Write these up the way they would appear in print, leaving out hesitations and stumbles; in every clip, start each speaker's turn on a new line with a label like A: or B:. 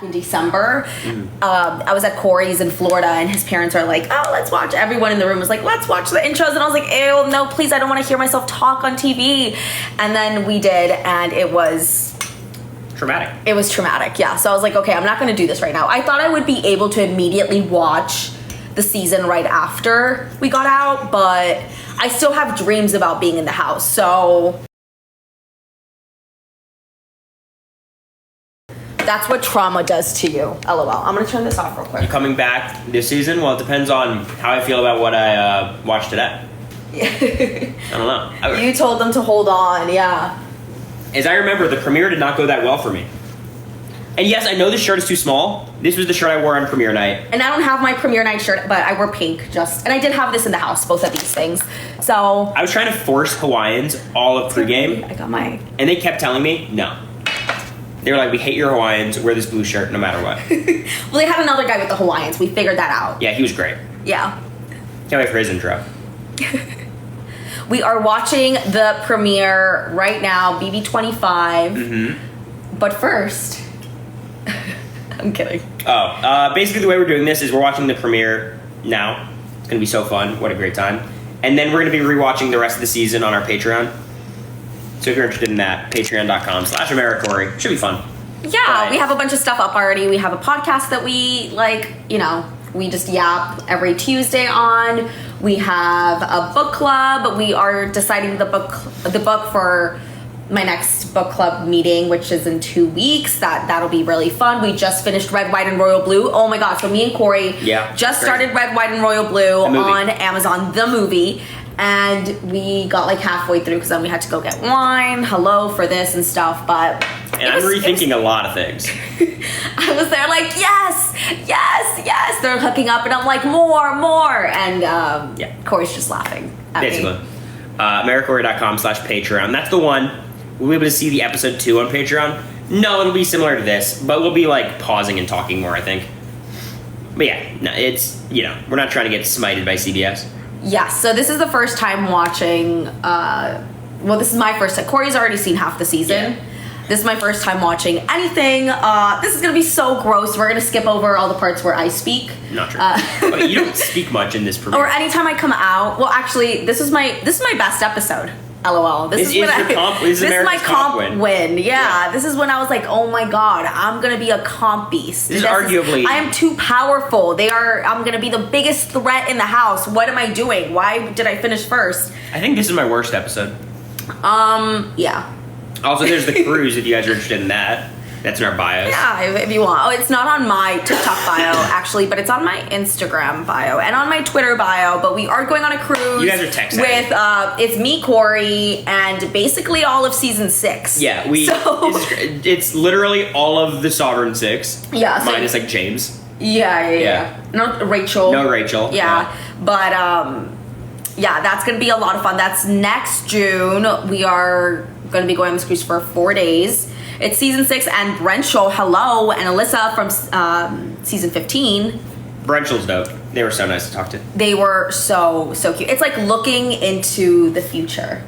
A: in December. I was at Cory's in Florida, and his parents are like, oh, let's watch. Everyone in the room was like, let's watch the intros. And I was like, ew, no, please, I don't want to hear myself talk on TV. And then we did, and it was
B: traumatic.
A: It was traumatic, yeah. So I was like, okay, I'm not going to do this right now. I thought I would be able to immediately watch the season right after we got out, but I still have dreams about being in the house. So that's what trauma does to you. LOL. I'm gonna turn this off real quick.
B: You coming back this season? Well, it depends on how I feel about what I watched today. I don't know.
A: You told them to hold on, yeah.
B: As I remember, the premiere did not go that well for me. And yes, I know this shirt is too small. This was the shirt I wore on premiere night.
A: And I don't have my premiere night shirt, but I wore pink and I did have this in the house, both of these things. So
B: I was trying to force Hawaiians all of pregame.
A: I got my...
B: And they kept telling me, no. They were like, we hate your Hawaiians, wear this blue shirt no matter what.
A: Well, they had another guy with the Hawaiians. We figured that out.
B: Yeah, he was great.
A: Yeah.
B: Can't wait for his intro.
A: We are watching the premiere right now, BB25. But first... I'm kidding.
B: Basically the way we're doing this is we're watching the premiere now. It's going to be so fun. What a great time. And then we're going to be rewatching the rest of the season on our Patreon. So if you're interested in that, patreon.com/AmeriCory. Should be fun.
A: Yeah, we have a bunch of stuff up already. We have a podcast that we, we just yap every Tuesday on. We have a book club. We are deciding the book for my next book club meeting, which is in 2 weeks. That'll be really fun. We just finished Red, White, and Royal Blue. Oh my god, so me and Cory just started Red, White, and Royal Blue on Amazon, the movie. And we got like halfway through because then we had to go get wine, for this and stuff. But
B: I'm rethinking a lot of things.
A: I was there like, yes. They're hooking up, and I'm like, more. And Cory's just laughing at
B: basically.
A: me.
B: AmeriCory.com/Patreon. That's the one. We'll be able to see the episode 2 on Patreon. No, it'll be similar to this, but we'll be like pausing and talking more, I think. But yeah, no, it's, we're not trying to get smited by CBS.
A: Yeah, so this is the first time watching, this is my first time. Cory's already seen half the season. Yeah. This is my first time watching anything. This is going to be so gross. We're going to skip over all the parts where I speak.
B: Not true. You don't speak much in this premiere.
A: Or anytime I come out. Well, actually, this is my best episode. LOL. This is my comp win. Yeah, this is when I was like, oh my god, I'm gonna be a comp beast.
B: This is arguably...
A: I am too powerful. I'm gonna be the biggest threat in the house. What am I doing? Why did I finish first?
B: I think this is my worst episode.
A: Yeah.
B: Also, there's the cruise if you guys are interested in that. That's in our bios. Yeah,
A: if you want. Oh, it's not on my TikTok bio, actually, but it's on my Instagram bio and on my Twitter bio. But we are going on a cruise.
B: You guys are tech
A: with it's me, Cory, and basically all of season 6.
B: Yeah, it's literally all of the Sovereign 6.
A: Yeah.
B: Minus like James.
A: Yeah. No Rachel. Yeah. But that's gonna be a lot of fun. That's next June. We are gonna be going on this cruise for 4 days. It's season 6, and Brenchel, hello, and Alyssa from season 15.
B: Brenchel's dope. They were so nice to talk to.
A: They were so cute. It's like looking into the future.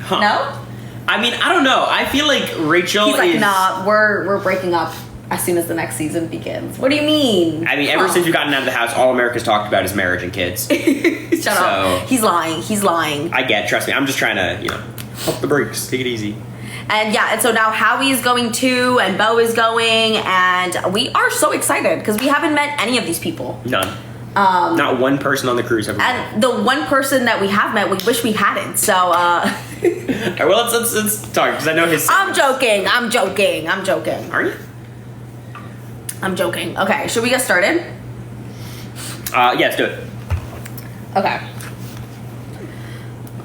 B: Huh.
A: No?
B: I mean, I don't know. I feel like Rachel
A: He's like, nah, we're breaking up as soon as the next season begins. What do you mean?
B: I mean, ever since we've gotten out of the house, all America's talked about is marriage and kids.
A: Shut up. He's lying.
B: I get, trust me. I'm just trying to, pump the brakes. Take it easy.
A: And so now Howie is going too, and Bo is going, and we are so excited because we haven't met any of these people.
B: None. Not one person on the cruise have we met.
A: And the one person that we have met, we wish we hadn't. So,
B: All right, well, let's talk because I know his.
A: I'm joking.
B: Are you?
A: I'm joking. Okay, should we get started?
B: Let's do it.
A: Okay.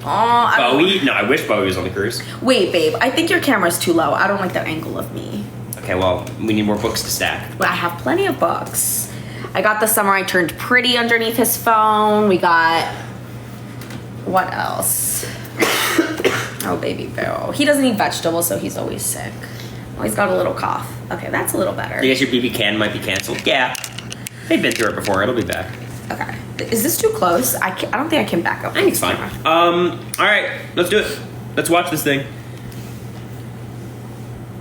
B: Bowie? No, I wish Bowie was on the cruise.
A: Wait, babe. I think your camera's too low. I don't like that angle of me.
B: Okay, well, we need more books to stack.
A: Well, I have plenty of books. I got The Summer I Turned Pretty underneath his phone. We got... What else? Oh, baby Bill. He doesn't eat vegetables, so he's always sick. Oh, he's got a little cough. Okay, that's a little better.
B: I guess your BB can might be canceled. Yeah. They've been through it before. It'll be back.
A: Okay. Is this too close? I don't think I can back up.
B: I think it's fine. All right. Let's do it. Let's watch this thing.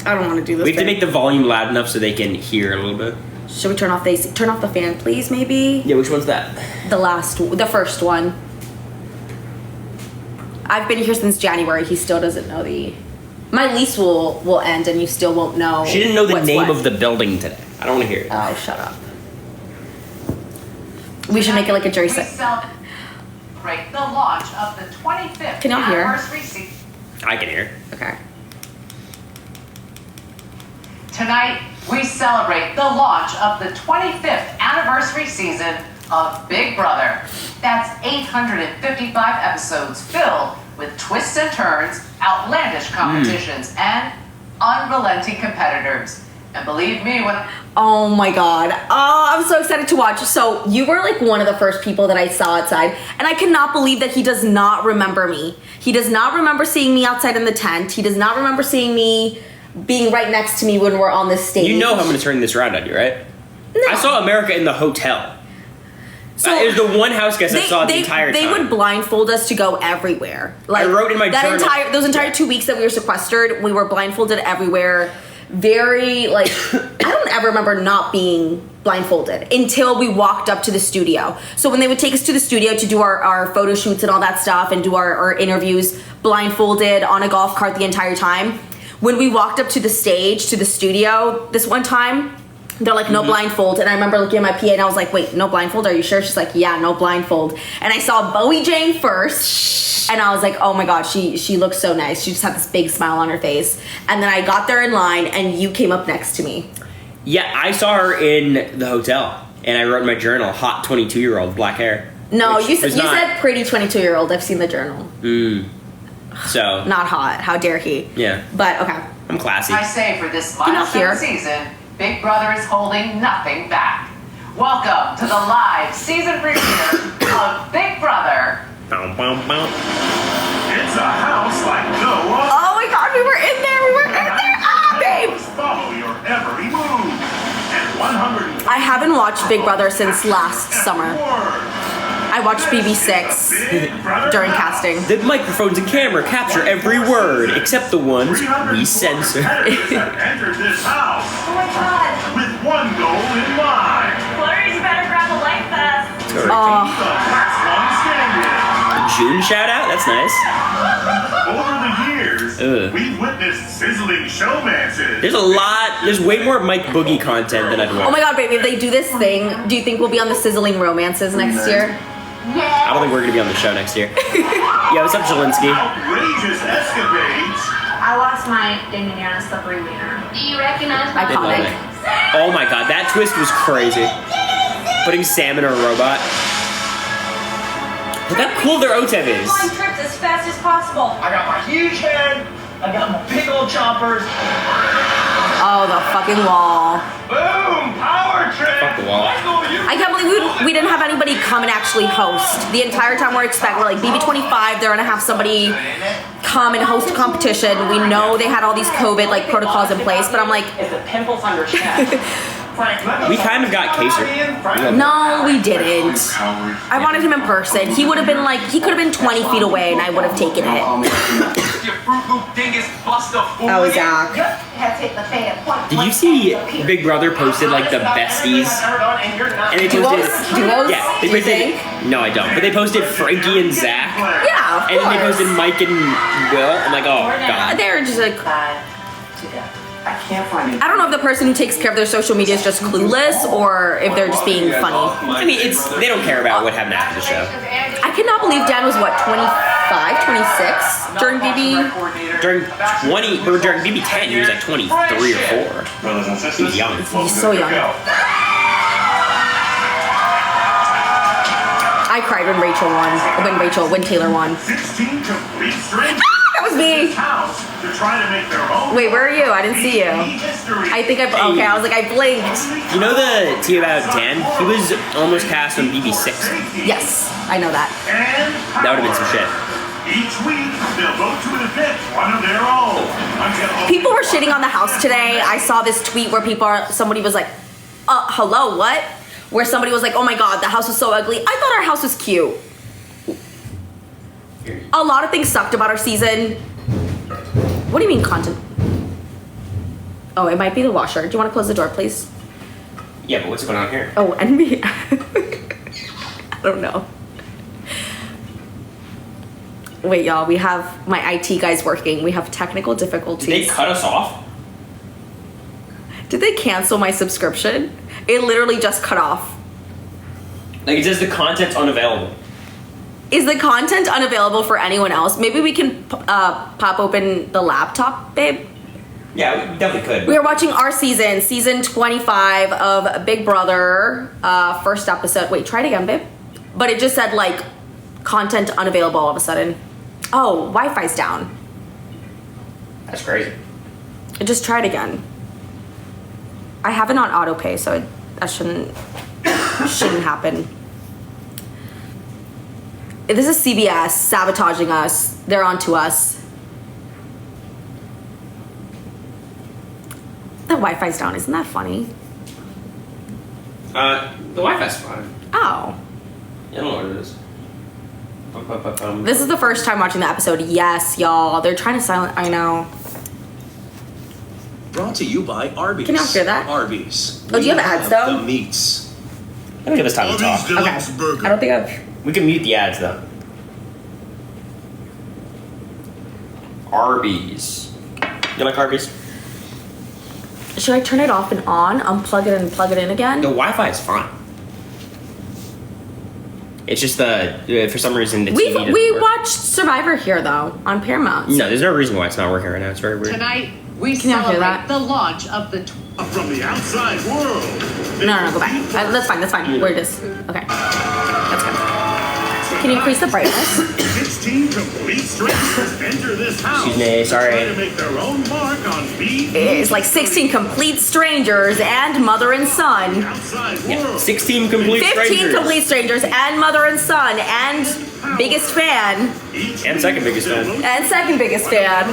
A: I don't want to do this.
B: We have to
A: thing.
B: make the volume loud enough so they can hear a little bit.
A: Should we turn off the AC? Turn off the fan, please, maybe?
B: Yeah, which one's that?
A: The first one. I've been here since January. He still doesn't know My lease will end and you still won't know.
B: She didn't know the
A: what's
B: name
A: what.
B: of the building today. I don't want to hear it.
A: Oh, shut up. We should make it like a jersey.
C: We celebrate the launch of the 25th
A: Can y'all hear?
C: anniversary season.
B: I can hear.
A: Okay.
C: Tonight, we celebrate the launch of the 25th anniversary season of Big Brother. That's 855 episodes filled with twists and turns, outlandish competitions, and unrelenting competitors. And believe me, when
A: Oh my god. Oh, I'm so excited to watch. So you were like one of the first people that I saw outside, and I cannot believe that he does not remember me. He does not remember seeing me outside in the tent. He does not remember seeing me being right next to me when we're on the stage.
B: You know I'm going to turn this around on you, right?
A: No.
B: I saw America in the hotel.
A: So
B: it was the one house guest I saw the entire time.
A: They would blindfold us to go everywhere. Like,
B: I wrote in my journal.
A: Those entire 2 weeks that we were sequestered, we were blindfolded everywhere. Very, like, I don't ever remember not being blindfolded until we walked up to the studio. So when they would take us to the studio to do our photo shoots and all that stuff and do our interviews blindfolded on a golf cart the entire time. When we walked up to the stage, to the studio this one time, they're like, no blindfold. And I remember looking at my PA and I was like, wait, no blindfold? Are you sure? She's like, yeah, no blindfold. And I saw Bowie Jane first. And I was like, oh my God, she looks so nice. She just had this big smile on her face. And then I got there in line and you came up next to me.
B: Yeah, I saw her in the hotel. And I wrote in my journal, hot 22-year-old, black hair.
A: No,
B: Which
A: you
B: was
A: said pretty 22-year-old. I've seen the journal.
B: So.
A: Not hot. How dare he?
B: Yeah.
A: But, okay.
B: I'm classy.
C: I say for this
A: You're not here.
C: milestone season, Big Brother is holding nothing back. Welcome to the live season premiere of Big Brother.
B: Bow, bow, bow.
D: It's a house like no other.
A: Oh my God, we were in there. We were in there. Ah, babe.
D: Follow your every move. And 100.
A: I haven't watched Big Brother since last summer. I watched BB6 during casting.
B: The microphones and camera capture every word, except the ones we censor.
D: Entered this house
E: Oh my god!
D: with one goal in mind.
E: Flurries better grab a life vest.
D: The last one standing.
B: June shout out? That's nice.
D: Over the years,
B: Ugh.
D: we've witnessed sizzling showmances.
B: There's way more Mike Boogie content than I'd want.
A: Oh my God, baby, if they do this thing, do you think we'll be on the Sizzling Romances next year?
B: I don't think we're gonna be on the show next year. Yo, what's up, Jelinski?
D: Outrageous escapades.
E: I lost my Damiana slippery wiener. Do you recognize my
A: Iconic.
B: Oh my god, that twist was crazy. Putting Sam in a robot. Look how cool their OTEV is.
E: flying trips as fast as possible?
F: I got my huge head. I got my big old chompers.
A: Oh, the fucking wall.
D: Boom! Power trip.
B: Fuck the wall.
D: Michael, you
A: I can't believe we didn't have anybody come and actually host. The entire time we're like BB25, they're gonna have somebody come and host a competition. We know they had all these COVID like protocols in place, but I'm like,
F: If the pimples on your chest.
B: We kind of got Kaser.
A: no, we didn't. I wanted him in person. He would have been like, he could have been 20 feet away and I would have taken it. That was Zach.
B: Did you see Big Brother posted like the besties? And they posted.
A: Duos?
B: Yeah, they
A: Do you
B: posted.
A: think?
B: No, I don't. But they posted Frankie and Zach.
A: Yeah, of
B: And then they
A: course.
B: posted Mike and Will. I'm like, oh god.
A: They're just like,
F: I can't find it.
A: I don't know if the person who takes care of their social media is just clueless or if they're just being funny.
B: I mean, they don't care about what happened after the show.
A: I cannot believe Dan was what, 25, 26 during BB?
B: During BB10, he was like 23 or 4.
D: Brothers and sisters,
B: He's young.
D: it's all
A: He's so
D: good to
A: young.
D: go.
A: I cried when Taylor won.
D: 16 complete strangers
A: That was me.
D: house to try to make their own.
A: Wait, where are you? I didn't see you.
D: History.
A: I think okay, I was like, I blinked.
B: You know the tea about Dan? He was almost cast on BB6.
A: Yes, I know that.
D: And
B: That would have been some shit.
D: each week they'll vote to evict one of their own. Until
A: People were shitting on the house today. I saw this tweet where somebody was like, hello, what? Where somebody was like, oh my God, the house was so ugly. I thought our house was cute. A lot of things sucked about our season. What do you mean content? Oh, it might be the washer. Do you want to close the door, please?
B: Yeah, but what's going on here?
A: Oh, and me. I don't know. Wait, y'all, we have my IT guys working. We have technical difficulties.
B: Did they cut us off?
A: Did they cancel my subscription? It literally just cut off.
B: Like, it says the content's unavailable.
A: Is the content unavailable for anyone else? Maybe we can pop open the laptop, babe.
B: Yeah, we definitely could.
A: We are watching our season 25 of Big Brother, first episode. Wait, try it again, babe. But it just said, like, content unavailable all of a sudden. Oh, Wi-Fi's down.
B: That's crazy.
A: Just try it again. I have it on auto pay, so that shouldn't happen. This is CBS sabotaging us. They're onto us. The Wi-Fi's down. Isn't that funny?
B: The Wi-Fi's fine.
A: Oh.
B: I don't know what it is.
A: This is the first time watching the episode. Yes, y'all. They're trying to silence. I know.
G: Brought to you by Arby's.
A: Can y'all hear that?
G: Arby's.
A: Oh, do you have ads, though?
G: The meats.
B: Don't give us time to talk.
D: Deluxe
A: Okay.
D: Burger.
A: I don't think I've...
B: We can mute the ads, though. Arby's. You like Arby's?
A: Should I turn it off and on? Unplug it and plug it in again?
B: The Wi-Fi is fine. It's just for some reason the TV doesn't
A: We
B: work.
A: watched Survivor here, though, on Paramount.
B: No, there's no reason why it's not working right now. It's very weird.
C: Tonight, we
A: Can y'all hear
C: celebrate
A: that?
C: the launch of the
D: From the outside world.
A: No, go back. That's fine. Where it is. Okay. That's good. Can you increase the brightness?
D: 16 complete strangers enter this house.
B: Excuse me, sorry.
D: Trying to make their own mark on BB25.
A: It's like 16 complete strangers and mother and son.
D: Outside
B: Yeah,
D: world.
B: 16 complete
A: 15
B: strangers.
A: complete strangers and mother and son and biggest fan
D: Each
B: And second biggest fan.
D: devotes
A: and second biggest fan.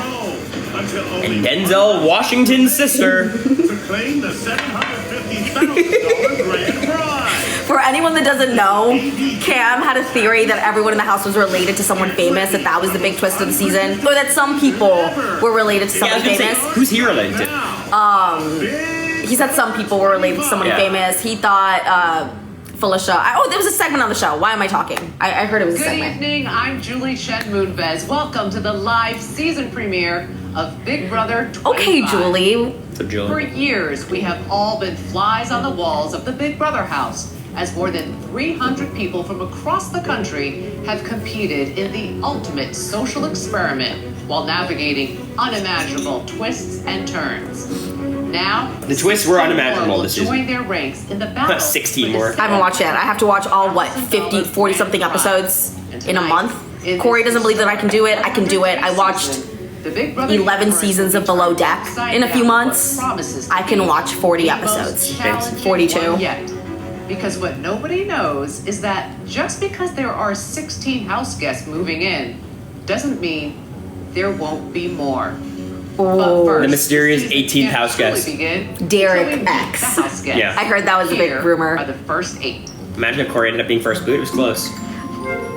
D: until
B: And
D: only
B: Denzel Washington's sister.
D: to claim the $750,000 grand prize.
A: For anyone that doesn't know, Cam had a theory that everyone in the house was related to someone famous, that was the big twist of the season, or that some people were related to
B: Yeah, I
A: someone
B: was gonna say,
A: famous.
B: who's he related to?
A: He said some people were related to someone
B: Yeah.
A: famous. He thought Felicia. There was a segment on the show. Why am I talking? I heard it was a
C: Good
A: segment.
C: evening, I'm Julie Shen Moonves. Welcome to the live season premiere of Big Brother 25.
A: Okay, Julie.
B: So
C: For
B: Julie.
C: years, we have all been flies on the walls of the Big Brother house, as more than 300 people from across the country have competed in the ultimate social experiment while navigating unimaginable twists and turns. Now,
B: The twists were unimaginable
C: will
B: this
C: join
B: season.
C: their ranks in the battle.
B: 16
C: for the
B: more.
A: I haven't watched yet. I have to watch all, 40 something episodes in a month. Cory doesn't believe that I can do it. I can do it. I watched
C: The Big Brother
A: 11
C: universe
A: seasons
C: will
A: of Below
C: be
A: Deck
C: upside
A: in a few
C: down what
A: months.
C: promises to
A: I can
C: be
A: watch 40
C: the
A: episodes.
C: most challenging
A: 42.
C: one yet. Because what nobody knows is that just because there are 16 house guests moving in doesn't mean there won't be more. But
A: Oh,
C: first,
B: The mysterious
C: season
B: 18th
C: can't
B: house
C: truly
B: guest.
C: begin
A: Derek
C: until we meet
A: X.
C: the house guests.
B: Yeah.
A: I heard that was a big
C: Here
A: rumor.
C: are the first 8.
B: Imagine if Cory ended up being first boot. It was close.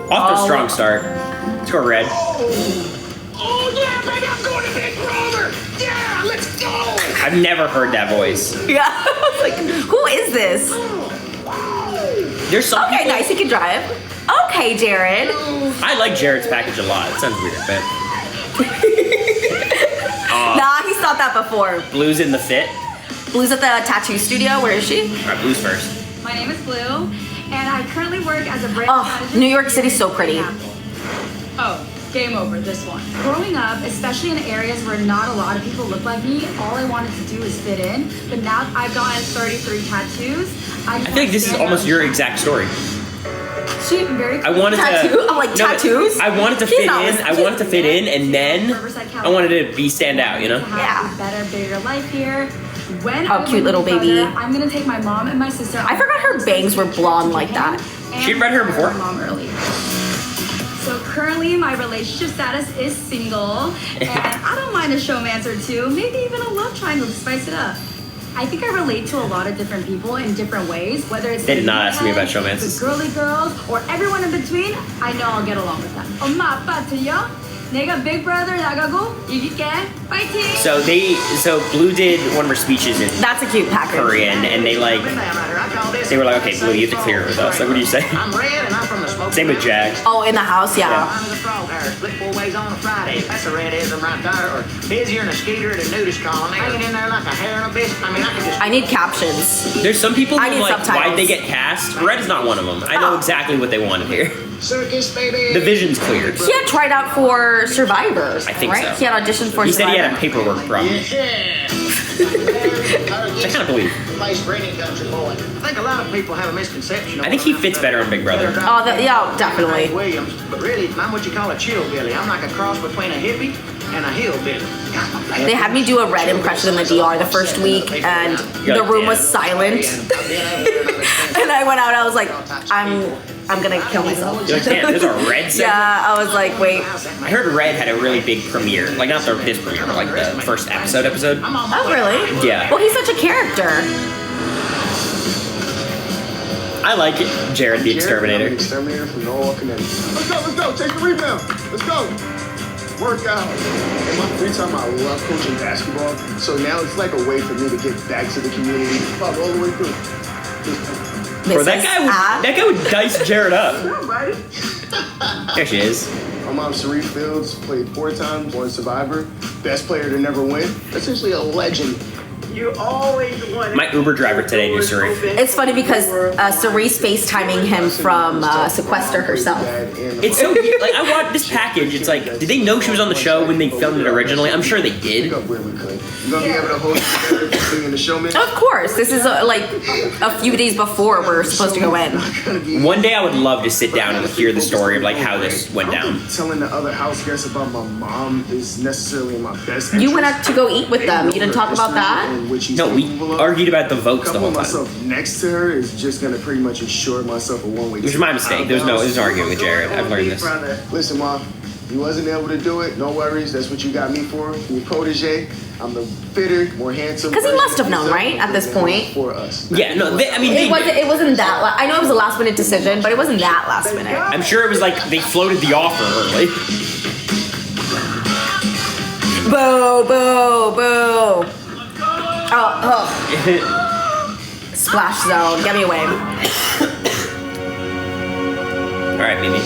B: Off to a strong start. Let's go red.
F: Oh yeah, baby, I'm going to Big Brother. Yeah, let's go.
B: I've never heard that voice.
A: Yeah, I was like, who is this?
B: There's some
A: Okay,
B: people-
A: nice, he can drive. Okay, Jared.
B: I like Jared's package a lot. It sounds weird, but
A: Nah, he's thought that before.
B: Blue's in the fit.
A: Blue's at the tattoo studio. Where is she?
B: All right, Blue's first.
E: My name is Blue, and I currently work as a brand
A: Oh,
E: strategist.
A: New York City's so pretty.
E: Oh, game over, this one. Growing up, especially in areas where not a lot of people look like me, all I wanted to do is fit in. But now I've gotten 33 tattoos.
B: I feel like this is almost your exact story.
E: She very
B: I wanted
A: Tattoo?
B: to.
A: I'm like,
B: No, but
A: tattoos?
B: I wanted to
A: He's
B: fit
A: not
B: in.
A: listening.
B: I wanted to fit in, and then I wanted to be stand out. You know.
E: To have
A: Yeah.
E: a better, bigger life here. When
A: Oh,
E: I
A: cute
E: win
A: little
E: Big
A: baby.
E: Brother, I'm gonna take my mom and my sister.
A: I forgot her bangs were blonde like that.
B: She'd read her before.
E: My mom early. So currently, my relationship status is single, and I don't mind a showmance or two, maybe even a love triangle to spice it up. I think I relate to a lot of different people in different ways, whether it's
B: They did
E: the
B: not ask me about
E: meatheads,
B: showmances.
E: the girly girls, or everyone in between. I know I'll get along with them. Oh my, but yo. 내가 Big Brother 나가고 이길게. 파이팅.
B: So Blue did one of her speeches in
A: That's a cute package.
B: Korean, and they were like, okay, Blue, you have to clear it with us. Like, what do you say?
F: I'm red and I'm from the smoke.
B: Same with Jag.
A: Oh, in the house, yeah.
F: I'm the frog hair, split 4 ways on a Friday. That's a redism right there. Or busier than a skeeter at a nudist colony. Hanging in there like a hair on a biscuit. I mean, I could just.
A: I need captions.
B: There's some people
A: I
B: who
A: need
B: like,
A: subtitles.
B: why'd they get cast? Red is not one of them. I know exactly what they wanted here.
F: Circus, baby.
B: The vision's cleared.
A: He had tried out for Survivor,
B: I think
A: right?
B: so.
A: He had auditioned for
B: He said he
A: Survivor.
B: had a paperwork problem.
F: Yeah.
B: I kind of believe.
F: Place for any country boy. I think a lot of people have a misconception.
B: I think he fits better on Big Brother.
A: Oh, yeah, definitely.
F: Williams, but really, I'm what you call a chillbilly. I'm like a cross between a hippie and a hillbilly.
A: They had me do a Red impression in the DR the first week, and the room was silent. And I went out. I was like, I'm gonna kill myself.
B: You're like, damn, there's a Red segment?
A: Yeah, I was like, wait.
B: I heard Red had a really big premiere. Like, not this premiere, but like the first episode.
A: Oh, really?
B: Yeah.
A: Well, he's such a character.
B: I like it. Jared the Exterminator.
H: Exterminator from Norwalk, Connecticut. Let's go. Take the rebound. Let's go. Work out. In my free time, I love coaching basketball. So now it's like a way for me to get back to the community. All the way through.
B: Bro, that guy would dice Jared up.
H: Buddy.
B: There she is.
H: My mom, Sharif Fields, played 4 times, won Survivor. Best player to never win. Essentially a legend.
F: You always want.
B: My Uber driver today knew Suri.
A: It's funny because Cerise FaceTiming him from Sequester herself.
B: It's so weird. Like, I watched this package. It's like, did they know she was on the show when they filmed it originally? I'm sure they did.
H: Where we could. You gonna be able to hold it together for being the showman?
A: Of course, this is like a few days before we're supposed to go in.
B: One day I would love to sit down and hear the story of like how this went down.
H: Telling the other house guests about my mom is necessarily in my best
A: You
H: interest.
A: went out to go eat with them. You didn't talk about that?
B: No, we argued about the votes the whole
H: Coupling
B: time.
H: myself next to her is just gonna pretty much ensure myself a one-way
B: Which is my mistake. There's no arguing with Jared. I've learned this.
H: Listen, Mom, you wasn't able to do it. No worries. That's what you got me for. Your protege. I'm the fitter, more handsome.
A: 'Cause he must have known, right, at this point?
H: For us.
B: Yeah, no,
A: It wasn't that. I know it was a last minute decision, but it wasn't that last minute.
B: I'm sure it was like they floated the offer early.
A: Boo! Boo! Boo! Oh! Splash zone. Get me away.
B: All right, Mimi.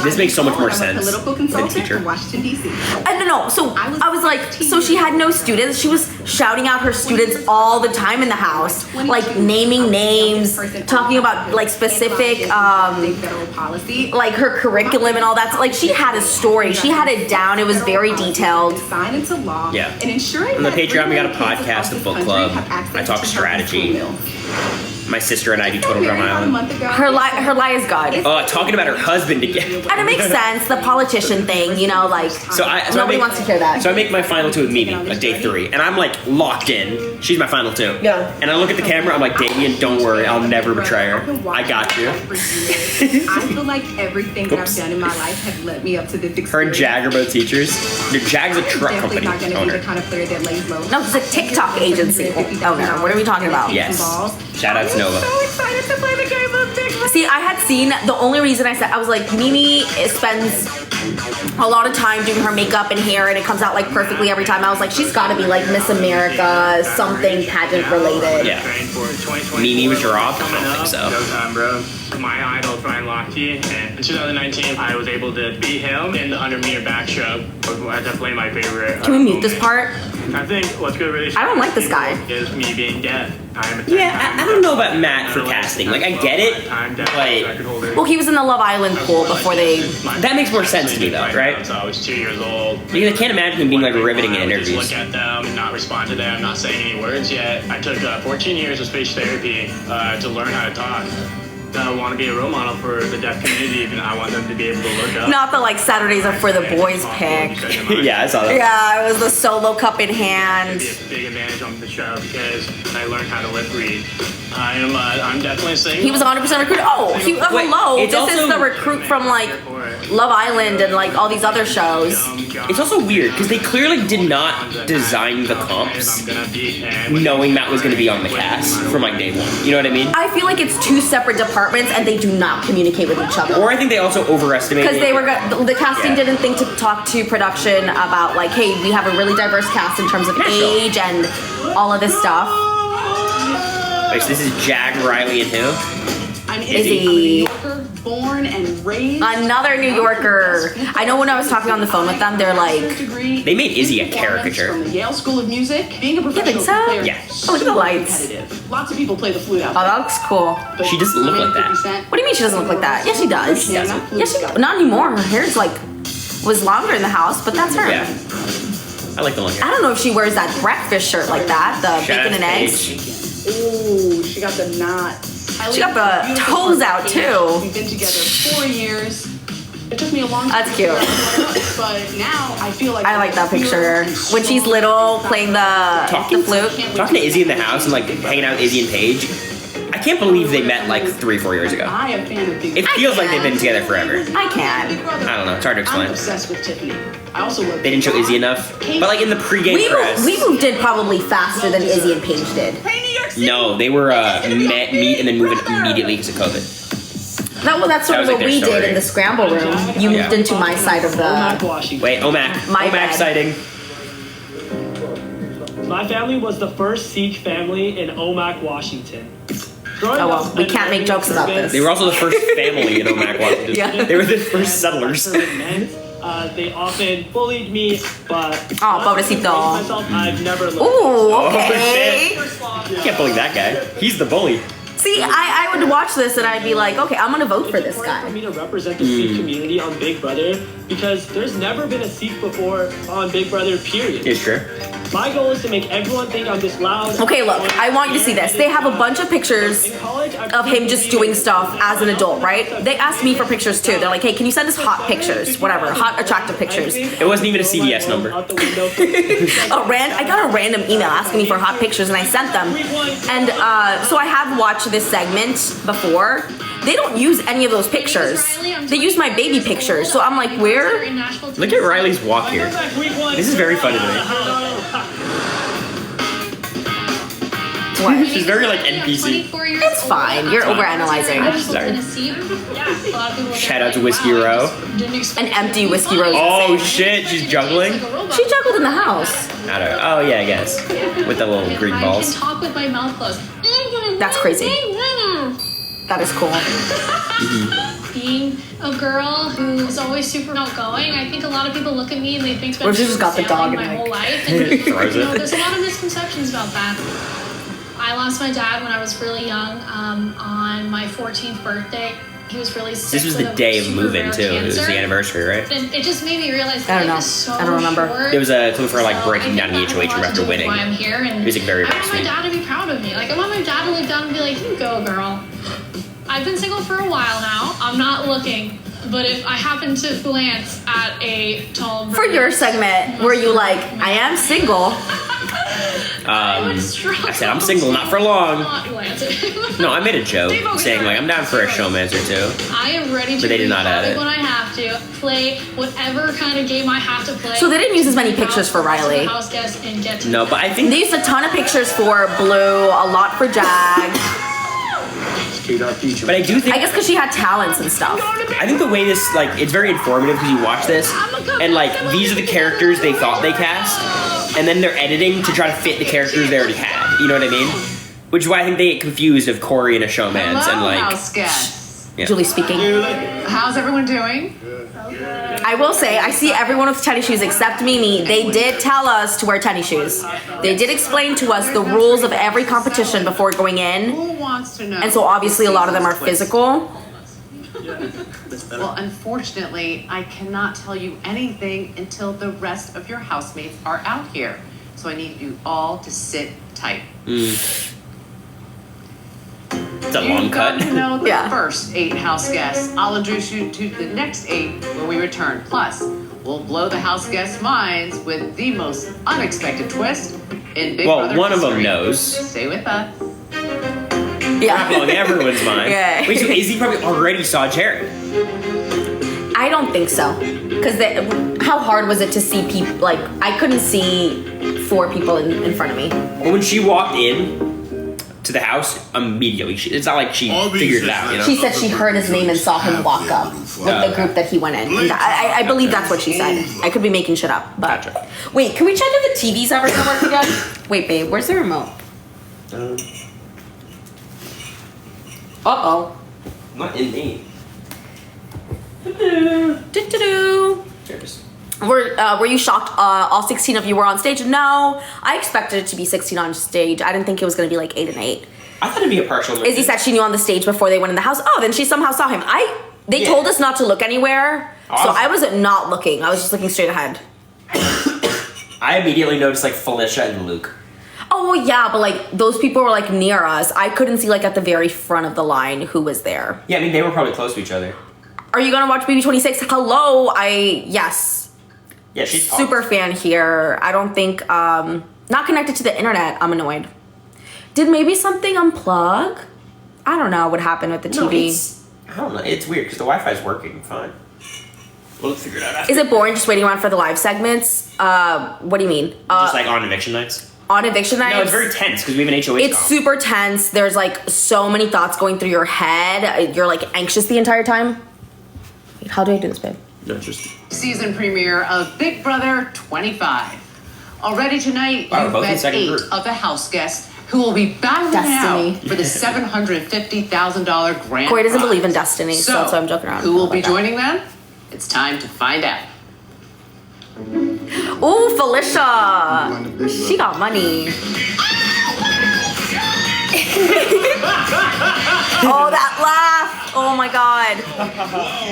B: This makes so much more sense
E: Political
B: than
E: consultant
B: teacher.
E: from Washington, D.C.
A: No. So I was like, so she had no students. She was shouting out her students all the time in the house, like naming names, talking about like specific,
E: federal policy.
A: like her curriculum and all that. Like she had a story. She had it down. It was very detailed.
E: Signed into law.
B: Yeah.
E: And ensuring
B: On the
E: that
B: Patreon, we got a
E: everyone in
B: podcast,
E: this
B: a book
E: country
B: club.
E: have access
B: I talk
E: to
B: strategy.
E: healthy food
B: My sister and I do Total
E: meals.
B: Drama
E: A
B: Island.
E: month ago,
A: Her lie is good.
B: Talking about her husband again.
A: And it makes sense, the politician thing, you know, like nobody wants to hear that.
B: So I make my final 2 with Mimi, like day 3, and I'm like locked in. She's my final 2.
A: Yeah.
B: And I look at the camera, I'm like, Damien, don't worry, I'll never betray her. I got you.
E: I feel like everything that I've done in my life has led me up to this experience.
B: Her and Jag are both teachers. Jag's a truck
E: Definitely
B: company
E: not gonna be
B: owner.
E: the kind of player that lays low.
A: No, it's a TikTok agency owner. What are we talking about?
B: Yes. Shout out to Nova.
E: So excited to play the game of Big Brother.
A: See, I had seen, the only reason I said, I was like, Mimi spends a lot of time doing her makeup and hair and it comes out like perfectly every time. I was like, she's gotta be like Miss America, something pageant related.
B: Yeah.
I: Trained for 2020.
B: Mimi was your off? I
I: Coming
B: don't think
I: up,
B: so.
I: Go time, bro. My idol, Brian Lochte, and in 2019, I was able to beat him in the 100-meter backstroke. Definitely my favorite.
A: Can we mute this
I: moment.
A: part?
I: I think what's good really.
A: I don't like this guy.
I: Is me being dead. I am a
B: Yeah, I don't know about Matt for casting. Like, I get it, but
A: Well, he was in the Love Island pool before they.
B: that makes more sense to me though, right?
I: So I was 2 years old.
B: Because I can't imagine him being like riveting in
I: I would just
B: interviews.
I: look at them and not respond to them, not saying any words yet. I took 14 years of speech therapy to learn how to talk. I want to be a role model for the deaf community, and I want them to be able to look up.
A: Not the like Saturdays are for the boys pick.
B: Yeah, I saw that.
A: Yeah, it was the solo cup in hand.
I: It'd be a big advantage on the show because I learned how to lip read. I'm definitely single.
A: He was 100% recruit. Oh, hello.
B: it's
A: This is
B: also-
A: the recruit from like Love Island and like all these other shows.
B: It's also weird because they clearly did not design the comps knowing Matt was going to be on the cast from like day one. You know what I mean?
A: I feel like it's two separate departments and they do not communicate with each other.
B: Or I think they also overestimated.
A: Because the casting didn't think to talk to production about like, hey, we have a really diverse cast in terms of age and all of this stuff.
B: Wait, so this is Jag, Riley, and who?
J: I'm
A: Izzy.
J: I'm a New Yorker, born and raised.
A: Another New Yorker. I know when I was talking on the phone with them, they're like,
B: they made Izzy a caricature.
J: From the Yale School of Music, being a professional
A: so?
J: player.
B: Yeah.
A: Oh, look at the lights.
J: Competitive. Lots of people play the flute out
A: oh,
J: there.
A: that looks cool.
J: But
B: She doesn't look like that.
J: 50%.
A: What do you mean she doesn't look like that? Yes, she does.
J: She doesn't.
A: Yes, she not anymore. Her hair's like was longer in the house, but that's her.
B: Yeah. I like the long hair.
A: I don't know if she wears that breakfast shirt like that, the
B: Shout
A: bacon and
B: out to
A: eggs.
B: Paige.
J: Ooh, she got the knot.
A: She got the toes out too.
J: We've been together 4 years. It took me a long time.
A: That's cute.
J: But now I feel like
A: I like that picture when she's little playing the flute.
B: Talking to Izzy in the house and like hanging out with Izzy and Paige. I can't believe they met like 3 or 4 years ago.
J: I am a fan of Big
B: It feels like they've been together forever.
A: I can.
B: I don't know. It's hard to
J: I'm
B: explain.
J: obsessed with Tiffany. I also love
B: They didn't show Izzy enough, but like in the pregame
A: We
B: press.
A: moved in probably faster than Izzy and Paige did.
B: No, they were meet and then moving immediately because of COVID.
A: That's sort
B: That
A: of
B: was, like,
A: what
B: their
A: we did
B: story.
A: in the scramble room. You
B: Yeah.
A: moved into my side of the.
B: Wait, OMAC.
A: My
B: OMAC
A: bad.
B: sighting.
K: My family was the first Sikh family in Omak, Washington. Growing
A: Oh well,
K: up
A: we
K: and
A: can't make
K: learning
A: jokes about
K: urban
A: this.
B: They were also the first family in Omak, Washington.
A: Yeah.
B: They were the first settlers.
K: men, they often bullied me, but
A: Oh, pobrecito.
K: myself, I've never learned.
A: Ooh, okay.
B: You can't bully that guy. He's the bully.
A: See, I would watch this and I'd be like, okay, I'm gonna vote for this
K: For
A: guy.
K: me to represent the Sikh community on Big Brother because there's never been a Sikh before on Big Brother, period.
B: It's true.
K: My goal is to make everyone think I'm this loud.
A: Okay, look, I want you to see this. They have a bunch of pictures
K: In college, I
A: of him just doing stuff as an adult, right? They asked me for pictures too. They're like, hey, can you send us hot pictures? Whatever, hot, attractive pictures.
B: It wasn't even a CVS number.
A: I got a random email asking me for hot pictures and I sent them. And so I have watched this segment before. They don't use any of those pictures. They use my baby pictures. So I'm like, where?
B: Look at Riley's walk here. This is very funny to me.
A: What?
B: She's very like NPC.
A: It's fine. You're overanalyzing.
B: Sorry. Shout out to Whiskey Row.
A: An empty Whiskey Rose.
B: Oh shit, she's juggling.
A: She juggled in the house.
B: I don't know. Oh yeah, I guess. With the little green
L: I
B: balls.
L: can talk with my mouth closed.
A: That's crazy. That is cool.
L: Being a girl who's always super outgoing, I think a lot of people look at me and they think
A: Or if she just got the dog
L: my
A: and,
L: whole
A: like,
L: life. And
B: Throws it.
L: there's a lot of misconceptions about that. I lost my dad when I was really young on my 14th birthday. He was really sick.
B: This was the
L: with a
B: day of
L: super
B: moving
L: rare
B: too. It was
L: cancer.
B: the anniversary, right?
L: And it just made me realize
A: I don't know.
L: life is so
A: I don't remember.
L: short.
B: It was a clip for like
L: So
B: breaking
L: I
B: down
L: think
B: the
L: that
B: HOH
L: had a lot
B: after
L: to do with
B: winning.
L: why I'm here, and
B: It was like very,
L: I
B: very
L: want my
B: sweet.
L: dad to be proud of me. Like I want my dad to look down and be like, "You go, girl." I've been single for a while now. I'm not looking, but if I happen to glance at a tall
A: For your segment, were you like, I am single?
B: I said I'm single, not for long.
L: Not glancing.
B: No, I made a joke saying like I'm down for a showmancer too.
L: I am ready to
B: But they did
L: be
B: not add
L: crowded
B: it.
L: when I have to play whatever kind of game I have to play.
A: So they didn't use as many pictures for Riley.
L: House guest and get to
B: No, but I think
A: They used a ton of pictures for Blue, a lot for Jag.
B: But I do think
A: I guess because she had talents and stuff.
B: I think the way this like it's very informative because you watch this and like these are the characters they thought they cast and then they're editing to try to fit the characters they already had. You know what I mean? Which is why I think they get confused of Cory and a showman's and like
C: house guests.
B: yeah.
A: Julie speaking.
C: How's everyone doing?
A: I will say, I see everyone with tennis shoes except Mimi. They did tell us to wear tennis shoes. They did explain to us the rules of every competition before going in.
C: Who wants to know?
A: And so obviously a lot of them are physical.
C: Well, unfortunately, I cannot tell you anything until the rest of your housemates are out here. So I need you all to sit tight.
B: It's a long cut.
C: You know the
A: Yeah.
C: first 8 house guests. I'll introduce you to the next 8 when we return. Plus, we'll blow the house guests' minds with the most unexpected twist in Big
B: Well,
C: Brother
B: one of them
C: history.
B: knows.
C: Stay with us.
B: Blowing everyone's mind.
A: Yeah.
B: Wait, so Izzy probably already saw Jerry.
A: I don't think so. Because how hard was it to see people? Like, I couldn't see 4 people in front of me.
B: Well, when she walked in to the house, immediately, it's not like she figured it out, you know?
A: She said she heard his name and saw him walk up with the group that he went in. And I believe that's what she said. I could be making shit up. But
B: Gotcha.
A: Wait, can we check if the TV's ever gonna work again? Wait, babe, where's the remote? Uh-oh.
B: Not in me.
A: Do-do-do.
B: Cheers.
A: Were you shocked all 16 of you were on stage? No. I expected it to be 16 on stage. I didn't think it was going to be like 8 and 8.
B: I thought it'd be a partial movie.
A: Izzy said she knew on the stage before they went in the house. Oh, then she somehow saw him. They told us not to look anywhere.
B: Awesome.
A: So I wasn't not looking. I was just looking straight ahead.
B: I immediately noticed like Felicia and Luke.
A: Oh, well, yeah, but like those people were like near us. I couldn't see like at the very front of the line who was there.
B: Yeah, I mean, they were probably close to each other.
A: Are you going to watch BB26? Hello. Yes.
B: Yeah, she's
A: super fan here. I don't think not connected to the internet. I'm annoyed. Did maybe something unplug? I don't know what happened with the TV.
B: I don't know. It's weird because the Wi-Fi's working fine. We'll figure it out after.
A: Is it boring just waiting around for the live segments? What do you mean?
B: Just like on eviction nights?
A: On eviction nights?
B: No, it's very tense because we have an HOH.
A: It's super tense. There's like so many thoughts going through your head. You're like anxious the entire time. Wait, how do I do this, babe?
C: Season premiere of Big Brother 25. Already tonight,
B: Wow,
C: you've
B: both in
C: met
B: second
C: 8
B: group.
C: of the house guests who will be battling
A: Destiny.
C: out for the $750,000 grand
A: Cory doesn't
C: prize.
A: believe in destiny, so that's why I'm joking around.
C: Who will
A: about
C: be
A: that.
C: joining them? It's time to find out.
A: Ooh, Felicia. She got money. Oh, that laugh. Oh my god.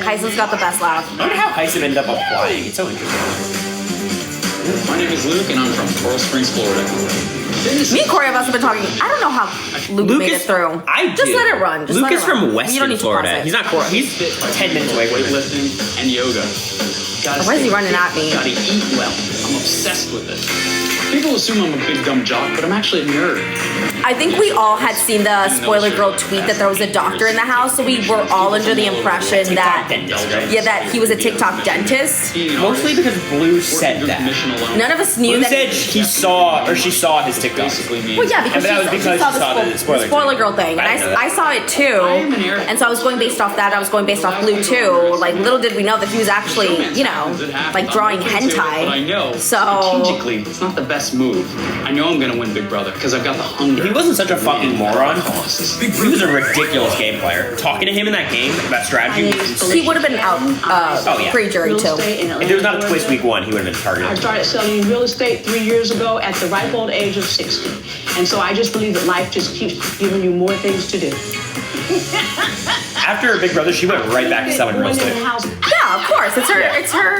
A: Kaisen's got the best laugh.
B: I wonder how Heisen ended up applying. It's so interesting.
M: My name is Luke, and I'm from Coral Springs, Florida.
A: Me and Cory have also been talking. I don't know how Luke made it through. Just let it run. Just
B: Luke
A: let it
B: is
A: run.
B: from
A: You don't
B: Western
A: need to
B: Florida.
A: pause it.
B: He's not Coral. He's 10 minutes away from it.
M: Weightlifting and yoga.
A: Why is he running at me?
M: Gotta eat well. I'm obsessed with it. People assume I'm a big dumb jock, but I'm actually a nerd.
A: I think we all had seen the spoiler girl tweet that there was a doctor in the house, so we were all under the impression that that he was a TikTok dentist.
B: Mostly because Blue said that.
A: None of us knew
B: Blue
A: that.
B: said she saw his TikTok.
A: Well, yeah, because
B: that was because
A: she saw
B: she saw the
A: spoiler girl thing, and I saw it too, and so I was going based off that. I was going based off Blue too. Like little did we know that he was actually, like drawing hentai.
M: But I know, strategically, it's not the best move. I know I'm gonna win Big Brother because I've got the hunger.
B: If he wasn't such a fucking moron, he was a ridiculous game player. Talking to him in that game about strategy,
A: he would have been out pre-jury too.
B: If there was not a twist week 1, he would have been
J: I
B: targeted.
J: started selling real estate 3 years ago at the ripe old age of 60. And so I just believe that life just keeps giving you more things to do.
B: After Big Brother, she went right back to selling real estate.
A: Yeah, of course. It's her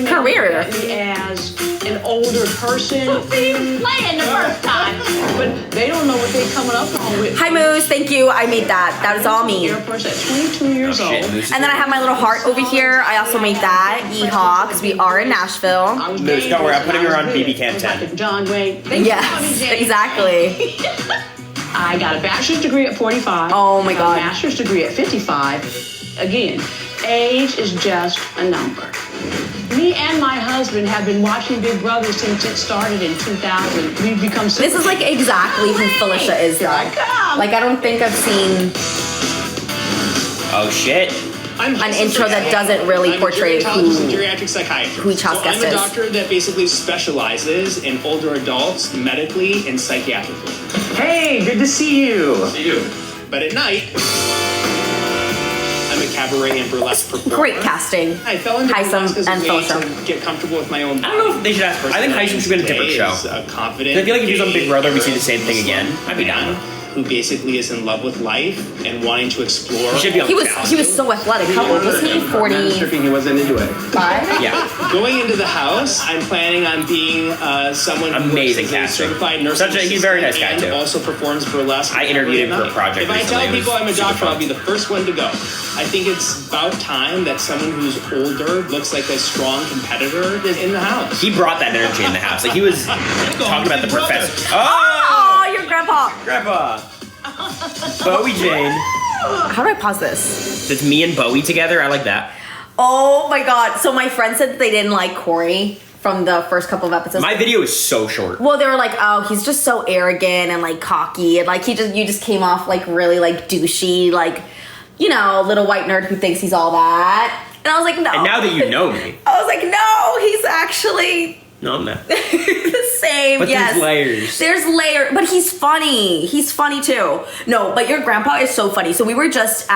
A: career.
J: As an older person. Playing the first time. But they don't know what they're coming up on with.
A: Hi Moose, thank you. I made that. That is all me.
J: At 22 years old.
A: And then I have my little heart over here. I also made that. Yeehaw, because we are in Nashville.
B: Moose, don't worry, I'm putting her on BB Cam 10.
J: John Wayne.
A: Yes, exactly.
J: I got a bachelor's degree at 45.
A: Oh my God.
J: A master's degree at 55. Again, age is just a number. Me and my husband have been watching Big Brother since it started in 2000. We've become
A: This is like exactly who Felicia is though. Like I don't think I've seen
B: Oh shit.
A: an intro that doesn't really portray
I: I'm a geriatric psychiatrist.
A: who each house guest
I: I'm a
A: is.
I: doctor that basically specializes in older adults medically and psychiatrically.
F: Hey, good to see you.
I: See you. But at night, I'm a cabaret and burlesque performer.
A: Great casting.
I: I fell into
A: Heisem
I: burlesque as a
A: and
I: way
A: Felicia.
I: to get comfortable with my own body.
B: I don't know if they should ask her. I think Heisem should be in a different show.
I: Confident.
B: I feel like if he was on Big Brother, we see the same thing again. I'd be down.
I: Who basically is in love with life and wanting to explore.
B: He should be on
A: He was so athletic. How old was he? 45?
H: He wasn't into it.
B: Yeah.
I: Going into the house, I'm planning on being someone who
B: Amazing
I: works as a
B: casting.
I: certified nurse.
B: He's a very nice guy,
I: and
B: too.
I: also performs burlesque.
B: I interviewed him for a
I: night.
B: project
I: If I
B: recently.
I: tell
B: It
I: people
B: was
I: I'm a
B: super
I: doctor,
B: fun.
I: I'll be the first one to go. I think it's about time that someone who's older looks like a strong competitor is in the house.
B: He brought that energy in the house. Like he was talking about the professor.
A: Oh, your grandpa.
B: Grandpa. Bowie Jane.
A: How do I pause this?
B: It's me and Bowie together. I like that.
A: Oh my god. So my friend said that they didn't like Cory from the first couple of episodes.
B: My video is so short.
A: Well, they were like, oh, he's just so arrogant and like cocky, and like you just came off like really like douchey, like, you know, little white nerd who thinks he's all that. And I was like, no.
B: And now that you know me.
A: I was like, no, he's actually
B: No, I'm not.
A: the same.
B: But
A: yes.
B: there's layers.
A: There's layers, but he's funny. He's funny too. No, but your grandpa is so funny. So we were just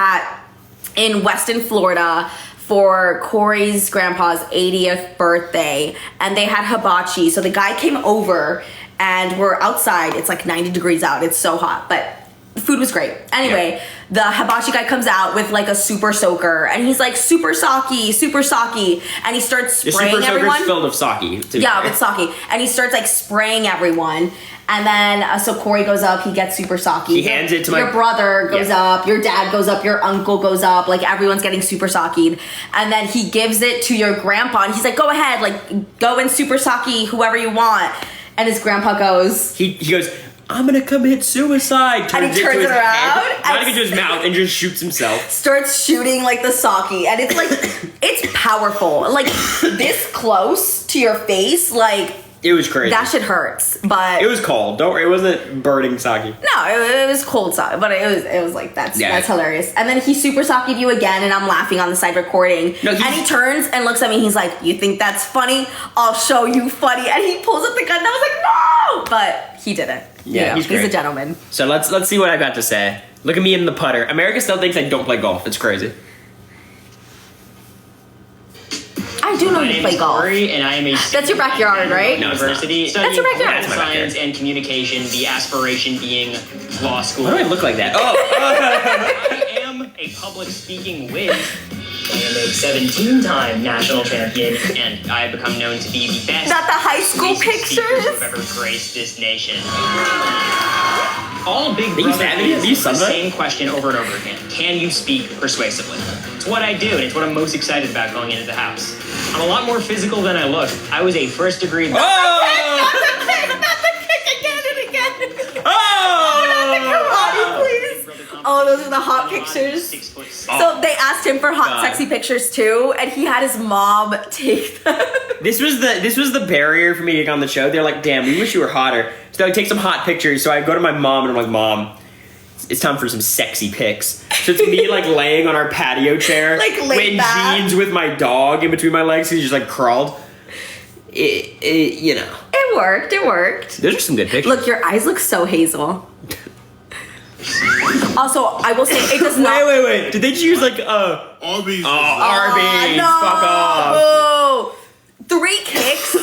A: in Weston, Florida, for Cory's grandpa's 80th birthday, and they had hibachi. So the guy came over, and we're outside. It's like 90 degrees out. It's so hot, but the food was great. Anyway, the hibachi guy comes out with like a super soaker, and he's like, super sake, and he starts
B: The
A: spraying
B: super
A: everyone.
B: soaker's filled with sake. to be
A: Yeah,
B: fair.
A: with sake, and he starts like spraying everyone. And then, so Cory goes up, he gets super sake.
B: He hands it to
A: your
B: my-
A: brother goes
B: Yeah.
A: up, your dad goes up, your uncle goes up, like everyone's getting super sake'd. And then he gives it to your grandpa, and he's like, go ahead, like go and super sake whoever you want. And his grandpa goes,
B: He goes, I'm gonna commit suicide.
A: And he turns
B: to his
A: it around
B: head, not
A: and-
B: even to his mouth, and just shoots himself.
A: starts shooting like the sake. And it's like, it's powerful. Like this close to your face, like
B: It was crazy.
A: that shit hurts. But
B: It was cold. Don't worry, it wasn't burning sake.
A: no, it was cold sake, but it was like that's
B: Yeah.
A: hilarious. And then he super sake'd you again, and I'm laughing on the side recording.
B: No,
A: and he turns and looks at me. He's like, "You think that's funny? I'll show you funny." And he pulls up the gun. And I was like, "No!" But he didn't.
B: Yeah,
A: You know,
B: he's
A: he's a
B: great.
A: gentleman.
B: So let's see what I got to say. Look at me in the putter. America still thinks I don't play golf. It's crazy.
A: I do know
N: My
A: you
N: name
A: play
N: is
A: golf.
N: Cory, and I am a
A: That's your backyard, right?
B: No, it's not.
N: university
A: That's
N: studying
A: your backyard.
N: political
B: That's my
N: science
B: backyard.
N: and communication. The aspiration being law school.
B: Why do I look like that? Oh,
N: I am a public speaking whiz. I am a 17-time national champion, and I have become known to be the best.
A: Not the high school
N: persuasive speaker
A: pictures?
N: who have ever graced this nation. All Big
B: They use
N: Brother
B: that? They
N: is
B: use
N: the
B: sunlight?
N: same question over and over again. Can you speak persuasively? It's what I do, and it's what I'm most excited about going into the house. I'm a lot more physical than I look. I was a first-degree...
B: oh!
A: Not the kick again and again.
B: Oh!
A: Not the karate, please. Oh, those are the hot pictures.
N: 6'6".
A: So they asked him for hot,
B: God.
A: sexy pictures too, and he had his mom take them.
B: This was the barrier for me to get on the show. They're like, damn, we wish you were hotter. So I would take some hot pictures. So I go to my mom and I'm like, Mom, it's time for some sexy pics. So it's me like laying on our patio chair,
A: Like, laid
B: in
A: back.
B: jeans with my dog in between my legs. He's just like crawled. You know,
A: It worked. It worked.
B: those are some good pictures.
A: Look, your eyes look so hazel. Also, I will say it does not.
B: Wait. Did they just use like
D: Arby's.
B: Arby's?
A: no.
B: Fuck off.
A: Boo. 3 kicks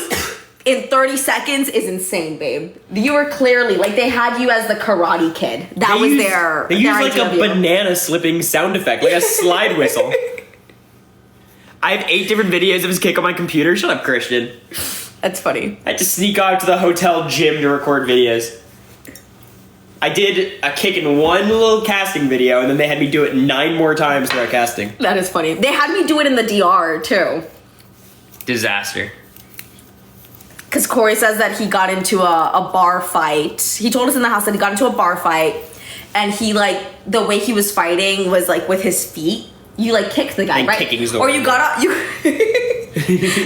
A: in 30 seconds is insane, babe. You were clearly like they had you as the Karate Kid. That
B: They
A: was
B: used-
A: their.
B: They
A: their
B: used like
A: idea
B: a
A: of you.
B: banana slipping sound effect, like a slide whistle. I have 8 different videos of his kick on my computer. Shut up, Christian.
A: That's funny.
B: I had to sneak out to the hotel gym to record videos. I did a kick in one little casting video, and then they had me do it 9 more times throughout casting.
A: That is funny. They had me do it in the DR too.
B: Disaster.
A: Because Cory says that he got into a bar fight. He told us in the house that he got into a bar fight, and he like the way he was fighting was like with his feet. You like kicked the guy,
B: And
A: right?
B: kicking is the
A: or
B: word.
A: you got on you.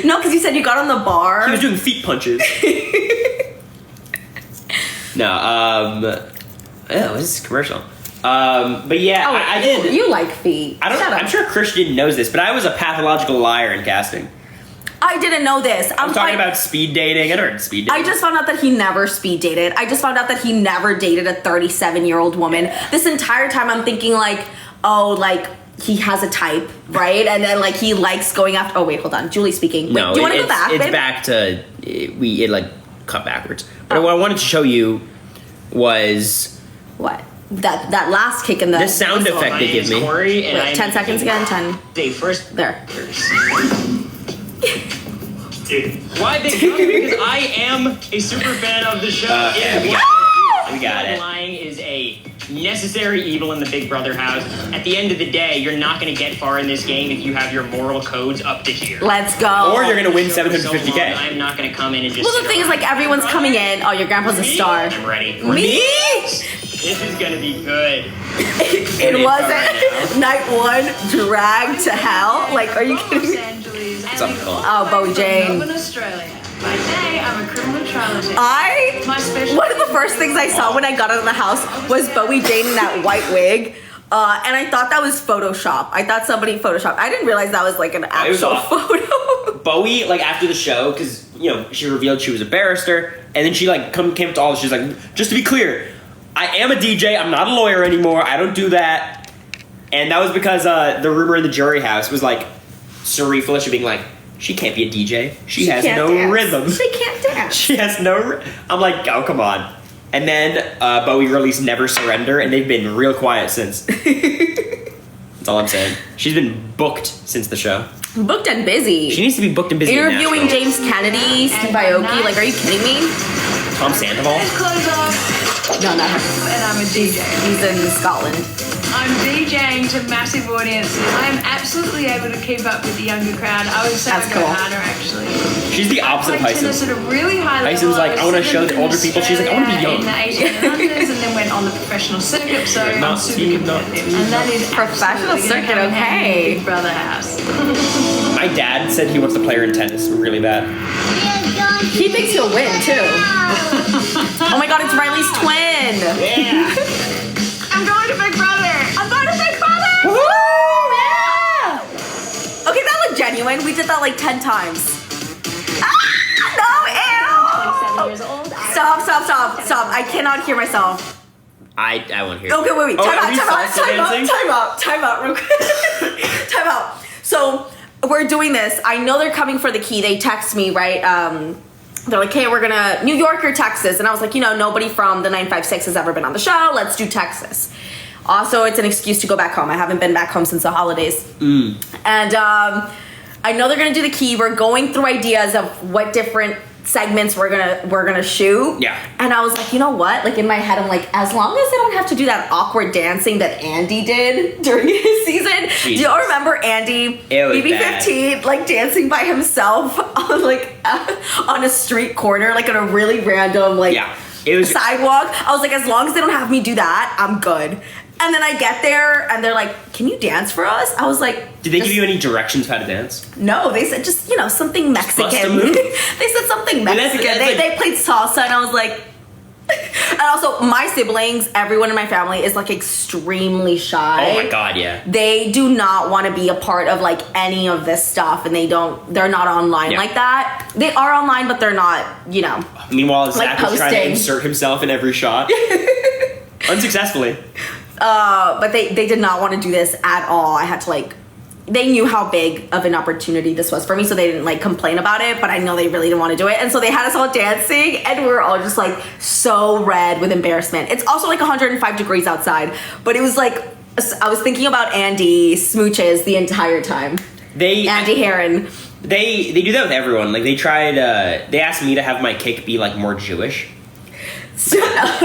A: No, because you said you got on the bar.
B: He was doing feet punches. No, yeah, this is commercial. But yeah,
A: Oh,
B: I did.
A: You like feet.
B: I don't.
A: Shut up.
B: I'm sure Christian knows this, but I was a pathological liar in casting.
A: I didn't know this.
B: I'm talking about speed dating. I never heard speed dating.
A: I just found out that he never speed dated. I just found out that he never dated a 37-year-old woman. This entire time I'm thinking like, oh, like he has a type, right? And then like he likes going after. Oh wait, hold on, Julie speaking. Wait,
B: No,
A: do you want to go
B: it's-
A: back?
B: It's
A: babe?
B: back to it like cut backwards. But what I wanted to show you was
A: What? That last kick in the
B: sound
A: whistle.
B: effect they give me.
N: Cory, and
A: Wait,
N: I'm
A: 10 seconds again. 10.
N: Day first.
A: There.
N: Why Big Brother? Because I am a super fan of the show.
B: Okay,
N: It is
B: we got it.
N: Lying is a necessary evil in the Big Brother house. At the end of the day, you're not going to get far in this game if you have your moral codes up to here.
A: Let's go.
B: Or you're gonna win
N: So long,
B: 750K.
N: I'm not going to come in and just.
A: Well, the thing is, like, everyone's coming in. Oh, your grandpa's a star.
N: I'm ready.
A: Me?
N: This is gonna be good.
A: It wasn't. Night 1, dragged to hell. Like, are you kidding me? Oh, Bowie Jane.
O: Australia. By day, I'm a criminal trial judge.
A: One of the first things I saw when I got out of the house was Bowie Jane in that white wig. And I thought that was Photoshop. I thought somebody Photoshopped. I didn't realize that was like an actual photo.
B: Bowie, like after the show, because she revealed she was a barrister, and then she like came up to all. She's like, just to be clear, I am a DJ. I'm not a lawyer anymore. I don't do that. And that was because the rumor in the jury house was like Sari Felicia being like, she can't be a DJ. She has no
A: dance.
B: rhythm.
A: She can't dance.
B: She has no. I'm like, oh come on. And then Bowie released Never Surrender, and they've been real quiet since. That's all I'm saying. She's been booked since the show.
A: Booked and busy.
B: She needs to be booked and busy.
A: Interviewing James Kennedy, Steve Aoki. Like, are you kidding me?
B: Tom Sandoval?
A: No, not her.
O: And I'm a DJ.
A: He's in Scotland.
O: I'm DJing to massive audiences. I'm absolutely able to keep up with the younger crowd. I would say I go harder, actually.
B: She's the opposite of
O: I played
B: Hyson.
O: tennis at a really high level.
B: Hyson's like, I want to show the older people. She's like, I want to be young.
O: In the 1800s, and then went on the professional circuit, so I'm super competitive. And that is
A: professional circuit, okay.
O: Big Brother house.
B: My dad said he wants to play her in tennis really bad.
A: He thinks he'll win, too. Oh my god, it's Riley's twin.
B: Yeah.
O: I'm going to Big Brother.
A: I'm going to Big Brother. Woo! Yeah. Okay, that looked genuine. We did that like 10 times. No, ew.
E: 27 years old.
A: Stop. I cannot hear myself.
B: I won't hear.
A: Okay, wait.
B: Oh,
A: Time out, real quick. Time out. So we're doing this. I know they're coming for the key. They text me, right? They're like, hey, we're gonna New York or Texas. And I was like, nobody from the 956 has ever been on the show. Let's do Texas. Also, it's an excuse to go back home. I haven't been back home since the holidays. And I know they're gonna do the key. We're going through ideas of what different segments we're gonna shoot.
B: Yeah.
A: And I was like, you know what? Like in my head, I'm like, as long as they don't have to do that awkward dancing that Andy did during his season.
B: Jesus.
A: Do y'all remember Andy?
B: It was
A: BB15 like dancing by himself on on a street corner, like on a really random sidewalk. I was like, as long as they don't have me do that, I'm good. And then I get there and they're like, can you dance for us? I was like,
B: did they give you any directions how to dance?
A: No, they said just, something Mexican.
B: Bust a move.
A: They said something Mexican. They played salsa and I was like, and also my siblings, everyone in my family is like extremely shy.
B: Oh my god, yeah.
A: They do not want to be a part of like any of this stuff and they're not online like that. They are online, but they're not,
B: Meanwhile, Zach
A: like
B: was trying to insert himself in every shot. Unsuccessfully.
A: But they did not want to do this at all. I had to they knew how big of an opportunity this was for me, so they didn't complain about it, but I know they really didn't want to do it. And so they had us all dancing and we were all just so red with embarrassment. It's also 105 degrees outside, but it was I was thinking about Andy smooches the entire time. Andy Heron.
B: They do that with everyone. They tried, they asked me to have my cake be more Jewish.
A: Shut up.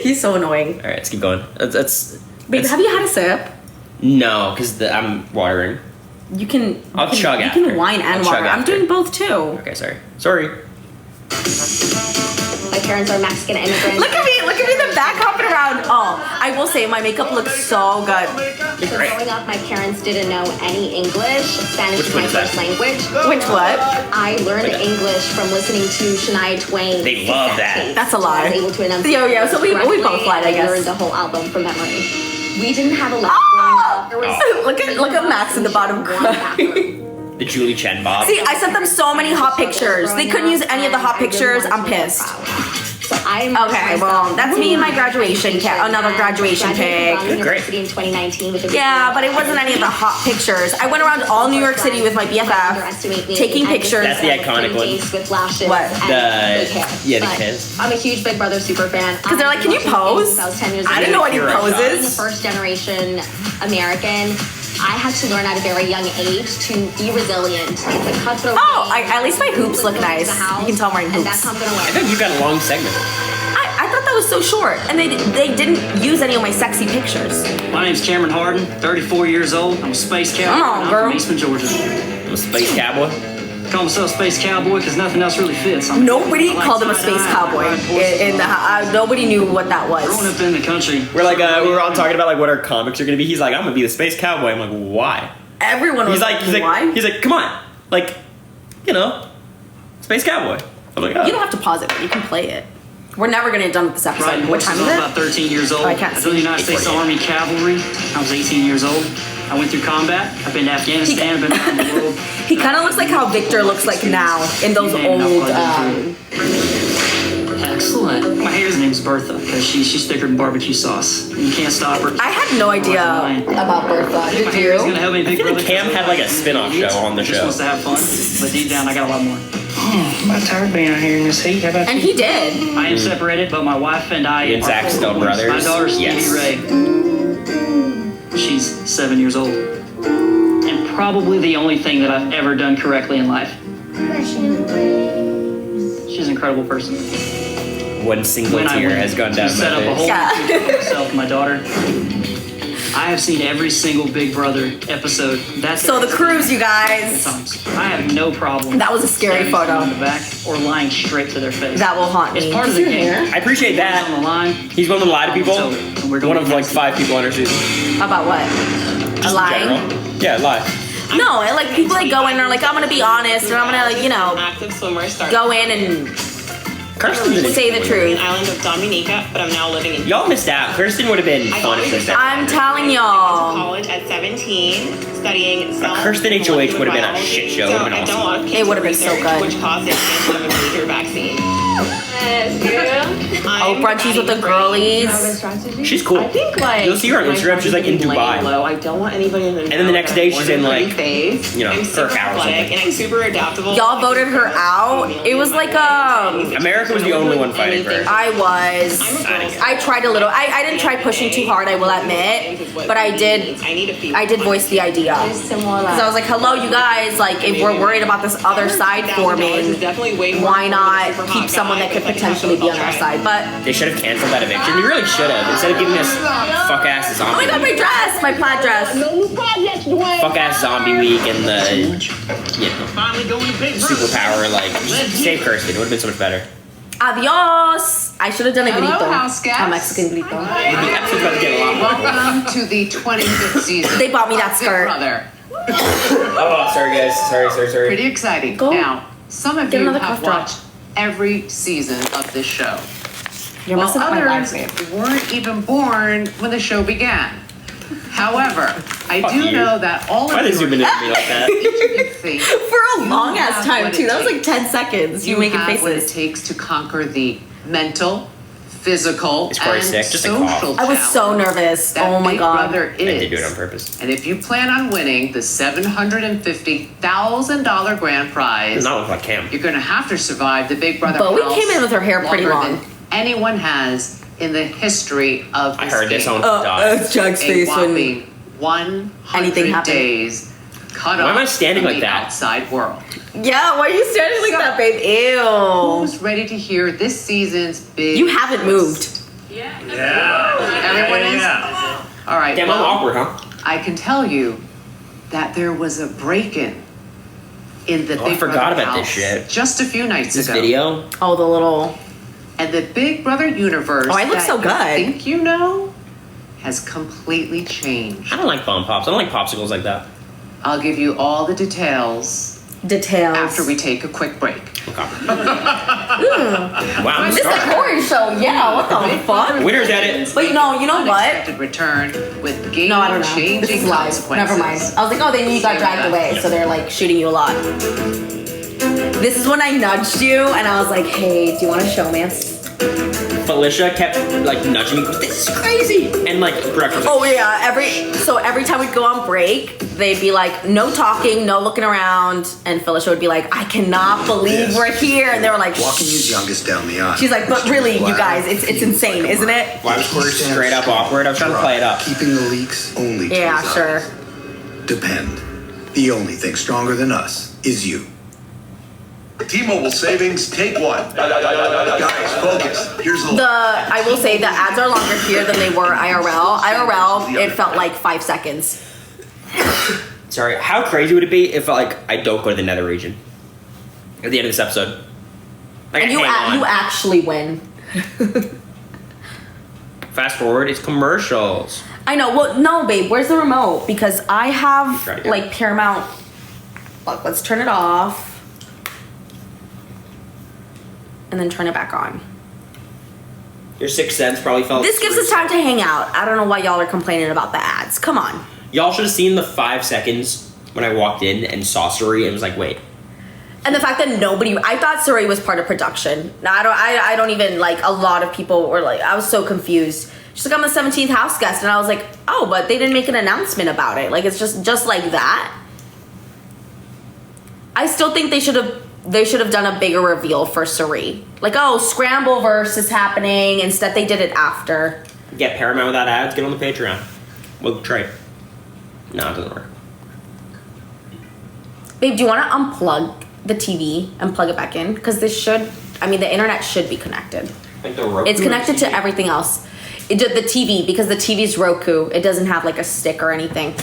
A: He's so annoying.
B: All right, let's keep going.
A: Babe, have you had a sip?
B: No, because I'm watering.
A: You can.
B: I'll chug after.
A: You can wine and water. I'm doing both too.
B: Okay, sorry.
E: My parents are Mexican immigrants.
A: Look at me in the back hopping around. Oh, I will say my makeup looks so good.
E: So growing up, my parents didn't know any English. Spanish is my first language.
A: Which what?
E: I learned English from listening to Shania Twain.
B: They love that.
A: That's a lie.
E: I was able to enunciate.
A: Yeah. So we both lied, I guess.
E: I learned the whole album from memory. We didn't have a lot growing up. There was
A: look at Max in the bottom crying.
B: The Julie Chen Bob.
A: See, I sent them so many hot pictures. They couldn't use any of the hot pictures. I'm pissed.
E: So I'm
A: okay. Well, that's me in my graduation another graduation pic.
B: Great.
E: In 2019 with
A: yeah, but it wasn't any of the hot pictures. I went around all New York City with my BFF, taking pictures.
B: That's the iconic one.
E: With lashes
A: what?
B: The kiss.
E: I'm a huge Big Brother super fan.
A: Because they're like, can you pose?
E: I was 10 years old.
A: I didn't know any poses.
E: I'm the first generation American. I had to learn at a very young age to be resilient. It's a cutthroat.
A: At least my hoops look nice. You can tell I'm wearing hoops.
E: And that's how I'm gonna
B: I thought you got a long segment.
A: I thought that was so short, and they didn't use any of my sexy pictures.
M: My name's Cameron Harden, 34 years old. I'm a space cowboy.
A: Come on, girl.
M: I'm from Eastman, Georgia.
B: I'm a space cowboy.
M: Call myself Space Cowboy because nothing else really fits.
A: Nobody called him a space cowboy. Nobody knew what that was.
M: Growing up in the country.
B: We're like, we were all talking about like what our comics are gonna be. He's like, I'm gonna be the space cowboy. I'm like, why?
A: Everyone was
B: like,
A: why?
B: He's like, come on, like, you know, space cowboy. I'm like, oh.
A: You don't have to pause it, but you can play it. We're never gonna get done with this episode.
M: Right,
A: what time is
M: I was
A: it?
M: about 13 years old.
A: Oh, I can't
M: I joined the United States Army Cavalry. I was 18 years old. I went through combat. I've been to Afghanistan. I've been around the world.
A: He kind of looks like how Victor looks like now in those old.
M: Excellent. My hair's name's Bertha because she's thicker than barbecue sauce. You can't stop her.
A: I had no idea about Bertha. Did you?
B: I feel like Cam had like a spin-off show on the show.
M: Just wants to have fun, but deep down I got a lot more. I'm tired being out here in this heat. How about
A: and
M: you?
A: he did.
M: I am separated, but my wife and I.
B: You and Zach still brothers?
M: My daughter's
B: yes.
M: Ray. She's 7 years old, and probably the only thing that I've ever done correctly in life. She's an incredible person.
B: One single tear has gone down my
M: set up a whole routine for myself and my daughter. I have seen every single Big Brother episode. That's
A: so the cruise, you guys.
M: I have no problem.
A: That was a scary photo.
M: On the back or lying straight to their face.
A: That will haunt me.
M: It's part of the game.
B: I appreciate that.
M: On the line.
B: He's willing to lie to people. One of like 5 people on our season.
A: About what?
B: Just
A: lying?
B: Yeah, lie.
A: No, like people like go in and are like, I'm gonna be honest and I'm gonna, you know, go in and say the truth.
P: Island of Dominica, but I'm now living in.
B: Y'all missed out. Kirsten would have been fun if she
A: I'm telling y'all.
P: College at 17, studying
B: Kirsten HOH would have been a shit show. It would have been awesome.
A: It would have been so good.
P: Which caused the expansion of a major vaccine.
A: Oh, brunchies with the girlies.
B: She's cool.
P: I think like
B: you'll see her on Instagram. She's like in Dubai.
P: Low. I don't want anybody in the
B: and then the next day she's in like, you know,
P: I'm
B: her
P: super
B: house.
P: athletic and I'm super adaptable.
A: Y'all voted her out. It was like
B: America was the only one fighting for her.
A: I was. I tried a little. I didn't try pushing too hard, I will admit, but I did voice the idea because I was like, hello, you guys. Like, if we're worried about this other side forming, why not keep someone that could potentially be on our side? But
B: they should have canceled that eviction. They really should have, instead of giving us fuck ass zombie.
A: Oh my god, my dress, my plaid dress.
B: Fuck ass zombie week and the superpower like save Kirsten. It would have been so much better.
A: Adios. I should have done a
C: Hello,
A: grito.
C: house guests.
A: A Mexican grito.
B: The episode's about to get a lot more.
C: Welcome to the 25th season.
A: They bought me that skirt.
B: Oh, sorry guys. Sorry.
C: Pretty exciting.
A: Go.
C: Now, some of
A: Get
C: you
A: another
C: have
A: cough drop.
C: watched every season of this show.
A: You're
C: while
A: messing up my
C: others
A: life.
C: weren't even born when the show began. However, I
B: Fuck
C: do
B: you.
C: know that all
B: Why
C: of
B: they
C: you
B: zooming in at me like that?
A: For a long ass time too. That was like 10 seconds. You making
C: have what it
A: faces.
C: takes to conquer the mental, physical,
B: It's Cory
C: and
B: sick, just a
C: social
B: cough.
A: I was so nervous.
C: that
A: Oh my
C: Big
A: god.
C: Brother
B: I did do
C: is.
B: it on purpose.
C: And if you plan on winning the $750,000 grand
B: It
C: prize,
B: does not look like Cam.
C: you're going to have to survive the Big Brother
A: But we
C: house
A: came in with her hair pretty
C: longer
A: long.
C: than anyone has in the history of this
B: I heard this
C: game.
B: on dot.
A: It's Chuck's
C: A
A: face when
C: whopping 100
A: anything happened.
C: days cut
B: Why
C: off
B: am I standing
C: from
B: like
C: the
B: that?
C: outside world.
A: Yeah, why are you standing like that, babe? Ew.
C: Who's ready to hear this season's big?
A: You haven't moved.
C: Everyone is? All right.
B: Damn, I'm awkward, huh?
C: I can tell you that there was a break-in in the
B: Oh, I
C: Big
B: forgot
C: Brother
B: about this
C: house
B: shit.
C: just a few nights
B: This
C: ago.
B: video?
A: Oh, the little.
C: And the Big Brother universe
A: Oh, I look
C: that
A: so
C: you
A: good.
C: think you know has completely changed.
B: I don't like bomb pops. I don't like popsicles like that.
C: I'll give you all the details after we take a quick break.
B: Okay. Wow.
A: This is the Cory show. Yeah, what the fuck?
B: Winner's at it.
A: But no, you know what?
C: Unexpected return with
A: No, I don't know. This
C: game-changing
A: is live.
C: consequences.
A: Never mind. I was like, oh, they knew you got dragged away, so they're like shooting you a lot. This is when I nudged you, and I was like, hey, do you want a showmance?
B: Felicia kept like nudging me. This is crazy. And like breakfast.
A: Oh yeah, every time we'd go on break, they'd be like, no talking, no looking around, and Felicia would be like, I cannot believe we're here, and they were like,
Q: Walking his youngest down the aisle.
A: she's like, but really, you guys, it's insane, isn't it?
B: Why was Cory straight up awkward? I was trying to play it up.
Q: Keeping the leaks only to
A: Yeah,
Q: his
A: sure.
Q: eyes. Depend. The only thing stronger than us is you.
D: T-Mobile savings, take one. Guys, focus. Here's the
A: I will say the ads are longer here than they were IRL. IRL, it felt like 5 seconds.
B: Sorry. How crazy would it be if like I don't go to the nether region? At the end of this episode. Like,
A: And you actually win.
B: Fast forward, it's commercials.
A: I know. Well, no, babe. Where's the remote? Because I have
B: Try to get
A: like Paramount. Look, let's turn it off. And then turn it back on.
B: Your 6th sense probably felt.
A: This gives us time to hang out. I don't know why y'all are complaining about the ads. Come on.
B: Y'all should have seen the 5 seconds when I walked in and saw Suri and was like, wait.
A: And the fact that I thought Suri was part of production. Now I don't even like. A lot of people were like, I was so confused. She's like, I'm the 17th house guest, and I was like, oh, but they didn't make an announcement about it. Like, it's just like that. I still think they should have done a bigger reveal for Suri. Like, oh, Scrambleverse is happening. Instead, they did it after.
B: Get Paramount without ads, get on the Patreon. We'll trade. No, it doesn't work.
A: Babe, do you want to unplug the TV and plug it back in? Because the internet should be connected.
B: Like the Roku.
A: It's connected to everything else. The TV, because the TV's Roku. It doesn't have like a stick or anything.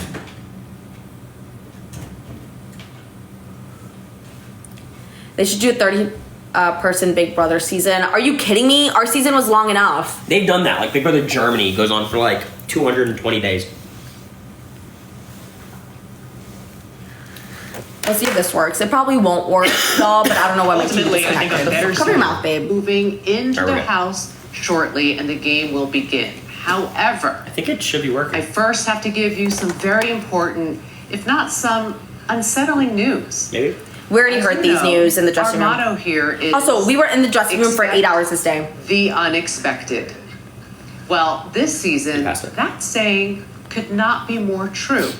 A: They should do a 30-person Big Brother season. Are you kidding me? Our season was long enough.
B: They've done that. Like Big Brother Germany goes on for like 220 days.
A: Let's see if this works. It probably won't work, y'all, but I don't know why my TV is
C: Ultimately, I think a better
A: connected. Cover your mouth, babe.
C: Moving into
B: There we
C: the
B: go.
C: house shortly, and the game will begin. However,
B: I think it should be working.
C: I first have to give you some very important, if not some unsettling news.
B: Maybe.
A: We already heard these news in the dressing room.
C: Our motto here is...
A: Also, we were in the dressing room for 8 hours this day.
C: The unexpected. Well, this season, that saying could not be more true.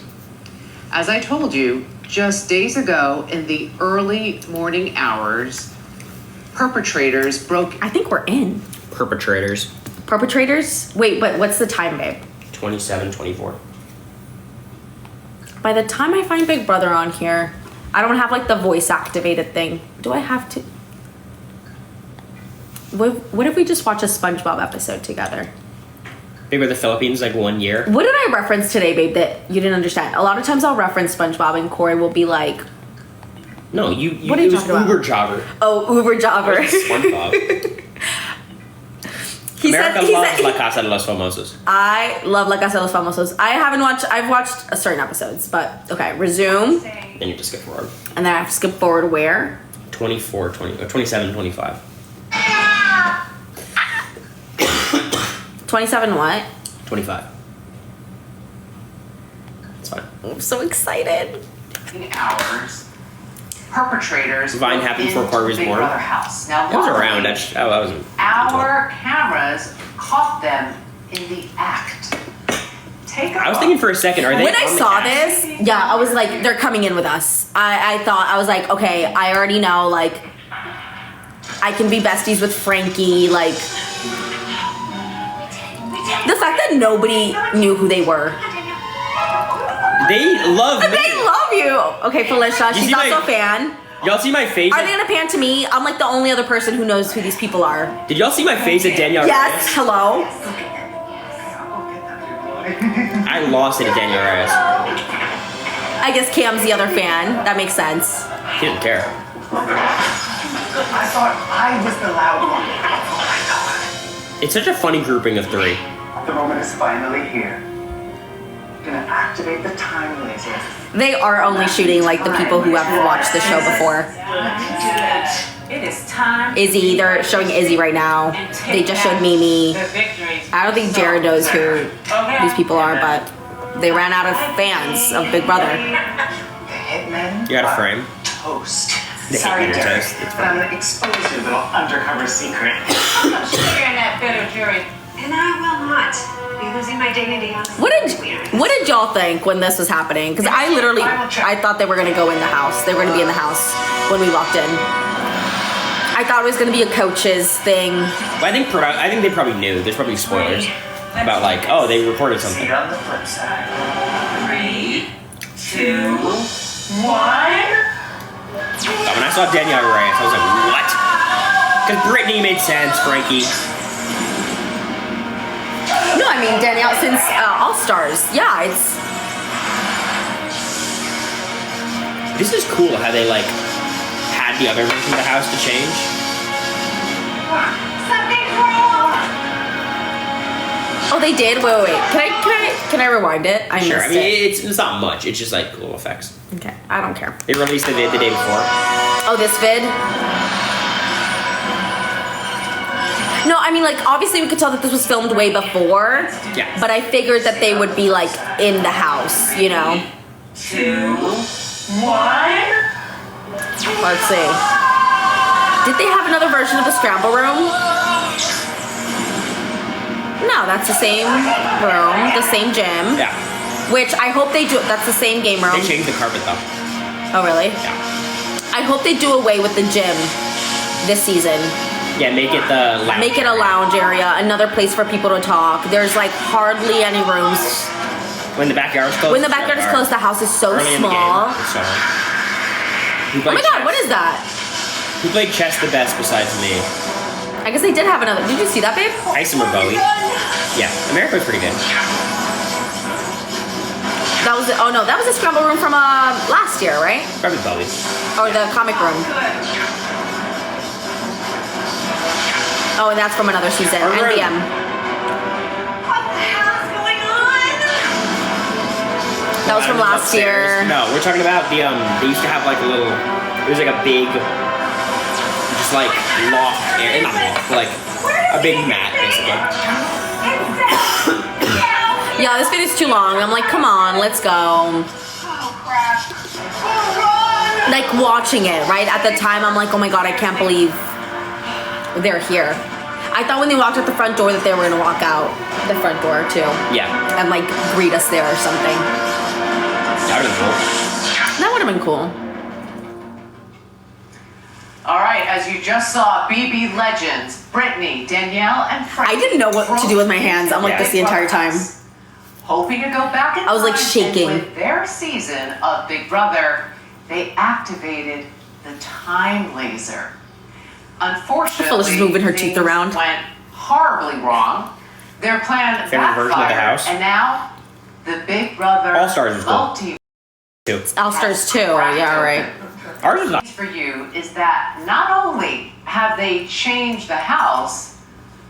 C: As I told you, just days ago in the early morning hours, perpetrators broke...
A: I think we're in.
B: Perpetrators.
A: Perpetrators? Wait, but what's the time, babe?
B: 27-24.
A: By the time I find Big Brother on here, I don't have like the voice activated thing. Do I have to? What if we just watch a SpongeBob episode together?
B: Big Brother Philippines, like 1 year.
A: What did I reference today, babe, that you didn't understand? A lot of times I'll reference SpongeBob and Cory will be like...
B: No, you
A: What are you
B: it was
A: talking about?
B: Uber Jogger.
A: Oh, Uber Jogger.
B: SpongeBob. America loves La Casa de los Famosos.
A: I love La Casa de los Famosos. I've watched certain episodes, but okay, resume.
B: Then you have to skip forward.
A: And then I have to skip forward where?
B: 27, 25.
A: 27 what?
B: 25. It's fine.
A: I'm so excited.
C: hours, perpetrators
B: Vine
C: broke
B: happened before
C: into
B: Cory was
C: Big
B: born.
C: Brother house. Now,
B: It was
C: luckily,
B: around. I wasn't.
C: our cameras caught them in the act. Take a
B: I was
C: look.
B: thinking for a second, are they
A: When I
B: on the
A: saw
B: cast?
A: this, yeah, I was like, they're coming in with us. I was like, okay, I already know, like, I can be besties with Frankie, like, the fact that nobody knew who they were.
B: They love me.
A: They love you. Okay, Felicia,
B: You
A: she's
B: see
A: not
B: my-
A: so fan.
B: Y'all see my face?
A: Are they gonna pan to me? I'm like the only other person who knows who these people are.
B: Did y'all see my face at Danielle
A: Yes,
B: Reyes?
A: hello.
B: I lost it at Danielle Reyes.
A: I guess Cam's the other fan. That makes sense.
B: He didn't care.
R: I thought I was the loud one. Oh my god.
B: It's such a funny grouping of three.
R: The moment is finally here. Gonna activate the time laser.
A: They are only shooting like the people who have watched the show before.
C: It is time.
A: Izzy, they're showing Izzy right now. They just showed Mimi. I don't think Jared knows who these people are, but they ran out of fans of Big Brother.
B: You got a frame?
R: Toast.
B: The
R: Sorry,
B: Hitman
R: Derek,
B: toast. It's
R: but I'm gonna expose your little undercover secret.
C: I'm not sharing that bitter jury.
S: And I will not be losing my dignity on this.
A: What did y'all think when this was happening? Because I thought they were gonna go in the house. They were gonna be in the house when we walked in. I thought it was gonna be a coach's thing.
B: But I think they probably knew. There's probably spoilers about like, oh, they recorded something.
R: See you on the flip side.
C: 3, 2, 1.
B: When I saw Danielle Reyes, I was like, what? Because Brittany made sense, Frankie.
A: No, I mean Danielle since All Stars. Yeah, it's.
B: This is cool how they like had add the other version of the house to change.
S: Something's wrong!
A: Oh, they did? Wait. Can I rewind it? I
B: Sure.
A: missed
B: I mean,
A: it.
B: it's not much. It's just like little effects.
A: Okay, I don't care.
B: They released the vid the day before.
A: Oh, this vid? No, I mean, like, obviously we could tell that this was filmed way before.
B: Yeah.
A: But I figured that they would be, like, in the house, you know?
C: 2, 1.
A: Let's see. Did they have another version of the scramble room? No, that's the same room, the same gym.
B: Yeah.
A: Which I hope they do. That's the same game room.
B: They changed the carpet though.
A: Oh, really?
B: Yeah.
A: I hope they do away with the gym this season.
B: Yeah, make it the lounge.
A: Make it a lounge area, another place for people to talk. There's like hardly any rooms.
B: When the backyard is closed.
A: When the backyard is closed, the house is so
B: Early
A: small.
B: In the game, so.
A: Oh my god, what is that?
B: Who played chess the best besides me?
A: I guess they did have another. Did you see that, babe?
B: Tyson or Bowie? Yeah, America was pretty good.
A: That was oh no, that was a scramble room from last year, right?
B: Probably Bowie.
A: Or the comic room. Oh, and that's from another season.
B: Or
A: NBM.
S: What the hell is going on?
A: That was from last year.
B: No, we're talking about the they used to have like a little. It was like a big, just like loft area, not loft, but like a big mat basically.
A: Yeah, this video's too long. I'm like, come on, let's go.
S: Oh crap. Oh, run!
A: Like watching it, right? At the time, I'm like, oh my god, I can't believe they're here. I thought when they walked out the front door that they were gonna walk out the front door too.
B: Yeah.
A: And like greet us there or something.
B: That would have been cool.
A: That would have been cool.
C: All right, as you just saw, BB legends Brittany, Danielle, and Frank.
A: I didn't know what to do with my hands. I'm like this the entire time.
C: Hoping to go back in
A: I was like
C: time,
A: shaking.
C: and with their season of Big Brother, they activated the time laser. Unfortunately,
A: Felicia's moving her teeth around.
C: Went horribly wrong. Their plan
B: Favorite version of the
C: backfired,
B: house?
C: and now the Big Brother
B: All Stars is cool.
C: multi
B: Too.
A: All-Stars 2, yeah, right.
B: Ours is not.
C: for you is that not only have they changed the house,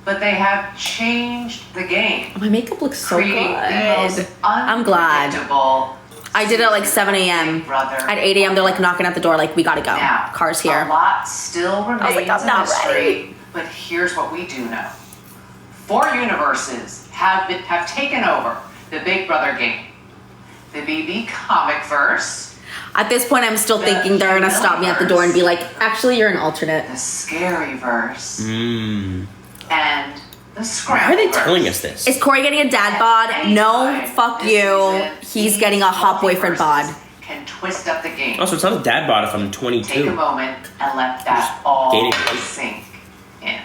C: but they have changed the game.
A: My makeup looks so
C: Creating the most
A: good. I'm glad.
C: unpredictable
A: I did it at like 7 a.m. At 8 a.m. they're like knocking at the door like, we gotta go.
C: Now,
A: Car's
C: A
A: here.
C: lot still remains
A: I was like, I'm
C: a
A: not
C: mystery,
A: ready.
C: but here's what we do know. 4 universes have taken over the Big Brother game. The BB comic verse,
A: At this point, I'm still thinking they're gonna stop me at the door and be like, actually, you're an alternate.
C: the scary verse,
B: Mmm.
C: and the
B: Why
C: scramble
B: are they
C: verse.
B: telling us this?
A: Is Cory getting a dad bod? No, fuck you. He's getting a hot boyfriend bod.
C: Can twist up the game.
B: Also, it's not a dad bod if I'm
C: Take a
B: 22.
C: moment and let that all
B: dating.
C: sink in.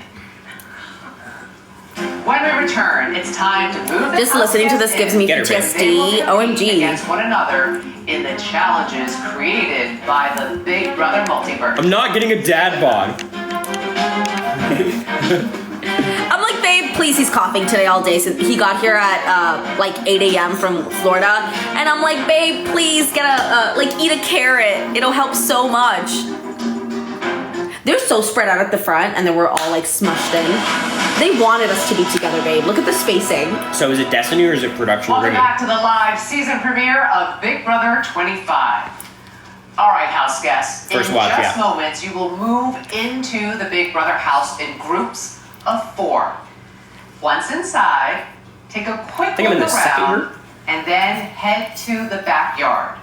C: When we return, it's time to move the
A: Just listening to this gives me
B: Get her, babe.
C: They will
A: PTSD.
C: compete
A: OMG.
C: against one another in the challenges created by the Big Brother multiverse.
B: I'm not getting a dad bod.
A: I'm like, babe, please, he's coughing today all day. So he got here at like 8 a.m. from Florida. And I'm like, babe, please get eat a carrot. It'll help so much. They're so spread out at the front and then we're all like smushed in. They wanted us to be together, babe. Look at the spacing.
B: So is it Destiny or is it production
C: Welcome
B: rigging?
C: back to the live season premiere of Big Brother 25. All right, house guests.
B: First
C: in
B: watch,
C: just
B: yeah.
C: moments, you will move into the Big Brother house in groups of 4. Once inside, take a quick
B: think I'm in
C: look
B: the second
C: around
B: group.
C: and then head to the backyard.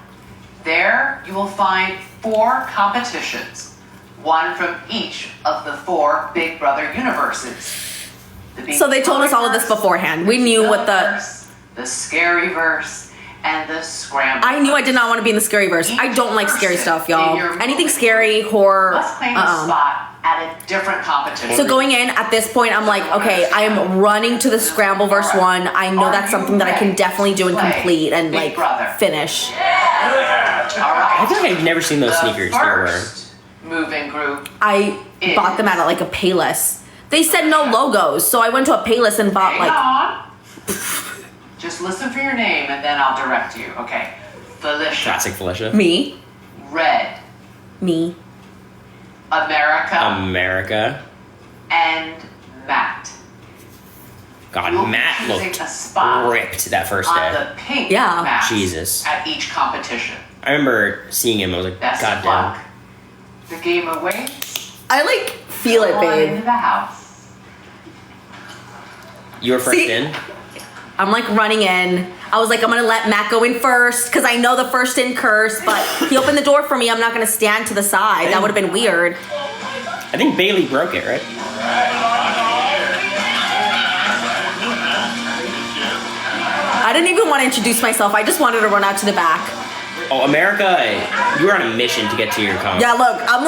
C: There, you will find 4 competitions, one from each of the 4 Big Brother universes. The Big
A: So they told us all of this
C: Brother
A: beforehand. We knew what
C: verse, the scary verse, and the scramble.
A: I knew I did not want to be in the scary verse. I don't like scary stuff, y'all. Anything scary, horror.
C: Let's claim a spot at a different competition.
A: So going in at this point, I'm like, okay, I am running to the scramble verse 1. I know that's something that I can definitely do and complete and like finish.
C: All right.
B: I feel like I've never seen those sneakers they were wearing.
C: First moving group.
A: I bought them at like a Payless. They said no logos, so I went to a Payless and bought
C: Hang
A: like.
C: on. Just listen for your name and then I'll direct you. Okay. Felicia.
B: Classic Felicia.
A: Me.
C: Red.
A: Me.
B: America.
C: And Matt.
B: God,
C: You'll be
B: Matt
C: choosing
B: looked
C: a spot
B: ripped that first
C: on
B: day.
C: the pink
A: Yeah.
C: mat
B: Jesus.
C: at each competition.
B: I remember seeing him. I was like,
C: Best
B: God
C: of
B: damn.
C: luck. The game awaits.
A: I like feel it,
C: Someone
A: babe.
C: in the house.
B: You were first
A: See?
B: in?
A: I'm like running in. I was like, I'm gonna let Matt go in first because I know the first in curse, but he opened the door for me. I'm not gonna stand to the side. That would have been weird.
B: I think Bailey broke it, right?
A: I didn't even want to introduce myself. I just wanted to run out to the back.
B: Oh, America, you were on a mission to get to your comp.
A: Yeah, look, I'm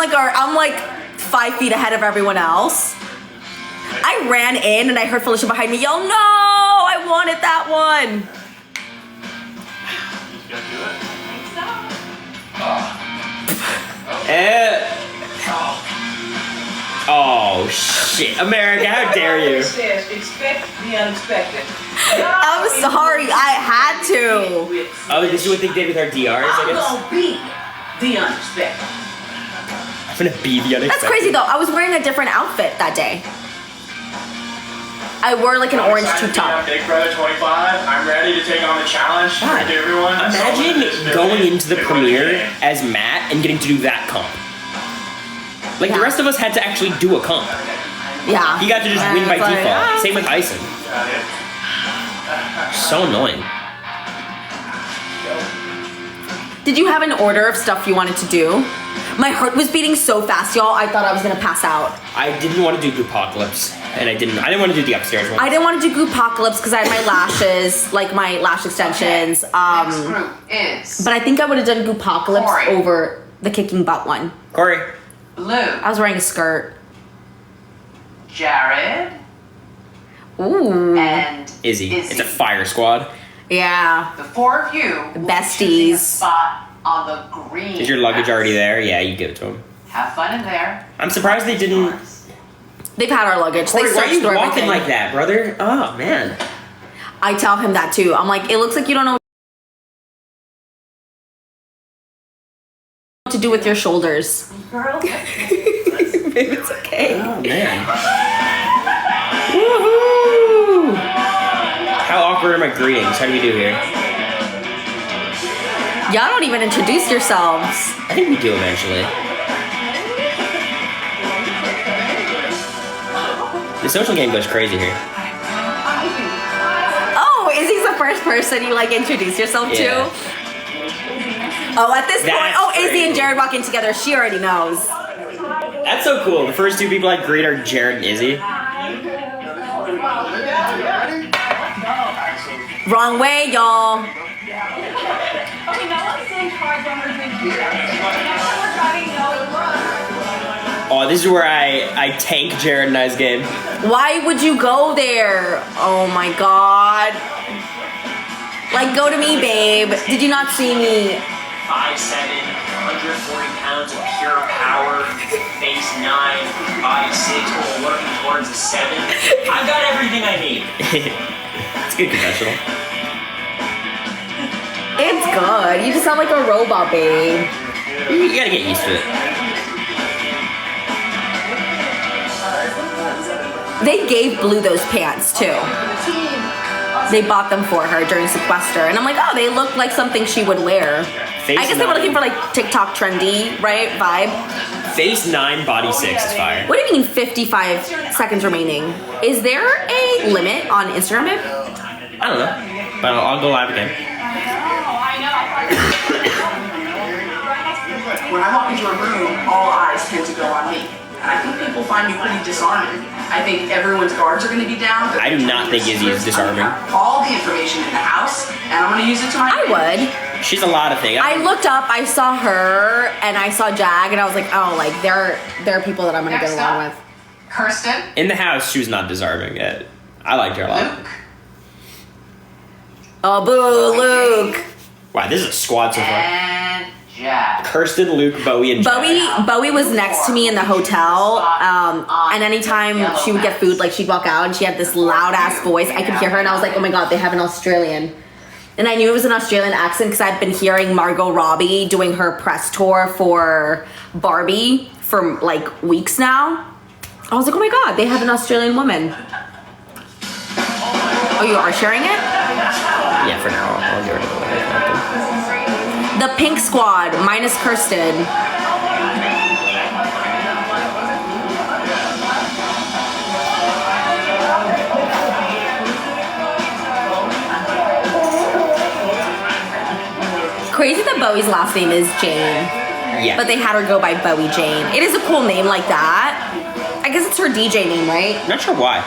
A: like 5 feet ahead of everyone else. I ran in and I heard Felicia behind me yell, "No! I wanted that one."
B: Oh shit, America! How dare you?
F: Expect the unexpected.
A: I'm sorry, I had to.
B: Oh, this is what they did with our DRs, I guess.
F: I'm gonna be the unexpected.
B: I'm gonna be the unexpected.
A: That's crazy though. I was wearing a different outfit that day. I wore like an orange tube top.
I: Big Brother 25. I'm ready to take on the challenge to everyone.
B: Imagine going into the premiere as Matt and getting to do that comp. Like the rest of us had to actually do a comp.
A: Yeah.
B: He got to just
A: And
B: win by
A: it's like,
B: default. Same with Ison. So annoying.
A: Did you have an order of stuff you wanted to do? My heart was beating so fast, y'all. I thought I was gonna pass out.
B: I didn't want to do Goopocalypse, and I didn't want to do the upstairs one.
A: I didn't want to do Goopocalypse because I had my lashes, like my lash extensions.
C: Next group is
A: But I think I would have done Goopocalypse
C: Cory.
A: over the kicking butt one.
B: Cory.
C: Blue.
A: I was wearing a skirt.
C: Jared.
A: Ooh.
C: And
B: Izzy. It's a fire squad.
A: Yeah.
C: the four of you will be choosing a
A: Besties.
C: spot on the green.
B: Is your luggage
C: mat.
B: already there? Yeah, you give it to him.
C: Have fun in there.
B: I'm surprised they didn't.
A: They've had our luggage.
B: Cory,
A: They
B: why are
A: searched
B: you
A: through
B: walking
A: everything.
B: like that, brother? Oh man.
A: I tell him that too. I'm like, it looks like you don't know what to do with your shoulders.
S: Girl.
A: Maybe it's okay.
B: Oh man. Woohoo! How awkward are my greetings? How do we do here?
A: Y'all don't even introduce yourselves.
B: I think we do eventually. The social game goes crazy here.
A: Oh, Izzy's the first person you like introduce yourself
B: Yeah.
A: to? Oh, at this point,
B: That's
A: oh, Izzy
B: great.
A: and Jared walk in together. She already knows.
B: That's so cool. The first two people I greet are Jared and Izzy.
A: Wrong way, y'all.
S: Okay, now let's send cards on her big beer. Next time we're driving,
B: Oh, this is where I tank Jared and I's game.
A: Why would you go there? Oh my god. Like, go to me, babe. Did you not see me?
N: 5'7", 140 pounds of pure power, face 9, body 6, working towards a 7. I've got everything I need.
B: It's a good confessional.
A: It's good. You just sound like a robot, babe.
B: You gotta get used to it.
A: They gave Blue those pants too. They bought them for her during sequester, and I'm like, oh, they look like something she would wear.
B: Face
A: I guess they were
B: 9.
A: looking for like TikTok trendy, right? Vibe.
B: Face 9, body 6 is fire.
A: What do you mean 55 seconds remaining? Is there a limit on Instagram, babe?
B: I don't know. But I'll go live again.
F: When I walk into a room, all eyes tend to go on me. And I think people find me pretty disarming. I think everyone's guards are going to be down.
B: I do not think Izzy is disarming.
F: All the information in the house, and I'm going to use it to my
A: I would.
B: She's a lot of things.
A: I looked up, I saw her, and I saw Jag, and I was like, oh, like, there are people that I'm gonna get along with.
C: Kirsten.
B: In the house, she was not disarming yet. I liked her a lot.
C: Luke.
A: Oh, boo, Luke.
B: Wow, this is a squad so far.
C: And Jack.
B: Kirsten, Luke, Bowie, and Jack.
A: Bowie was next to me in the hotel, and anytime she would get food, like, she'd walk out, and she had this loud-ass voice. I could hear her, and I was like, oh my god, they have an Australian. And I knew it was an Australian accent because I've been hearing Margot Robbie doing her press tour for Barbie for like weeks now. I was like, oh my god, they have an Australian woman. Oh, you are sharing it?
B: Yeah, for now. I'll get rid of it.
A: The Pink Squad minus Kirsten. Crazy that Bowie's last name is Jane.
B: Yeah.
A: But they had her go by Bowie Jane. It is a cool name like that. I guess it's her DJ name, right?
B: Not sure why.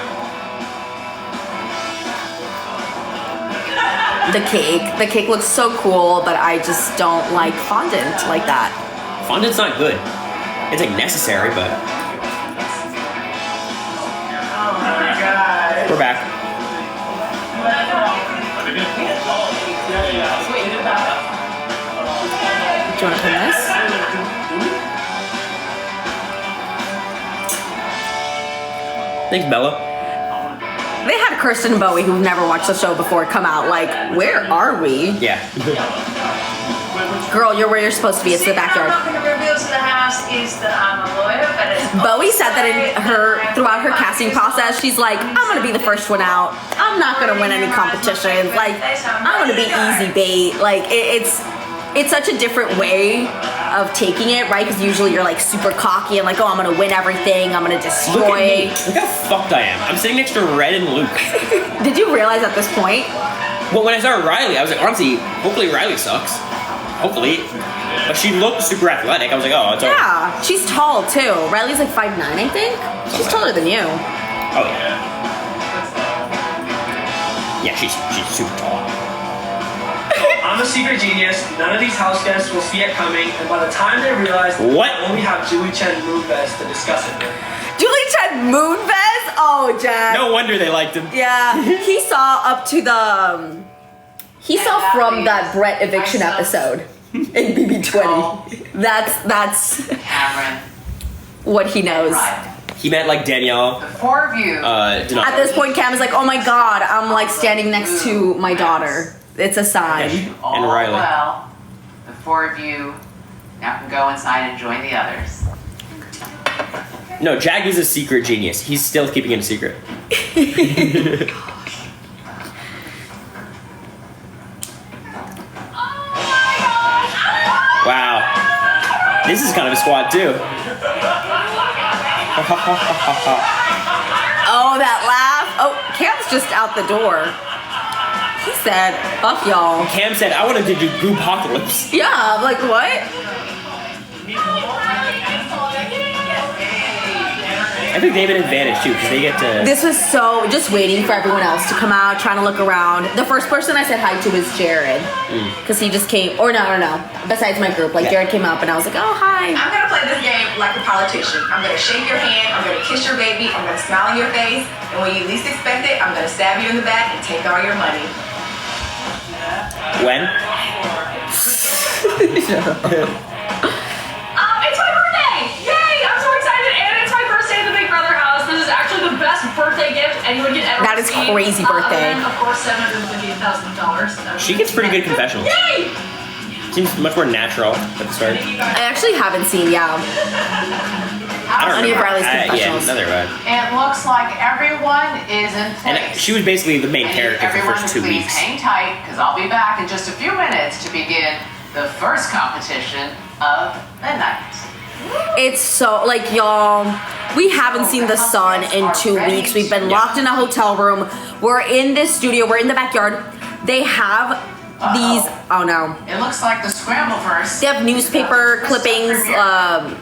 A: The cake. The cake looks so cool, but I just don't like fondant like that.
B: Fondant's not good. It's like necessary, but.
R: Oh my god.
B: We're back.
A: Do you want to put this?
B: Thanks, Bella.
A: They had Kirsten and Bowie, who've never watched the show before, come out like, where are we?
B: Yeah.
A: Girl, you're where you're supposed to be. It's the backyard.
S: I'm not going to reveal to the house is that I'm a lawyer, but it's
A: Bowie said that throughout her casting process, she's like, I'm gonna be the first one out. I'm not gonna win any competitions. Like, I'm gonna be easy bait. Like, it's such a different way of taking it, right? Because usually you're like super cocky and like, oh, I'm gonna win everything. I'm gonna destroy.
B: Look at me. Look how fucked I am. I'm sitting next to Red and Luke.
A: Did you realize at this point?
B: Well, when I saw Riley, I was like, honestly, hopefully Riley sucks. Hopefully. But she looked super athletic. I was like, oh, it's over.
A: Yeah, she's tall too. Riley's like 5'9", I think. She's taller than you.
B: Oh, yeah. Yeah, she's super tall.
K: I'm a secret genius. None of these house guests will see it coming, and by the time they realize,
B: what?
K: I only have Julie Chen Moonves to discuss it with.
A: Julie Chen Moonves? Oh, Jack.
B: No wonder they liked him.
A: Yeah, he saw up to the. He saw from that Brett eviction episode in BB20. That's what he knows.
B: He met like Danielle.
C: Four of you.
A: At this point, Cam is like, oh my god, I'm like standing next to my daughter. It's a sign.
B: And Riley.
C: Well, the four of you now can go inside and join the others.
B: No, Jaggy's a secret genius. He's still keeping it a secret. Wow. This is kind of a squad too.
A: Oh, that laugh. Oh, Cam's just out the door. He said, fuck y'all.
B: Cam said, I wanted to do Goopocalypse.
A: Yeah, I'm like, what?
B: I think they have an advantage too, because they get to...
A: This was so, just waiting for everyone else to come out, trying to look around. The first person I said hi to was Jared. Because he just came, or no. Besides my group, like Jared came up and I was like, oh, hi.
S: I'm gonna play this game like a politician. I'm gonna shake your hand, I'm gonna kiss your baby, I'm gonna smile in your face, and when you least expect it, I'm gonna stab you in the back and take all your money.
B: When?
S: It's my birthday! Yay! I'm so excited, and it's my first day in the Big Brother house. This is actually the best birthday gift anyone could ever
A: That is
S: receive.
A: crazy birthday.
S: Other than, of course, $758,000.
B: She gets pretty good confessionals.
S: Yay!
B: Seems much more natural at the start.
A: I actually haven't seen,
B: I don't
A: any of
B: remember.
A: Riley's confessionals.
B: Yeah, neither bad.
C: It looks like everyone is in place.
B: And she was basically the main character for the
C: Everyone
B: first 2
C: please
B: weeks.
C: hang tight, because I'll be back in just a few minutes to begin the first competition of the night.
A: It's so, like, y'all, we haven't seen the sun in 2 weeks. We've been locked in a hotel room. We're in this studio. We're in the backyard. They have these, oh no.
C: It looks like the scramble first.
A: They have newspaper clippings,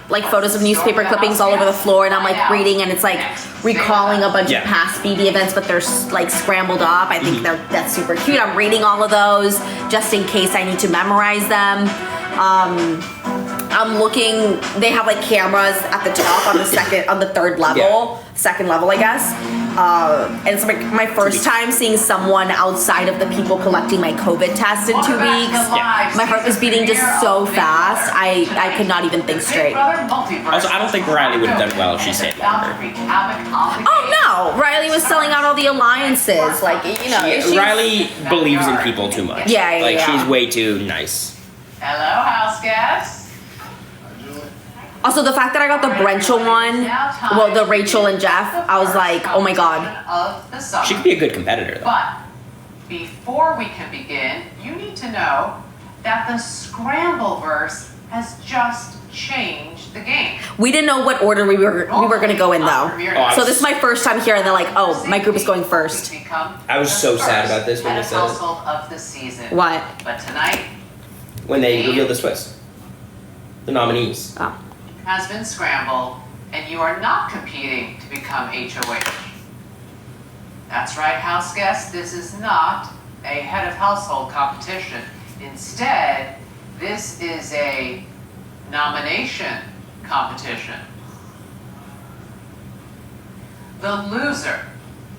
A: like photos of newspaper clippings all over the floor, and I'm like reading, and it's like recalling a bunch of past BB events, but they're like scrambled up. I think that's super cute. I'm reading all of those just in case I need to memorize them. I'm looking, they have like cameras at the top on the third level, second level, I guess. And it's like my first time seeing someone outside of the people collecting my COVID test in 2 weeks. My heart was beating just so fast. I could not even think straight.
B: Also, I don't think Riley would have done well if she stayed longer.
A: Oh no, Riley was selling out all the alliances. Like, you know.
B: Riley believes in people too much.
A: Yeah.
B: She's way too nice.
C: Hello, house guests.
A: Also, the fact that I got the Brenchel one, well, the Rachel and Jeff, I was like, oh my god.
C: Of the summer.
B: She could be a good competitor, though.
C: But before we can begin, you need to know that the Scrambleverse has just changed the game.
A: We didn't know what order we were gonna go in though. So this is my first time here, and they're like, oh, my group is going first.
B: I was so sad about this when
C: Head
B: they
C: of
B: said it.
C: household of the season.
A: What?
C: But tonight
B: When they revealed the Swiss. The nominees.
A: Oh.
C: has been scrambled, and you are not competing to become HOH. That's right, house guests, this is not a head of household competition. Instead, this is a nomination competition. The loser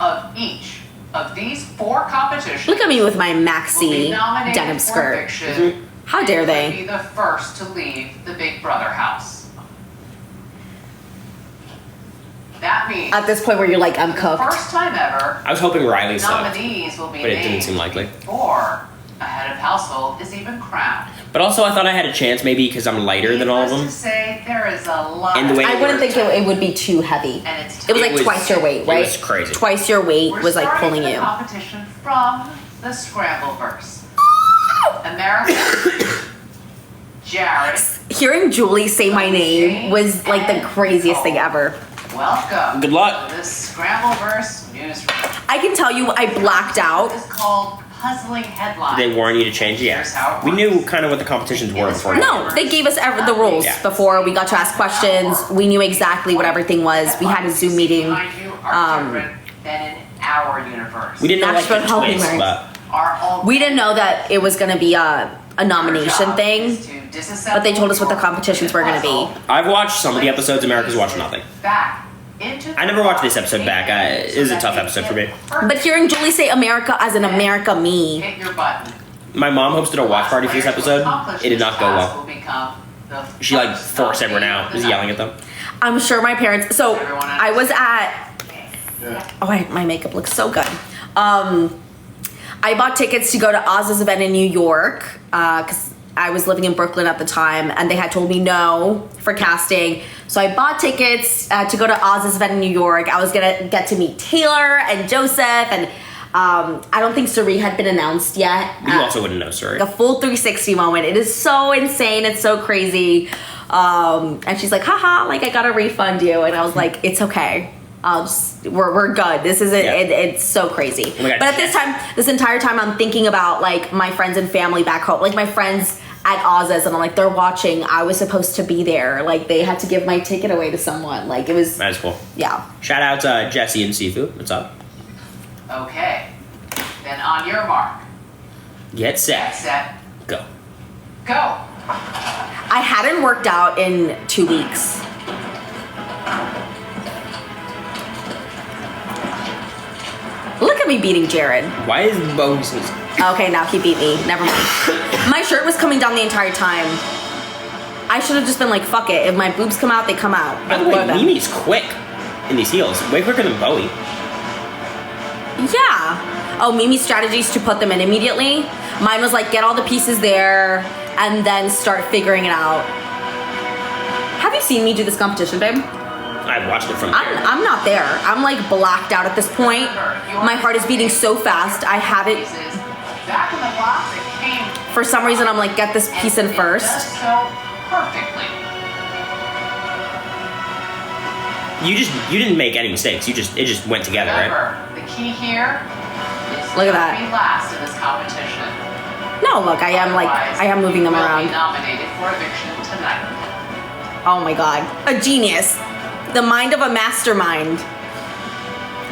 C: of each of these 4 competitions
A: Look at me with my
C: will be
A: maxi
C: nominated
A: denim
C: for
A: skirt.
C: eviction
A: How dare
C: and
A: they?
C: will be the first to leave the Big Brother house. That means
A: At this point where you're like, I'm cooked.
C: first time ever,
B: I was hoping Riley sucked,
C: nominees will be
B: but it didn't
C: named
B: seem likely.
C: before a head of household is even crowned.
B: But also, I thought I had a chance, maybe because I'm lighter than all of them.
C: Needless to say, there is a lot.
B: And the way
A: I wouldn't think it would be too heavy.
C: And it's
A: It was like twice your weight, right?
B: It was crazy.
A: Twice your weight
C: We're
A: was like
C: starting
A: pulling
C: the
A: you.
C: competition from the Scrambleverse. America, Jared,
A: Hearing Julie say my name was like the craziest thing ever.
C: welcome.
B: Good luck.
C: To the Scrambleverse newsroom.
A: I can tell you, I blacked out.
C: It's called Puzzling Headlines.
B: They warn you to change, yeah. We knew kind of what the competitions were before.
A: No, they gave us the rules
B: Yeah.
A: before we got to ask questions. We knew exactly what everything was. We had a Zoom meeting.
C: Behind you are different than in our universe.
B: We didn't know like the
A: Nashville helping
B: twist,
A: me.
B: but
C: Are all
A: We didn't know that it was going to be a nomination thing, but they told us what the competitions were going to be.
B: I've watched some of the episodes. America's watched nothing.
C: back into
B: I never watched this episode back. It is a tough episode for me.
A: But hearing Julie say America as an America me,
C: hit your button.
B: My mom hosted a watch party for this episode. It did not go well.
C: Will become the
B: She like
C: first
B: forced everyone
C: nominee
B: out.
C: of
B: Was
C: the
B: yelling
C: night.
B: at them.
A: I'm sure my parents. So I was at. Oh, my makeup looks so good. I bought tickets to go to Oz's event in New York because I was living in Brooklyn at the time, and they had told me no for casting. So I bought tickets to go to Oz's event in New York. I was gonna get to meet Taylor and Joseph, and I don't think Suri had been announced yet.
B: You also wouldn't know, sorry.
A: Like a full 360 moment. It is so insane. It's so crazy. And she's like, haha, like I gotta refund you. And I was like, it's okay. We're good. This is it's so crazy.
B: Oh my God,
A: but at this entire time, I'm thinking about like my friends and family back home, like my friends at Oz's, and I'm like, they're watching. I was supposed to be there. Like they had to give my ticket away to someone. Like it was.
B: That's cool.
A: Yeah.
B: Shout out to Jesse and Seafood. What's up?
C: Okay. Then on your mark,
B: Get set.
C: set,
B: Go.
C: go.
A: I hadn't worked out in 2 weeks. Look at me beating Jared.
B: Why is Bo's?
A: Okay, now he beat me. Never mind. My shirt was coming down the entire time. I should have just been like, fuck it. If my boobs come out, they come out.
B: By the way, Mimi's quick in these heels. Way quicker than Bowie.
A: Yeah. Oh, Mimi's strategy is to put them in immediately. Mine was like, get all the pieces there and then start figuring it out. Have you seen me do this competition, babe?
B: I watched it from there.
A: I'm not there. I'm like blacked out at this point. My heart is beating so fast. I have it.
C: Back in the box, it came
A: For some reason, I'm like, get this piece in first.
C: so perfectly.
B: You didn't make any mistakes. It just went together, right?
C: Remember, the key here is
A: Look at
C: to
A: that.
C: be last in this competition.
A: No, look, I am moving them
C: You will
A: around.
C: be nominated for eviction tonight.
A: Oh my god. A genius. The mind of a mastermind.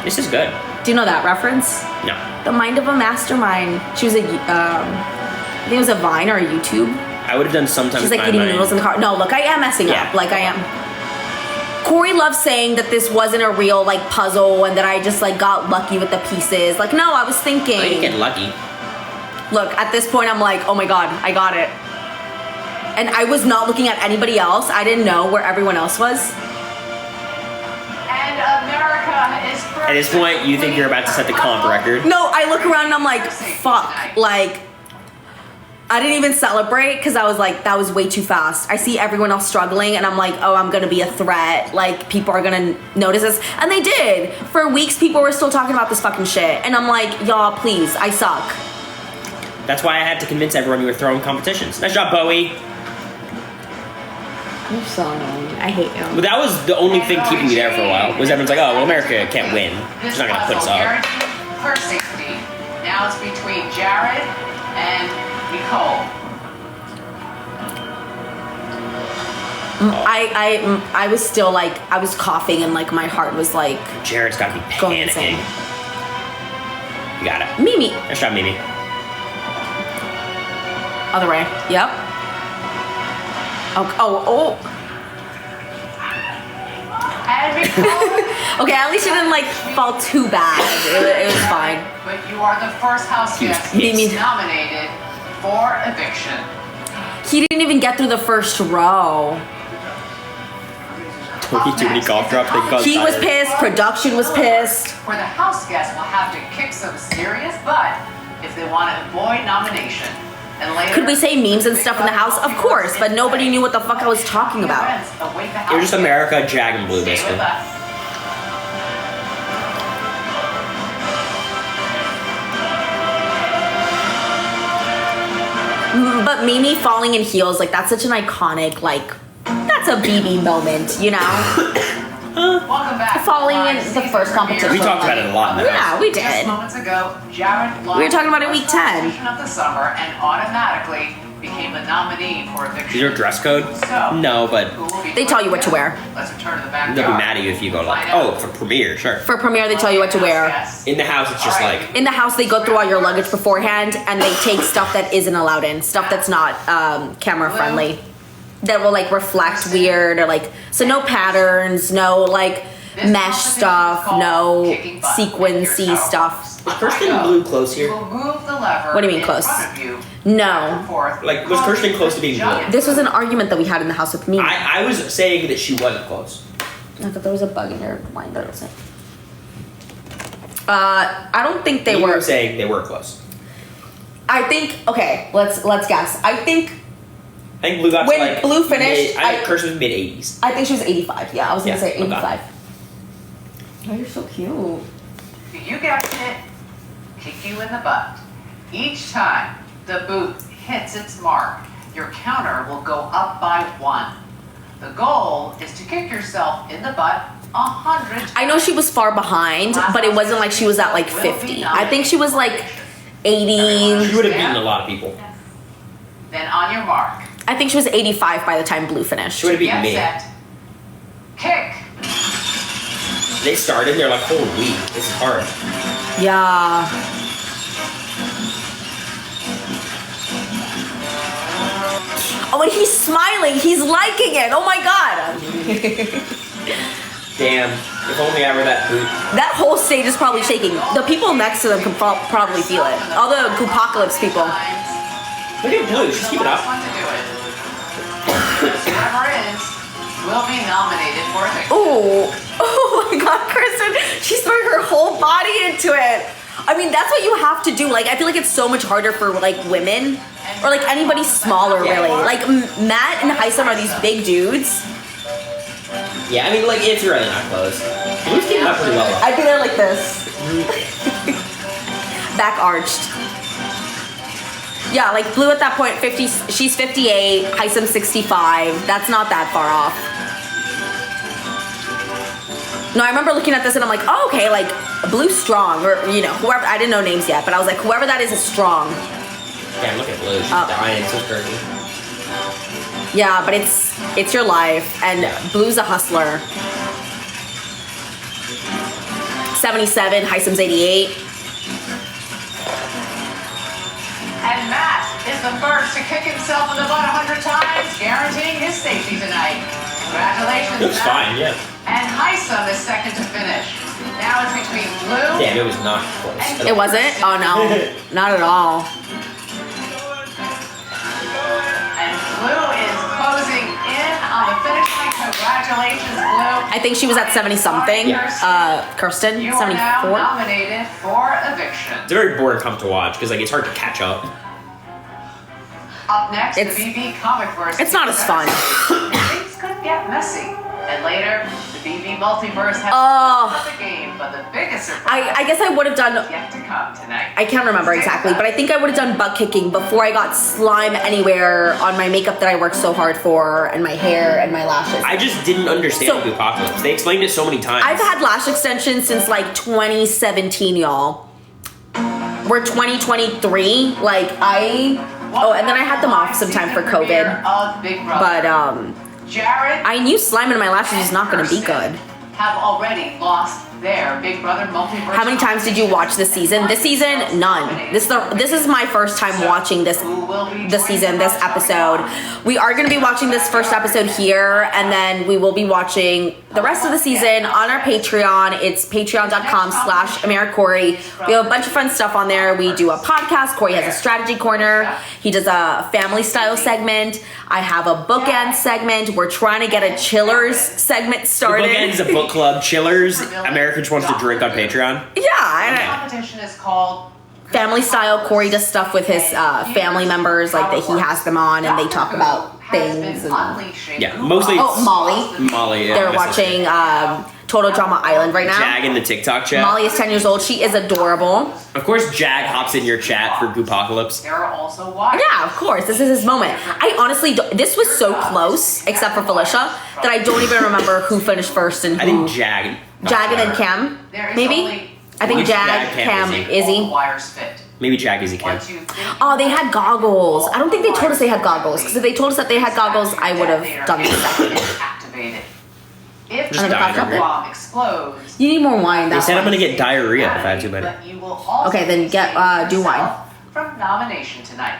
B: This is good.
A: Do you know that reference?
B: No.
A: The mind of a mastermind. She was I think it was a Vine or a YouTube.
B: I would have done sometimes.
A: She's like eating noodles in the car. No, look, I am messing up. Like I am. Cory loves saying that this wasn't a real like puzzle and that I just like got lucky with the pieces. Like, no, I was thinking.
B: I didn't get lucky.
A: Look, at this point, I'm like, oh my god, I got it. And I was not looking at anybody else. I didn't know where everyone else was.
C: And America is first.
B: At this point, you think you're about to set the comp record.
A: No, I look around and I'm like, fuck. Like, I didn't even celebrate because I was like, that was way too fast. I see everyone else struggling and I'm like, oh, I'm gonna be a threat. Like, people are gonna notice this. And they did. For weeks, people were still talking about this fucking shit. And I'm like, y'all, please, I suck.
B: That's why I had to convince everyone you were throwing competitions. Nice job, Bowie.
A: You're so annoying. I hate you.
B: But that was the only thing keeping me there for a while. Was everyone's like, oh, well, America can't win. She's not gonna put us up.
C: For safety. Now it's between Jared and Nicole.
A: I was still like, I was coughing and like my heart was like.
B: Jared's gotta be
A: going
B: panicking.
A: insane.
B: You got it.
A: Mimi.
B: Nice job, Mimi.
A: Other way. Yep. Oh. Okay, at least it didn't like fall too bad. It was fine.
C: But you are the first house guest nominated for eviction.
A: He didn't even get through the first row.
B: Too many cough drops.
A: He was pissed. Production was pissed.
C: Where the house guests will have to kick some serious butt if they want to avoid nomination. And later,
A: could we say memes and stuff in the house? Of course, but nobody knew what the fuck I was talking about.
B: It was just America, Jag, and Blue, basically.
A: But Mimi falling in heels, like, that's such an iconic, like, that's a BB moment, you know?
C: Welcome back.
A: Falling in the first competition.
B: We talked about it a lot in the house.
A: Yeah, we did.
C: Just moments ago, Jared
A: We were talking about it week 10.
C: of the summer and automatically became the nominee for eviction.
B: Is your dress code? No, but
A: They tell you what to wear.
C: Let's return to the
B: they'll
C: backyard.
B: be mad at you if you go like, oh, for premiere, sure.
A: For premiere, they tell you what to wear.
B: In the house, it's just like,
A: In the house, they go through all your luggage beforehand, and they take stuff that isn't allowed in, stuff that's not camera friendly, that will like reflect weird or like, so no patterns, no like mesh stuff, no sequency stuff.
B: is Kirsten Blue close here?
C: Move the lever.
A: What do you mean close? No.
B: Like, was Kirsten close to being blue?
A: This was an argument that we had in the house with me.
B: I was saying that she wasn't close.
A: I thought there was a bug in your line that was it. I don't think they
B: You
A: were.
B: were saying they were close.
A: I think, okay, let's guess. I think
B: I think Blue got
A: when
B: to like
A: Blue finished,
B: I think Kirsten was mid 80s.
A: I think she was 85. Yeah, I was gonna say
B: okay.
A: 85. Oh, you're so cute.
C: You get it, kick you in the butt. Each time the boot hits its mark, your counter will go up by 1. The goal is to kick yourself in the butt 100.
A: I know she was far behind, but it wasn't like she was at like 50. I think she was like 80.
B: She would have beaten a lot of people.
C: Then on your mark.
A: I think she was 85 by the time Blue finished.
B: She would have beaten me.
C: Set. Kick.
B: They started, they're like, holy, this is hard.
A: Yeah. Oh, and he's smiling. He's liking it. Oh my god.
B: Damn, if only I were that boot.
A: That whole stage is probably shaking. The people next to them can probably feel it. All the Goopocalypse people.
B: Look at Blue, just keep it up.
C: Whoever is will be nominated for it.
A: Oh my god, Kristen, she's throwing her whole body into it. I mean, that's what you have to do. Like, I feel like it's so much harder for like women or like anybody smaller, really. Like Matt and Heisam are these big dudes.
B: Yeah, I mean, like, it's really not close. Blue's keeping up pretty well.
A: I'd be there like this. Back arched. Yeah, like Blue at that point, 50. She's 58. Heisam 65. That's not that far off. No, I remember looking at this and I'm like, oh, okay, like Blue's strong, or you know, whoever. I didn't know names yet, but I was like, whoever that is strong.
B: Yeah, look at Blue. She's dying. So crazy.
A: Yeah, but it's your life, and Blue's a hustler. 77. Heisam's 88.
C: And Matt is the first to kick himself in the butt 100 times, guaranteeing his safety tonight. Congratulations,
B: Looks
C: Matt.
B: fine, yeah.
C: And Heisam is second to finish. Now it's between Blue.
B: Damn, it was not close.
A: It wasn't? Oh no, not at all.
C: And Blue is closing in on the finish line. Congratulations, Blue.
A: I think she was at 70 something. Kirsten,
C: You are now
A: 74.
C: nominated for eviction.
B: It's a very boring comp to watch because like it's hard to catch up.
C: Up next,
A: It's-
C: the BB Comicverse.
A: It's not as fun.
C: Things could get messy. And later, the BB Multiverse has
A: Oh.
C: the game, but the biggest surprise
A: I guess I would have done.
C: yet to come tonight.
A: I can't remember exactly, but I think I would have done butt kicking before I got slime anywhere on my makeup that I worked so hard for, and my hair and my lashes.
B: I just didn't understand the apocalypse. They explained it so many times.
A: I've had lash extensions since like 2017, y'all. We're 2023. Like oh, and then I had them off sometime for COVID.
C: Of Big Brother.
A: But
C: Jared
A: I knew slime in my lashes is not going to be good.
C: have already lost their Big Brother Multiverse.
A: How many times did you watch this season? This season, none. This is my first time watching this season, this episode. We are going to be watching this first episode here, and then we will be watching the rest of the season on our Patreon. It's patreon.com/AmeriCory. We have a bunch of fun stuff on there. We do a podcast. Cory has a strategy corner. He does a family style segment. I have a bookend segment. We're trying to get a chillers segment started.
B: The bookend's a book club. Chillers. America just wants to drink on Patreon.
A: Yeah.
C: The competition is called
A: Family style. Cory does stuff with his family members, like that he has them on, and they talk about things. And,
B: Yeah, mostly.
A: Molly.
B: Molly. Yeah,
A: They're watching Total Drama Island right now.
B: Jag in the TikTok chat.
A: Molly is 10 years old. She is adorable.
B: Of course, Jag hops in your chat for Goopocalypse.
C: There are also wives.
A: Yeah, of course. This is his moment. I honestly, this was so close, except for Felicia, that I don't even remember who finished first and who.
B: I think Jag.
A: Jag and then Cam, maybe? I think Jag, Cam, Izzy.
B: Maybe Jag, Izzy, Cam.
A: Oh, they had goggles. I don't think they told us they had goggles, because if they told us that they had goggles, I would have done this second.
C: Activated. If
B: Just
C: the
B: died, right?
C: bomb explodes,
A: You need more wine.
B: They
A: That's
B: said I'm
A: why.
B: gonna get diarrhea if I have too many.
C: but you will also
A: Okay, then get do wine.
C: from nomination tonight.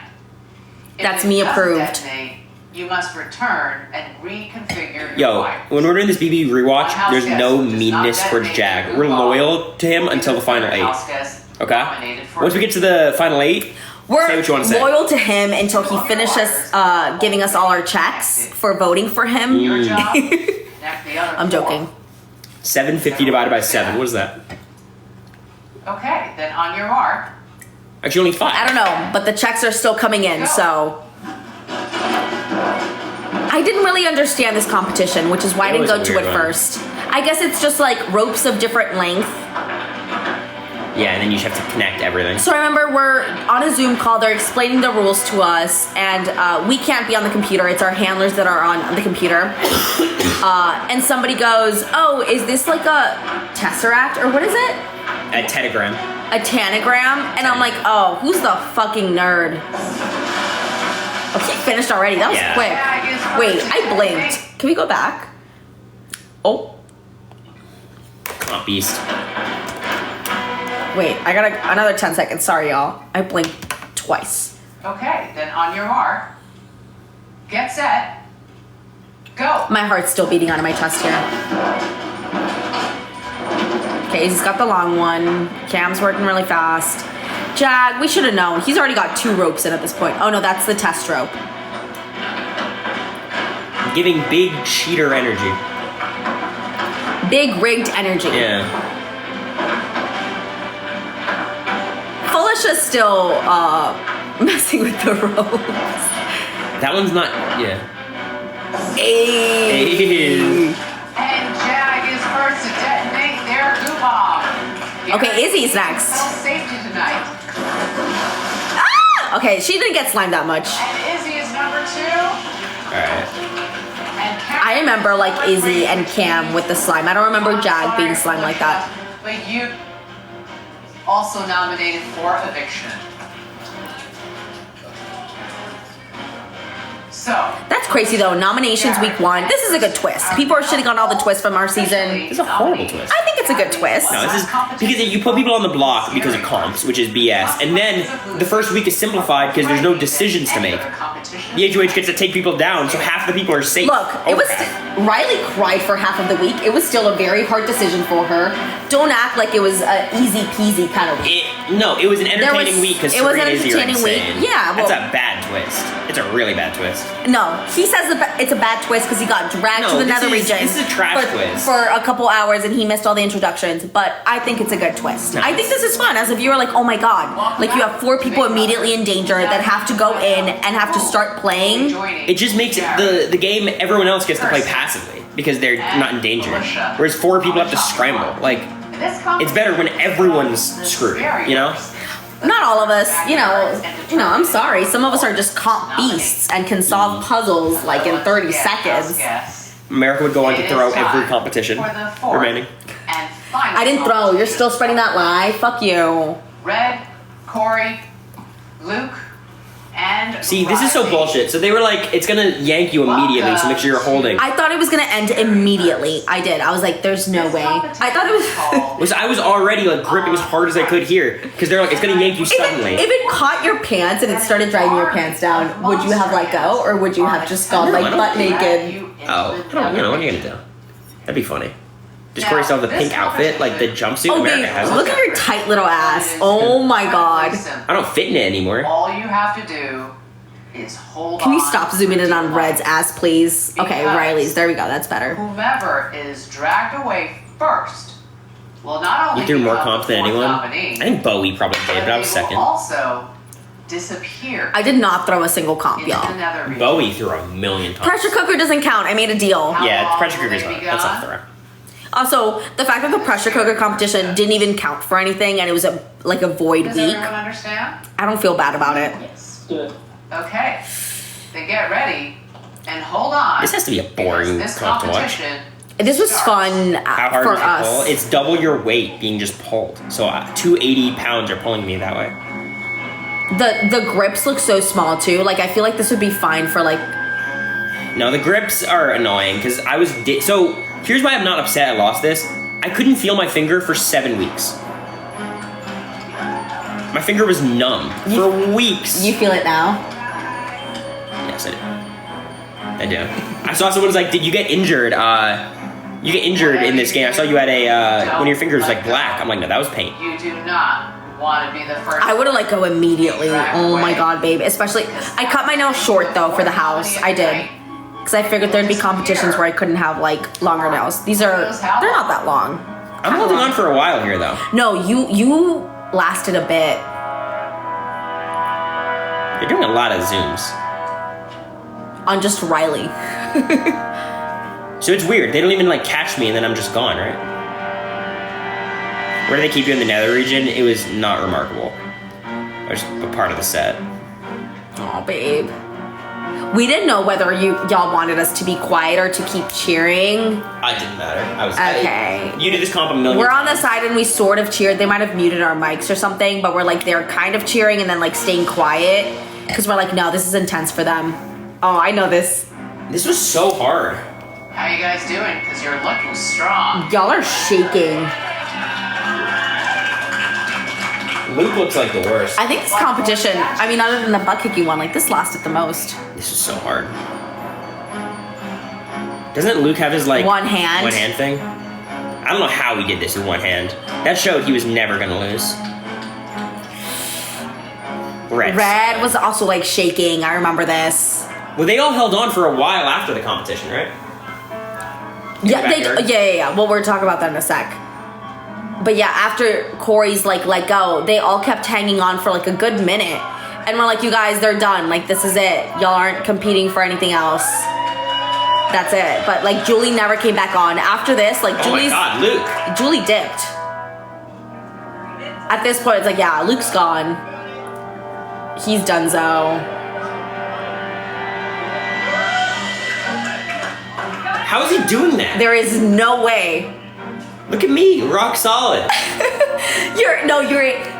C: If
A: That's
C: it
A: me
C: doesn't
A: approved.
C: detonate, you must return and reconfigure your
B: Yo,
C: wire.
B: when we're doing this BB rewatch, there's no meanness towards Jag. We're loyal to him until the final 8.
C: House guest
B: Okay?
C: nominated for
B: Once we get to the final 8,
A: We're
B: say what you want to say.
A: loyal to him until he finishes giving us all our checks for voting for him.
C: your job, connect the other
A: I'm
C: four.
A: joking.
B: 750 divided by 7. What is that?
C: Okay, then on your mark,
B: Actually, only 5.
A: I don't know, but the checks are still coming in, so. I didn't really understand this competition, which is why I
B: It
A: didn't
B: was
A: go
B: a
A: to
B: weird
A: it
B: one.
A: first. I guess it's just like ropes of different length.
B: Yeah, and then you just have to connect everything.
A: So I remember we're on a Zoom call, they're explaining the rules to us, and we can't be on the computer. It's our handlers that are on the computer. And somebody goes, oh, is this like a tesseract, or what is it?
B: A tetagram.
A: A tanagram? And I'm like, oh, who's the fucking nerd? Oh, he finished already. That was
B: Yeah.
A: quick. Wait, I blinked. Can we go back? Oh,
B: Come on, beast.
A: wait, I got another 10 seconds. Sorry, y'all. I blinked twice.
C: okay, then on your mark, get set, go.
A: My heart's still beating out of my chest here. Okay, he's got the long one. Cam's working really fast. Jag, we should have known. He's already got 2 ropes in at this point. Oh no, that's the test rope.
B: Giving big cheater energy.
A: Big rigged energy.
B: Yeah.
A: Felicia's still messing with the ropes.
B: That one's not. Yeah.
A: Hey.
B: Hey.
C: And Jag is first to detonate their goo bomb.
A: Okay, Izzy's next.
C: Safety tonight.
A: Ah! Okay, she didn't get slimed that much.
C: And Izzy is number 2.
B: Alright.
C: And Cam
A: I remember like Izzy and Cam with the slime. I don't remember Jag being slimed like that.
C: But you also nominated for eviction. So,
A: That's crazy though. Nominations week 1. This is a good twist. People are shitting on all the twists from our season.
B: It's a horrible twist.
A: I think it's a good twist.
B: No, this is because you put people on the block because of comps, which is BS, and then the first week is simplified because there's no decisions to make. The HOH gets to take people down, so half the people are safe.
A: Look, it was
B: Okay.
A: Riley cried for half of the week. It was still a very hard decision for her. Don't act like it was an easy peasy kind of week.
B: No, it was an entertaining week because
A: it was an
B: Serena Izzy are
A: entertaining week.
B: insane.
A: Yeah, well,
B: That's a bad twist. It's a really bad twist.
A: no, he says it's a bad twist because he got dragged
B: No,
A: to the
B: this
A: nether
B: is-
A: region
B: this is a trash twist.
A: for a couple hours and he missed all the introductions, but I think it's a good twist. I think this is fun. As a viewer, like, oh my god, like you have 4 people immediately in danger that have to go in and have to start playing.
B: It just makes the game, everyone else gets to play passively because they're not in danger. Whereas 4 people have to scramble. Like, it's better when everyone's screwed, you know?
A: Not all of us, you know, I'm sorry. Some of us are just comp beasts and can solve puzzles like in 30 seconds.
B: America would go on to throw every competition remaining.
A: I didn't throw. You're still spreading that lie. Fuck you.
C: Red, Cory, Luke, and
B: See, this is so bullshit. So they were like, it's gonna yank you immediately, so make sure you're holding.
A: I thought it was gonna end immediately. I did. I was like, there's no way. I thought it was.
B: I was already like gripping as hard as I could here because they're like, it's gonna yank you suddenly.
A: If it caught your pants and it started dragging your pants down, would you have let go, or would you have just gone like butt naked?
B: Oh, what are you gonna do? That'd be funny. Just Cory still have the pink outfit, like the jumpsuit.
A: Oh,
B: America
A: babe,
B: has
A: look at your tight little ass. Oh my god.
C: I
B: don't fit in it anymore.
C: All you have to do is hold
A: Can you
C: on
A: stop zooming in on Red's ass, please? Okay, Riley's. There we go. That's better.
C: Whomever is dragged away first will not only
B: You threw more
C: become
B: comps
C: the
B: than
C: fourth
B: anyone.
C: nominee,
B: I think Bowie probably did, but I was
C: they will
B: second.
C: also disappear.
A: I did not throw a single comp, y'all.
B: Bowie threw a million times.
A: Pressure cooker doesn't count. I made a deal.
B: Yeah, pressure cooker's not. That's not throw.
A: Also, the fact that the pressure cooker competition didn't even count for anything and it was a void
C: Does
A: week,
C: everyone understand?
A: I don't feel bad about it.
C: Yes. Good. Okay. Then get ready and hold on.
B: This has to be a boring
C: This
B: comp to watch.
C: competition
A: This was fun
B: How hard
A: for
B: is it
A: us.
B: pull? It's double your weight being just pulled. So 280 pounds are pulling me that way.
A: The grips look so small too. Like I feel like this would be fine for like.
B: No, the grips are annoying because I was so. Here's why I'm not upset I lost this. I couldn't feel my finger for 7 weeks. My finger was numb for weeks.
A: You feel it now?
B: Yes, I do. I saw someone was like, "Did you get injured? You get injured in this game? I saw you had a one of your fingers was like black." I'm like, "No, that was paint."
C: You do not want to be the first.
A: I would have let go immediately. Oh my god, babe. Especially, I cut my nails short though for the house. I did. Because I figured there'd be competitions where I couldn't have like longer nails. They're not that long.
B: I'm holding on for a while here though.
A: No, you lasted a bit.
B: You're doing a lot of zooms.
A: On just Riley.
B: So it's weird. They don't even like catch me and then I'm just gone, right? Where do they keep you in the nether region? It was not remarkable. It was a part of the set.
A: Aw, babe. We didn't know whether y'all wanted us to be quiet or to keep cheering.
B: I didn't matter. I was
A: okay.
B: You did this comp a million
A: We're
B: times.
A: on the side and we sort of cheered. They might have muted our mics or something, but we're like they're kind of cheering and then like staying quiet because we're like, no, this is intense for them. Oh, I know this.
B: This was so hard.
C: How you guys doing? Because you're looking strong.
A: Y'all are shaking.
B: Luke looks like the worst.
A: I think this competition, I mean, other than the butt kicking one, like this lasted the most.
B: This is so hard. Doesn't Luke have his like
A: one hand
B: thing? I don't know how he did this with one hand. That showed he was never gonna lose.
A: Red was also like shaking. I remember this.
B: Well, they all held on for a while after the competition, right?
A: Yeah. Well, we're talking about that in a sec. But yeah, after Cory's like let go, they all kept hanging on for like a good minute. And we're like, you guys, they're done. Like, this is it. Y'all aren't competing for anything else. That's it. But like, Julie never came back on. After this, like, Julie's...
B: Oh my God, Luke.
A: Julie dipped. At this point, it's like, yeah, Luke's gone. He's donezo.
B: How is he doing that?
A: There is no way.
B: Look at me, rock solid.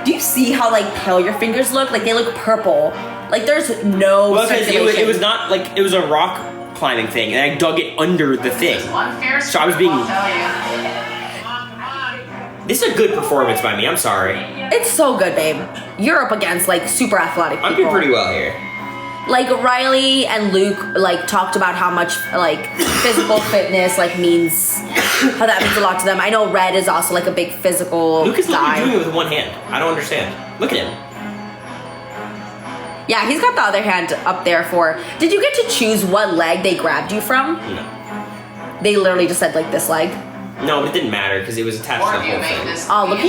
A: Do you see how like pale your fingers look? Like they look purple. Like there's no circulation.
B: It was not like, it was a rock climbing thing and I dug it under the thing. So I was being... This is a good performance by me, I'm sorry.
A: It's so good, babe. You're up against like super athletic people.
B: I'm doing pretty well here.
A: Like Riley and Luke like talked about how much like physical fitness like means, how that means a lot to them. I know Red is also like a big physical
B: Luke is
A: guy.
B: literally doing it with one hand. I don't understand. Look at him.
A: Yeah, he's got the other hand up there for... Did you get to choose what leg they grabbed you from?
B: No.
A: They literally just said like this leg.
B: No, but it didn't matter because it was attached to the whole thing.
A: Oh, look at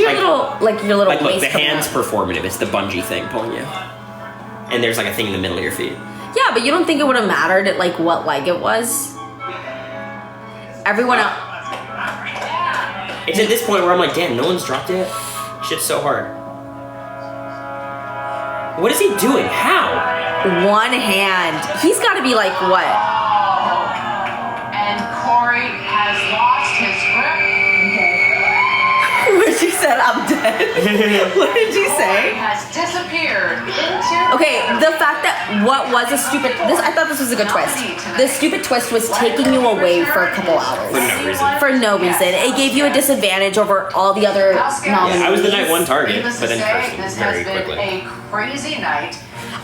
A: your little
B: Like, look,
A: waist
B: the
A: coming
B: hand's
A: up.
B: performative. It's the bungee thing pulling you. And there's like a thing in the middle of your feet.
A: Yeah, but you don't think it would have mattered at like what leg it was? Everyone else.
B: It's at this point where I'm like, damn, no one's dropped it. Shit's so hard. What is he doing? How?
A: One hand. He's got to be like what?
C: And Cory has lost his grip.
A: When she said, "I'm dead." What did you say?
C: Cory has disappeared into.
A: Okay, the fact that what was a stupid. I thought this was a good twist. The stupid twist was taking you away for a couple hours.
B: For no reason.
A: For no reason. It gave you a disadvantage over all the other nominees.
B: Yeah, I was the night one target,
C: Needless
B: but
C: to
B: then
C: say,
B: cursed
C: this
B: very
C: has been
B: quickly.
C: a crazy night.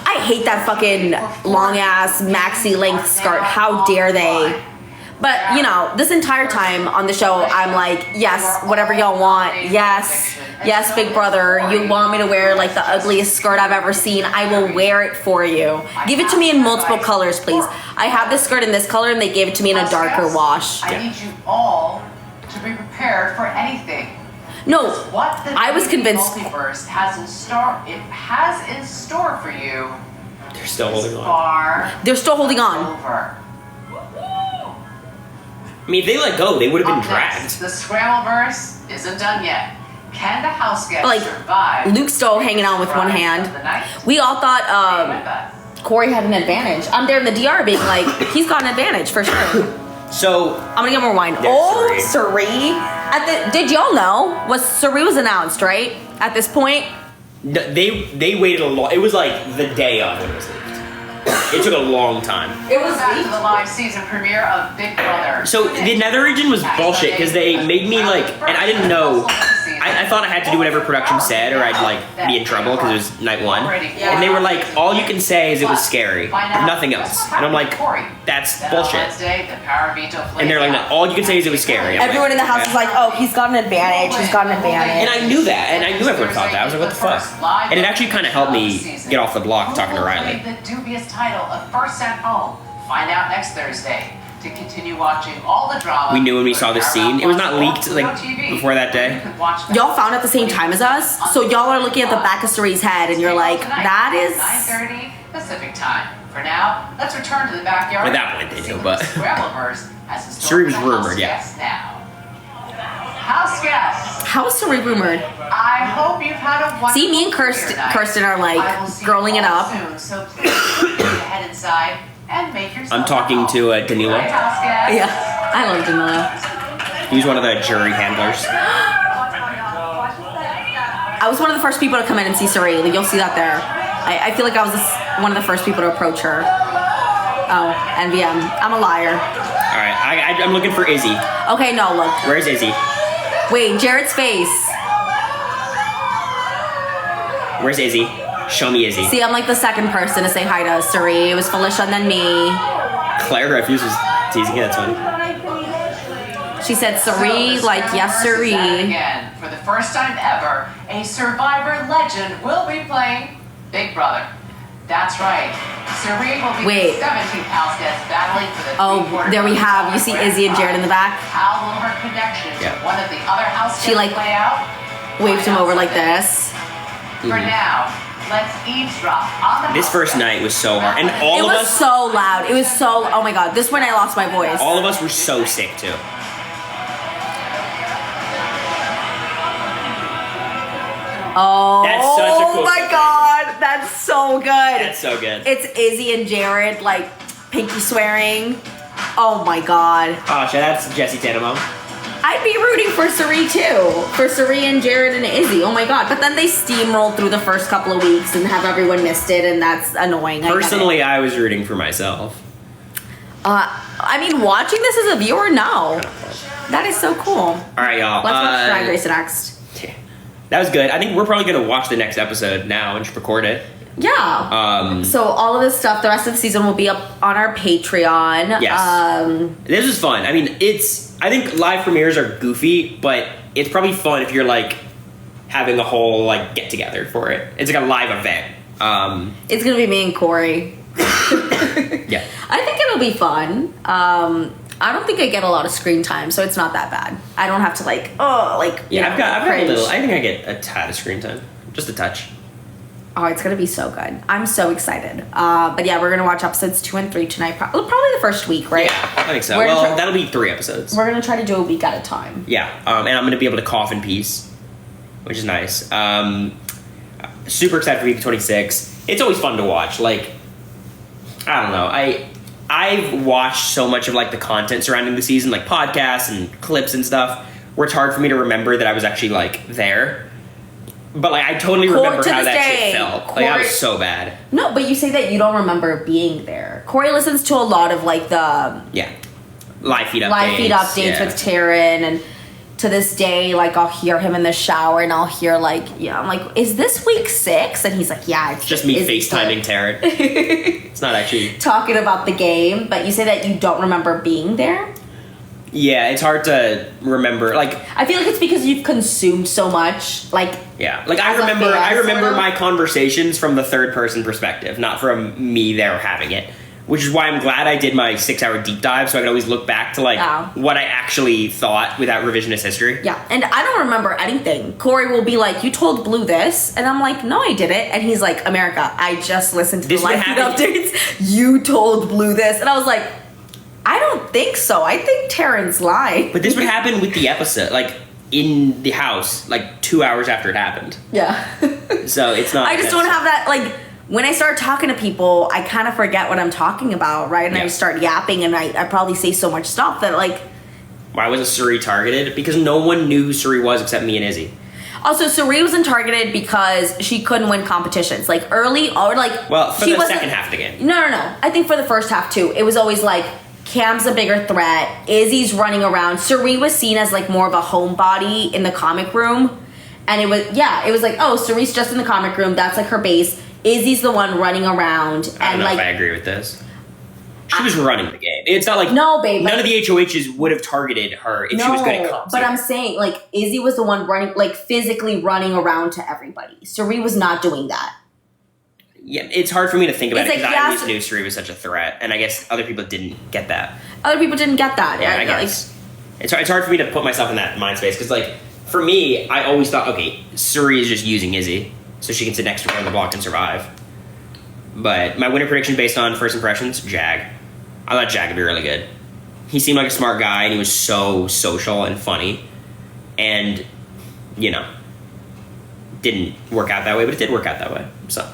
A: I hate that fucking long ass maxi length skirt. How dare they? But you know, this entire time on the show, I'm like, yes, whatever y'all want. Yes, Big Brother. You want me to wear like the ugliest skirt I've ever seen? I will wear it for you. Give it to me in multiple colors, please. I have this skirt in this color, and they gave it to me in a darker wash.
C: I need you all to be prepared for anything.
A: No,
C: What the
A: I was
C: BB
A: convinced.
C: multiverse has in store for you.
B: They're still holding on.
C: Far
A: They're still holding on.
C: over.
B: I mean, if they let go, they would have been
C: Up
B: dragged.
C: next, the Scrambleverse isn't done yet. Can the house guests
A: Like,
C: survive?
A: Luke's still hanging on with one hand. We all thought Cory had an advantage. I'm there in the DR being like, he's got an advantage for sure.
B: So
A: I'm gonna get more wine.
B: There's
A: Oh,
B: Suri.
A: Suri. Did y'all know? Suri was announced, right? At this point?
B: they waited a long. It was like the day of when it was leaked. It took a long time.
C: It was back to the live season premiere of Big Brother.
B: So the nether region was bullshit because they made me like, and I didn't know. I thought I had to do whatever production said or I'd like be in trouble because it was night one. And they were like, all you can say is it was scary, nothing else. And I'm like, that's bullshit. And they're like, all you can say is it was scary. I'm
A: Everyone
B: like,
A: in the house is like, oh, he's got an advantage. He's got an advantage.
B: and I knew that, and I knew everyone thought that. I was like, what the fuck? And it actually kind of helped me get off the block talking to Riley.
C: The dubious title of First at Home. Find out next Thursday. To continue watching all the drama.
B: We knew when we saw this scene. It was not leaked like before that day.
A: Y'all found at the same time as us, so y'all are looking at the back of Suri's head, and you're like, that is.
C: 9:30 Pacific time. For now, let's return to the backyard.
B: At that point, they knew, but
C: Scrambleverse has in store
B: Suri was
C: for the
B: rumored,
C: house
B: yeah.
C: guests now. House guests.
A: How is Suri rumored?
C: I hope you've had a wonderful
A: See, me and
C: career night.
A: Kirsten are like
C: I will see
A: girling
C: you
A: it
C: all
A: up.
C: Soon, so please head inside and make yourself
B: I'm talking to Danilo.
C: Right, house guests?
A: Yeah, I love Danilo.
B: He was one of the jury handlers.
A: I was one of the first people to come in and see Suri. Like, you'll see that there. I feel like I was one of the first people to approach her. Oh, NVM. I'm a liar.
B: All right, I'm looking for Izzy.
A: Okay, no, look.
B: Where's Izzy?
A: Wait, Jared's face.
B: Where's Izzy? Show me Izzy.
A: See, I'm like the second person to say hi to Suri. It was Felicia and then me.
B: Claire Refuse was teasing it. That's funny.
A: She said Suri, like, yes, Suri.
C: Again, for the first time ever, a Survivor legend will be playing Big Brother. That's right. Suri will be
A: Wait.
C: the 17th house guest battling for the
A: Oh, there we have. You see Izzy and Jared in the back.
C: How will her connection to one of the other house
A: She,
C: guests
A: like,
C: play out?
A: waved him over like this.
C: For now, let's eavesdrop on the
B: This first night was so hard, and
A: It
B: all of
A: was
B: us,
A: so loud. It was so. Oh my god. This one I lost my voice.
B: all of us were so sick too.
A: Oh.
B: That's such a cool
A: my
B: thing.
A: god. That's so good.
B: That's so good.
A: It's Izzy and Jared like pinky swearing. Oh my god.
B: Oh, shit, that's Jesse Tanamo.
A: I'd be rooting for Suri too. For Suri and Jared and Izzy. Oh my god. But then they steamrolled through the first couple of weeks and have everyone missed it, and that's annoying.
B: Personally, I was rooting for myself.
A: I mean, watching this as a viewer, no. That is so cool.
B: All right, y'all.
A: Let's watch Drag Race next.
B: That was good. I think we're probably gonna watch the next episode now and just record it.
A: Yeah. So all of this stuff, the rest of the season will be up on our Patreon.
B: Yes. This was fun. I mean, I think live premieres are goofy, but it's probably fun if you're like having a whole like get together for it. It's like a live event.
A: It's gonna be me and Cory.
B: Yeah.
A: I think it'll be fun. I don't think I get a lot of screen time, so it's not that bad. I don't have to like,
B: Yeah, I've got a
A: cringe.
B: little. I think I get a tad of screen time, just a touch.
A: Oh, it's gonna be so good. I'm so excited. But yeah, we're gonna watch episodes 2 and 3 tonight. Probably the first week, right?
B: Yeah, I think so.
A: We're gonna
B: Well,
A: try-
B: that'll be 3 episodes.
A: We're gonna try to do a week at a time.
B: Yeah, and I'm gonna be able to cough in peace, which is nice. Super excited for week 26. It's always fun to watch. Like, I don't know. I've watched so much of like the content surrounding the season, like podcasts and clips and stuff, where it's hard for me to remember that I was actually like there. But like, I totally remember
A: to
B: how
A: this
B: that
A: day,
B: shit felt. Like, I was so bad.
A: No, but you say that you don't remember being there. Cory listens to a lot of like the
B: Yeah, live feed updates. Yeah.
A: with Taryn, and to this day, like I'll hear him in the shower, and I'll hear like, I'm like, is this week 6? And he's like, yeah,
B: It's just me FaceTiming Taryn. It's not actually
A: talking about the game. But you say that you don't remember being there.
B: Yeah, it's hard to remember. Like,
A: I feel like it's because you've consumed so much. Like,
B: yeah, like I
A: as a
B: remember
A: fan,
B: my conversations from the third person perspective, not from me there having it. Which is why I'm glad I did my 6-hour deep dive, so I can always look back to like what I actually thought without revisionist history.
A: Yeah, and I don't remember anything. Cory will be like, "You told Blue this," and I'm like, "No, I didn't." And he's like, "America, I just listened to the live feed updates. You told Blue this," and I was like, "I don't think so. I think Taryn's lying."
B: But this would happen with the episode, like in the house, like 2 hours after it happened.
A: Yeah.
B: So it's not.
A: I just don't have that like. When I start talking to people, I kind of forget what I'm talking about, right? And I start yapping, and I probably say so much stuff that, like...
B: Why wasn't Suri targeted? Because no one knew who Suri was except me and Izzy.
A: Also, Suri wasn't targeted because she couldn't win competitions. Like, early, or like...
B: Well, for
A: she
B: the
A: wasn't-
B: second half of the game.
A: No. I think for the first half, too. It was always, like, Cam's a bigger threat. Izzy's running around. Suri was seen as, like, more of a homebody in the comic room. And it was like, oh, Suri's just in the comic room. That's, like, her base. Izzy's the one running around,
B: I don't
A: and
B: know
A: like
B: if I agree with this. She was running the game. It's not like
A: no, babe.
B: None of the HOHs would have targeted her if she was good at comps.
A: But I'm saying, like, Izzy was the one running, like, physically running around to everybody. Suri was not doing that.
B: Yeah, it's hard for me to think about
A: It's
B: it because
A: like,
B: I always knew Suri was such a threat, and I guess other people didn't get that.
A: Other people didn't get that.
B: Yeah, I guess. It's hard for me to put myself in that mind space because, like, for me, I always thought, okay, Suri is just using Izzy so she can sit next to her on the block and survive. But my winner prediction based on first impressions, Jag. I thought Jag would be really good. He seemed like a smart guy, and he was so social and funny. And, you know, didn't work out that way, but it did work out that way. So.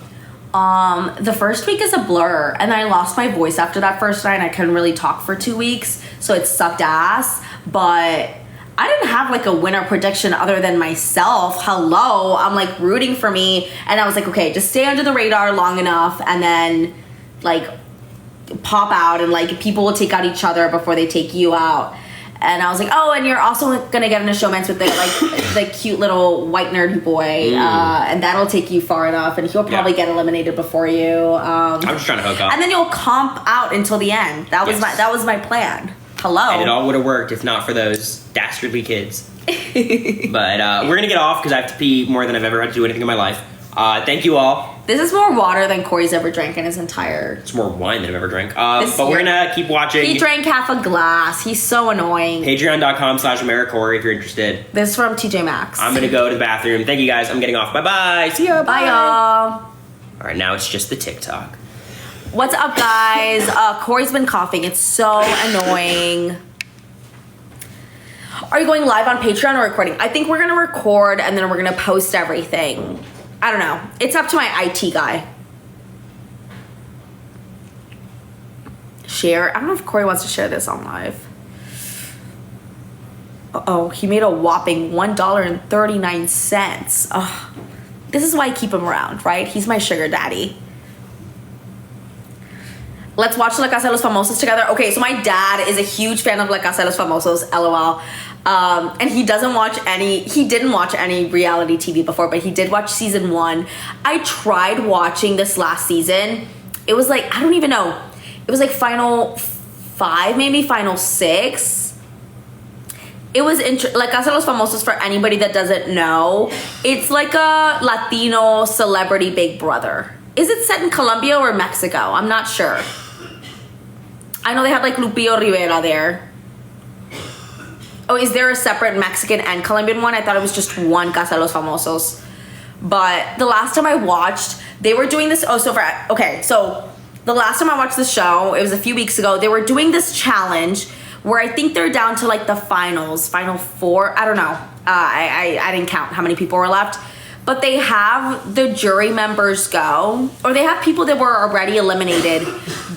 A: The first week is a blur, and I lost my voice after that first night. I couldn't really talk for 2 weeks, so it sucked ass. But I didn't have like a winner prediction other than myself. Hello, I'm like rooting for me, and I was like, okay, just stay under the radar long enough, and then like pop out, and like people will take out each other before they take you out. And I was like, oh, and you're also gonna get in a showmance with the like the cute little white nerdy boy, and that'll take you far enough, and he'll probably get eliminated before you.
B: I'm just trying to hook up,
A: and then you'll comp out until the end. That was my plan. Hello.
B: And it all would have worked if not for those dastardly kids. But we're gonna get off because I have to pee more than I've ever had to do anything in my life. Thank you all.
A: This is more water than Cory's ever drank in his entire...
B: It's more wine than I've ever drank. But we're gonna keep watching.
A: He drank half a glass. He's so annoying.
B: Patreon.com/AmeriCory if you're interested.
A: This is from TJ Maxx.
B: I'm gonna go to the bathroom. Thank you guys. I'm getting off. Bye-bye. See ya.
A: Bye, y'all.
B: All right, now it's just the TikTok.
A: What's up, guys? Cory's been coughing. It's so annoying. Are you going live on Patreon or recording? I think we're gonna record and then we're gonna post everything. I don't know. It's up to my IT guy. Share. I don't know if Cory wants to share this on live. Uh-oh, he made a whopping $1.39. Oh, this is why I keep him around, right? He's my sugar daddy. Let's watch La Casa de los Famosos together. Okay, so my dad is a huge fan of La Casa de los Famosos, LOL. And he didn't watch any reality TV before, but he did watch season 1. I tried watching this last season. It was like, I don't even know. It was like final 5, maybe final 6. It was La Casa de los Famosos, for anybody that doesn't know, it's like a Latino celebrity Big Brother. Is it set in Colombia or Mexico? I'm not sure. I know they had like Lupillo Rivera there. Oh, is there a separate Mexican and Colombian one? I thought it was just one Casa de los Famosos. But the last time I watched, they were doing this. So the last time I watched the show, it was a few weeks ago. They were doing this challenge where I think they're down to like the final 4. I don't know. I didn't count how many people were left. But they have the jury members go, or they have people that were already eliminated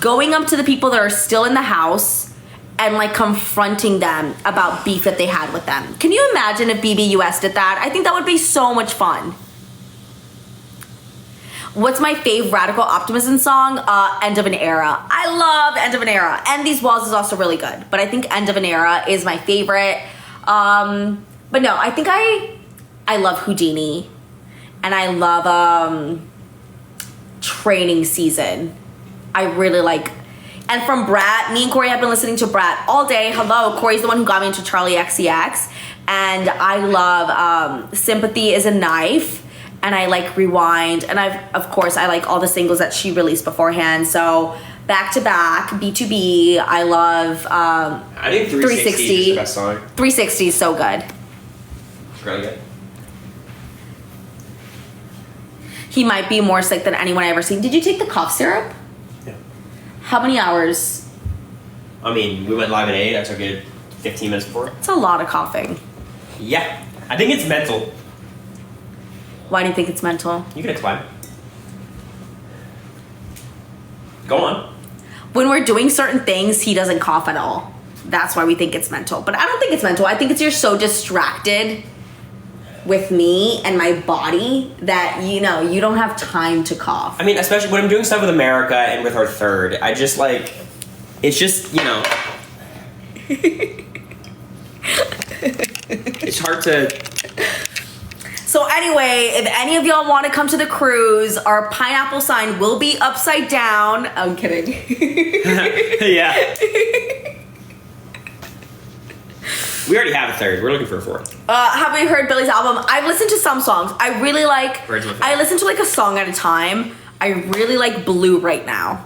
A: going up to the people that are still in the house and like confronting them about beef that they had with them. Can you imagine if BBUS did that? I think that would be so much fun. What's my fave Radical Optimism song? End of an Era. I love End of an Era. And These Walls is also really good. But I think End of an Era is my favorite. But no, I think I love Houdini. And I love Training Season. I really like. And from Brat, me and Cory have been listening to Brat all day. Hello, Cory's the one who got me into Charlie XCX. And I love Sympathy is a Knife. And I like Rewind. And of course, I like all the singles that she released beforehand. So Back to Back, B2B. I love
B: I think 360 is the best song.
A: 360 is so good.
B: It's really good.
A: He might be more sick than anyone I ever seen. Did you take the cough syrup?
B: Yeah.
A: How many hours?
B: I mean, we went live at 8. I took it 15 minutes before.
A: It's a lot of coughing.
B: Yeah. I think it's mental.
A: Why do you think it's mental?
B: You can explain. Go on.
A: When we're doing certain things, he doesn't cough at all. That's why we think it's mental. But I don't think it's mental. I think it's you're so distracted with me and my body that, you don't have time to cough.
B: I mean, especially when I'm doing stuff with America and with our third, I just like, it's just, it's hard to...
A: So anyway, if any of y'all want to come to the cruise, our pineapple sign will be upside down. I'm kidding.
B: Yeah. We already have a third. We're looking for a fourth.
A: Have you heard Billy's album? I've listened to some songs. I really like... I listen to like a song at a time. I really like Blue right now.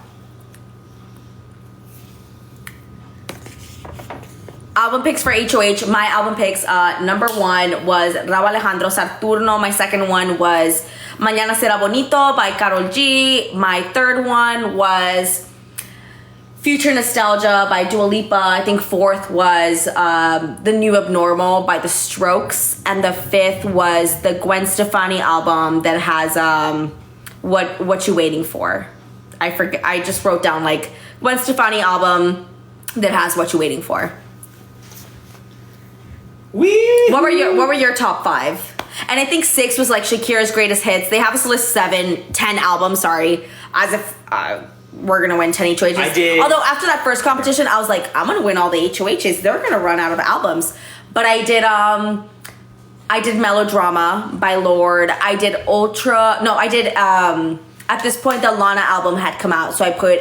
A: Album picks for HOH. My album picks, number 1 was Rauw Alejandro Saturno. My second one was Mañana Será Bonito by Karol G. My third one was Future Nostalgia by Dua Lipa. I think fourth was The New Abnormal by The Strokes. And the fifth was the Gwen Stefani album that has What You Waiting For. I forget. I just wrote down like Gwen Stefani album that has What You Waiting For. What were your top 5? And I think 6 was like Shakira's greatest hits. They have us list 10 albums, sorry, as if we're gonna win 10 HOHs.
B: I did.
A: Although after that first competition, I was like, I'm gonna win all the HOHs. They're gonna run out of albums. But I did Melodrama by Lorde. I did at this point the Lana album had come out, so I put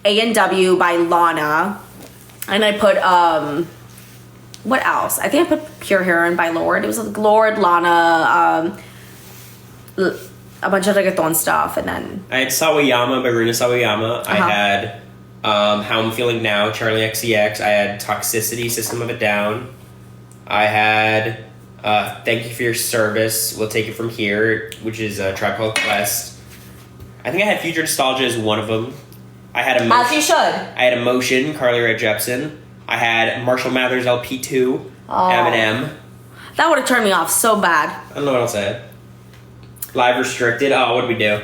A: A&W by Lana, and I put what else? I think I put Pure Heroine by Lorde. It was like Lorde, Lana, a bunch of reggaeton stuff, and then
B: I had Sawayama by Rina Sawayama. I had How I'm Feeling Now, Charlie XCX. I had Toxicity, System of a Down. I had Thank You for Your Service, We'll Take It From Here, which is a Tribe Called Quest. I think I had Future Nostalgia as one of them. I had Emotion.
A: As you should.
B: I had Emotion, Carly Rae Jepsen. I had Marshall Mathers LP2, Eminem.
A: That would have turned me off so bad.
B: I don't know what else I had. Live Restricted. Oh, what did we do?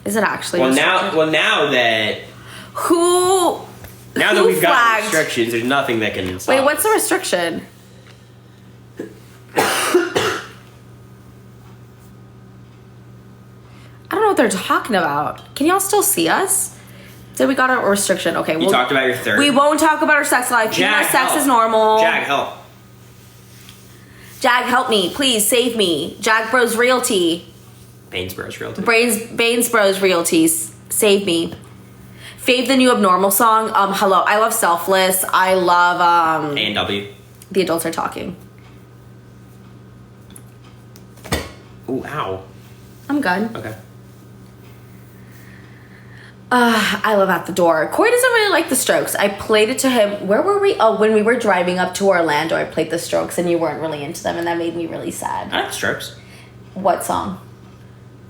A: Is it actually
B: restricted? Now that... Now that we've got restrictions, there's nothing that can stop.
A: Wait, what's the restriction? I don't know what they're talking about. Can y'all still see us? Did we got a restriction? Okay,
B: you talked about your third.
A: We won't talk about our sex life.
B: Jag,
A: sex
B: help.
A: is normal.
B: Jag, help.
A: Jag, help me. Please, save me. Jag Bros Realty.
B: Baines Bros Realty.
A: Baines Bros Realties. Save me. Fave the New Abnormal song. Hello. I love Selfless. I love
B: A&W.
A: The Adults Are Talking.
B: Ooh, ow.
A: I'm good.
B: Okay.
A: I love At the Door. Cory doesn't really like The Strokes. I played it to him. Where were we? Oh, when we were driving up to Orlando, I played The Strokes, and you weren't really into them, and that made me really sad.
B: I like The Strokes.
A: What song?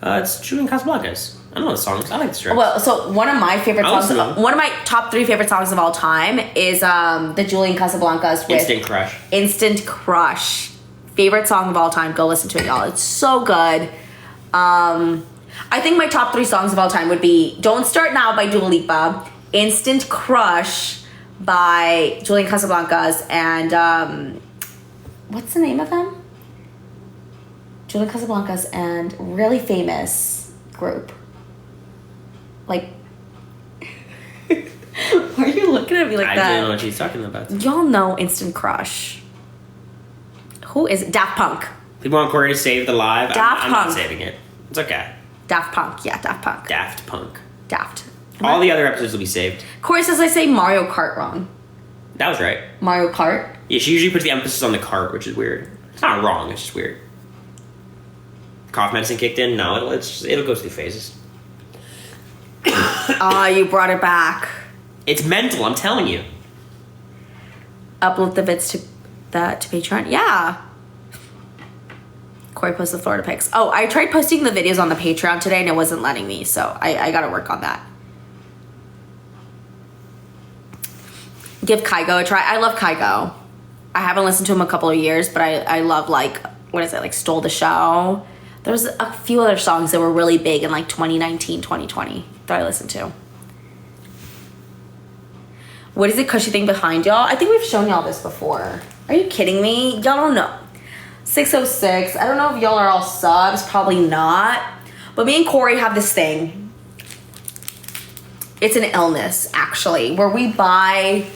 B: It's Julian Casablancas. I don't know the songs. I like The Strokes.
A: Well, so one of my favorite
B: I
A: songs,
B: listen to them.
A: one of my top 3 favorite songs of all time is the Julian Casablancas with
B: Instant Crush.
A: Instant Crush. Favorite song of all time. Go listen to it, y'all. It's so good. I think my top 3 songs of all time would be Don't Start Now by Dua Lipa, Instant Crush by Julian Casablancas, and what's the name of them? Julian Casablancas and really famous group. Like, why are you looking at me like
B: I
A: that?
B: don't know what she's talking about.
A: Y'all know Instant Crush. Who is it? Daft Punk.
B: People want Cory to save the live.
A: Daft
B: I'm not
A: Punk.
B: saving it. It's okay.
A: Daft Punk. Yeah, Daft Punk.
B: Daft Punk.
A: Daft.
B: All the other episodes will be saved.
A: Cory says I say Mario Kart wrong.
B: That was right.
A: Mario Kart?
B: Yeah, she usually puts the emphasis on the cart, which is weird. It's not wrong, it's just weird. Cough medicine kicked in? No, it'll go through phases.
A: You brought it back.
B: It's mental, I'm telling you.
A: Upload the vids to Patreon? Yeah. Cory posted Florida pics. Oh, I tried posting the videos on the Patreon today and it wasn't letting me, so I gotta work on that. Give Kygo a try. I love Kygo. I haven't listened to him a couple of years, but I love, like, what is it, like Stole the Show? There's a few other songs that were really big in like 2019, 2020 that I listened to. What is the cushy thing behind y'all? I think we've shown y'all this before. Are you kidding me? Y'all don't know. 606. I don't know if y'all are all subs. Probably not. But me and Cory have this thing. It's an illness, actually, where we buy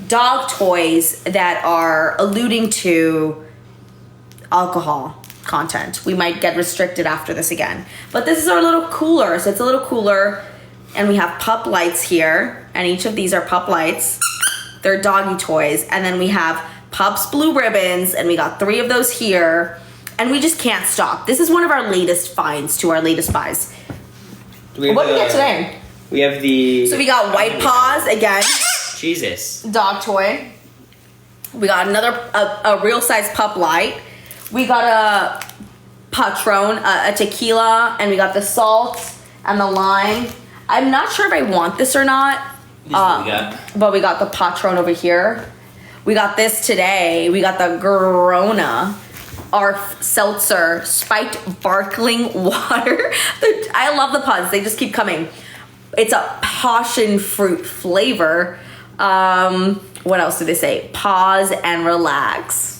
A: dog toys that are alluding to alcohol content. We might get restricted after this again. But this is our little cooler. So it's a little cooler. And we have pup lights here. And each of these are pup lights. They're doggy toys. And then we have Pups Blue Ribbons. And we got 3 of those here. And we just can't stop. This is one of our latest finds to our latest buys. What did we get today?
B: We have the...
A: So we got White Paws again.
B: Jesus.
A: Dog toy. We got another, a real size pup light. We got a Patron, a tequila, and we got the salt and the lime. I'm not sure if I want this or not.
B: This is what we got.
A: But we got the Patron over here. We got this today. We got the Corona, our seltzer, spiked sparkling water. I love the pods. They just keep coming. It's a passion fruit flavor. What else did they say? Pause and relax.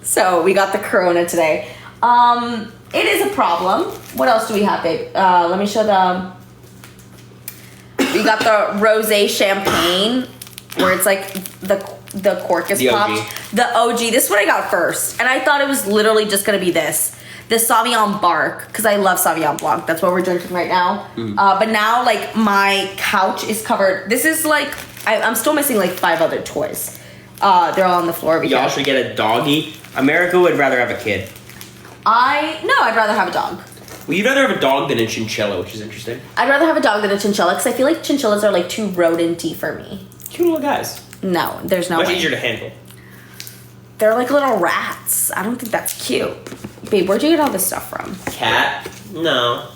A: So we got the Corona today. It is a problem. What else do we have, babe? Let me show them. We got the rosé champagne, where it's like the cork is
B: The OG.
A: popped. The OG. This is what I got first, and I thought it was literally just gonna be this. The Sauvignon Bark, because I love Sauvignon Blanc. That's what we're drinking right now. But now, like, my couch is covered. This is like, I'm still missing like 5 other toys. They're all on the floor over here.
B: Y'all should get a doggy. America would rather have a kid.
A: I'd rather have a dog.
B: Well, you'd rather have a dog than a chinchilla, which is interesting.
A: I'd rather have a dog than a chinchilla, because I feel like chinchillas are like too rodent-y for me.
B: Cute little guys.
A: No, there's no
B: Much
A: way.
B: easier to handle.
A: They're like little rats. I don't think that's cute. Babe, where'd you get all this stuff from?
B: Cat? No.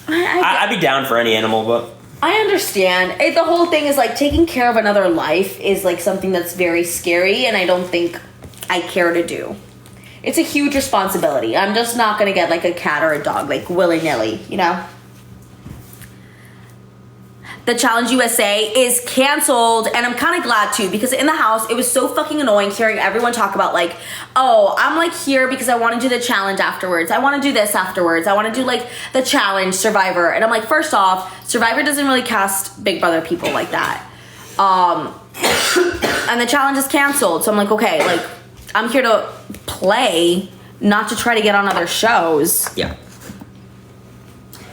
B: I'd be down for any animal, but...
A: I understand. The whole thing is like taking care of another life is like something that's very scary, and I don't think I care to do. It's a huge responsibility. I'm just not gonna get like a cat or a dog like willy-nilly, you know? The Challenge USA is canceled, and I'm kind of glad too, because in the house it was so fucking annoying hearing everyone talk about like, oh, I'm like here because I want to do the challenge afterwards. I want to do this afterwards. I want to do like the challenge Survivor. And I'm like, first off, Survivor doesn't really cast Big Brother people like that. And the challenge is canceled. So I'm like, okay, like I'm here to play, not to try to get on other shows.
B: Yeah.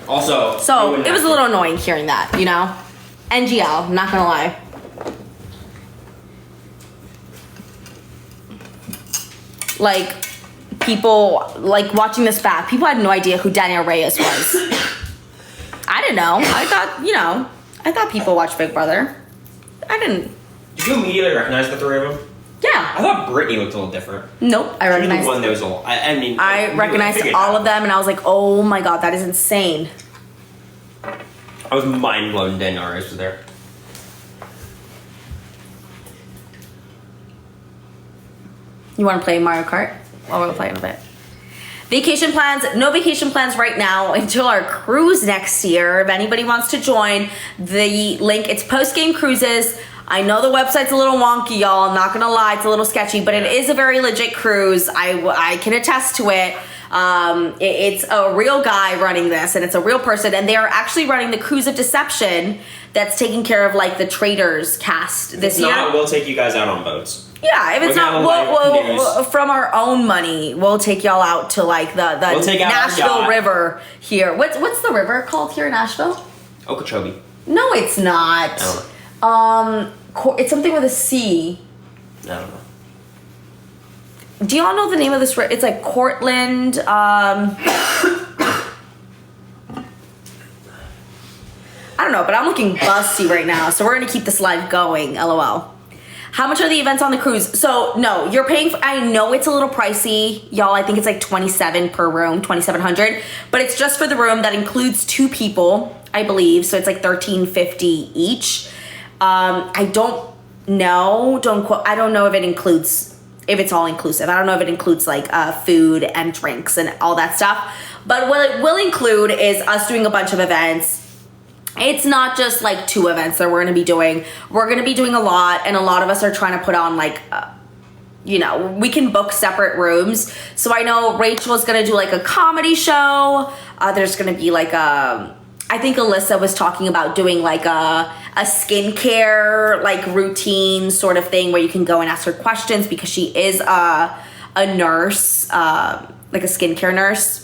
B: Also,
A: so it was a little annoying hearing that, you know? NGL, not gonna lie. Like, people, like, watching this back, people had no idea who Daniel Reyes was. I didn't know. I thought people watch Big Brother. I didn't.
B: Did you immediately recognize the three of them?
A: Yeah.
B: I thought Brittany looked a little different.
A: Nope, I recognized.
B: The one that was a little. I
A: recognized all of them, and I was like, oh my god, that is insane.
B: I was mind blown. Daniel was there.
A: You want to play Mario Kart? Well, we'll play in a bit. Vacation plans, no vacation plans right now until our cruise next year. If anybody wants to join, the link, it's post-game cruises. I know the website's a little wonky, y'all. I'm not gonna lie, it's a little sketchy, but it is a very legit cruise. I can attest to it. It's a real guy running this, and it's a real person, and they are actually running the Cruise of Deception that's taking care of like the Traders cast this year.
B: If not, we'll take you guys out on boats.
A: Yeah, if it's not, we'll from our own money, we'll take y'all out to like the Nashville River here. What's the river called here in Nashville?
B: Okeechobee.
A: No, it's not.
B: I don't know.
A: It's something with a C.
B: I don't know.
A: Do y'all know the name of this river? It's like Cortland. I don't know, but I'm looking busty right now, so we're gonna keep this live going. LOL. How much are the events on the cruise? So no, you're paying for, I know it's a little pricey, y'all. I think it's like $27 per room, $2,700, but it's just for the room that includes 2 people, I believe. So it's like $1,350 each. I don't know. I don't know if it includes, if it's all inclusive. I don't know if it includes like food and drinks and all that stuff. But what it will include is us doing a bunch of events. It's not just like 2 events that we're going to be doing. We're going to be doing a lot, and a lot of us are trying to put on like, we can book separate rooms. So I know Rachel's going to do like a comedy show. There's going to be like I think Alyssa was talking about doing like a skincare like routine sort of thing where you can go and ask her questions because she is a nurse, like a skincare nurse.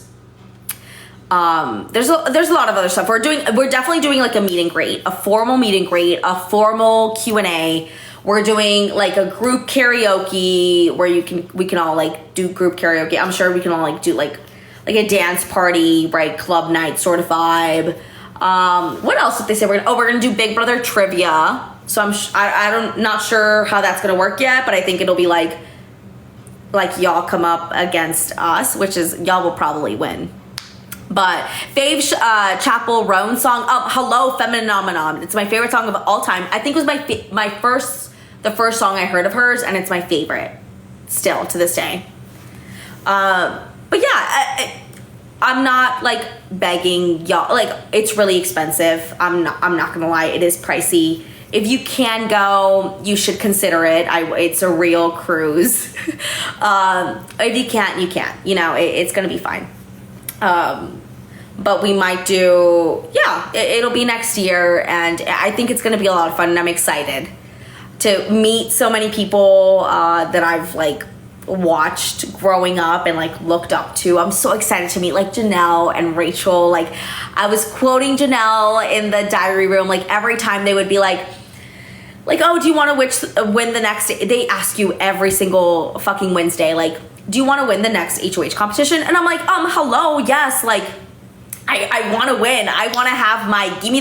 A: There's a lot of other stuff. We're definitely doing like a meet and greet, a formal meet and greet, a formal Q&A. We're doing like a group karaoke where we can all like do group karaoke. I'm sure we can all like do like a dance party, right? Club night sort of vibe. What else did they say? We're gonna do Big Brother trivia. So I'm not sure how that's gonna work yet, but I think it'll be like y'all come up against us, which is y'all will probably win. But Fave Chapel Roan song, Hello Phenomenon. It's my favorite song of all time. I think it was the first song I heard of hers, and it's my favorite still to this day. But yeah, I'm not like begging y'all. Like, it's really expensive. I'm not gonna lie, it is pricey. If you can go, you should consider it. It's a real cruise. If you can't, you can't. It's gonna be fine. But we might do, it'll be next year, and I think it's gonna be a lot of fun, and I'm excited to meet so many people that I've like watched growing up and like looked up to. I'm so excited to meet like Janelle and Rachel. Like, I was quoting Janelle in the diary room, like every time they would be like, oh, do you want to win the next, they ask you every single fucking Wednesday, like, do you want to win the next HOH competition? And I'm like, hello, yes, like, I want to win. I want to have my give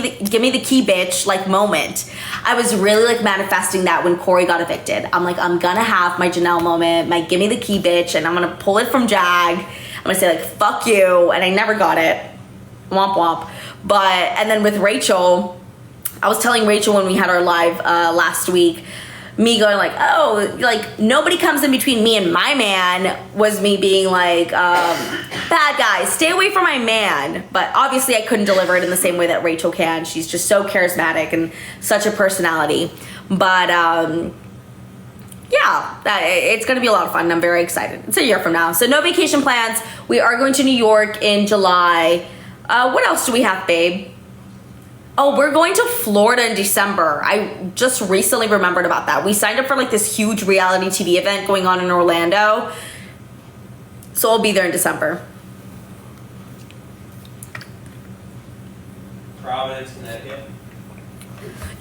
A: me the key, bitch, like moment. I was really like manifesting that when Cory got evicted. I'm like, I'm gonna have my Janelle moment, my give me the key, bitch, and I'm gonna pull it from Jag. I'm gonna say like, fuck you, and I never got it. Womp womp. And then with Rachel, I was telling Rachel when we had our live last week, me going like, oh, like nobody comes in between me and my man, was me being like, bad guys, stay away from my man. But obviously I couldn't deliver it in the same way that Rachel can. She's just so charismatic and such a personality. But it's gonna be a lot of fun, and I'm very excited. It's a year from now, so no vacation plans. We are going to New York in July. What else do we have, babe? Oh, we're going to Florida in December. I just recently remembered about that. We signed up for like this huge reality TV event going on in Orlando. So I'll be there in December.
B: Providence, Connecticut.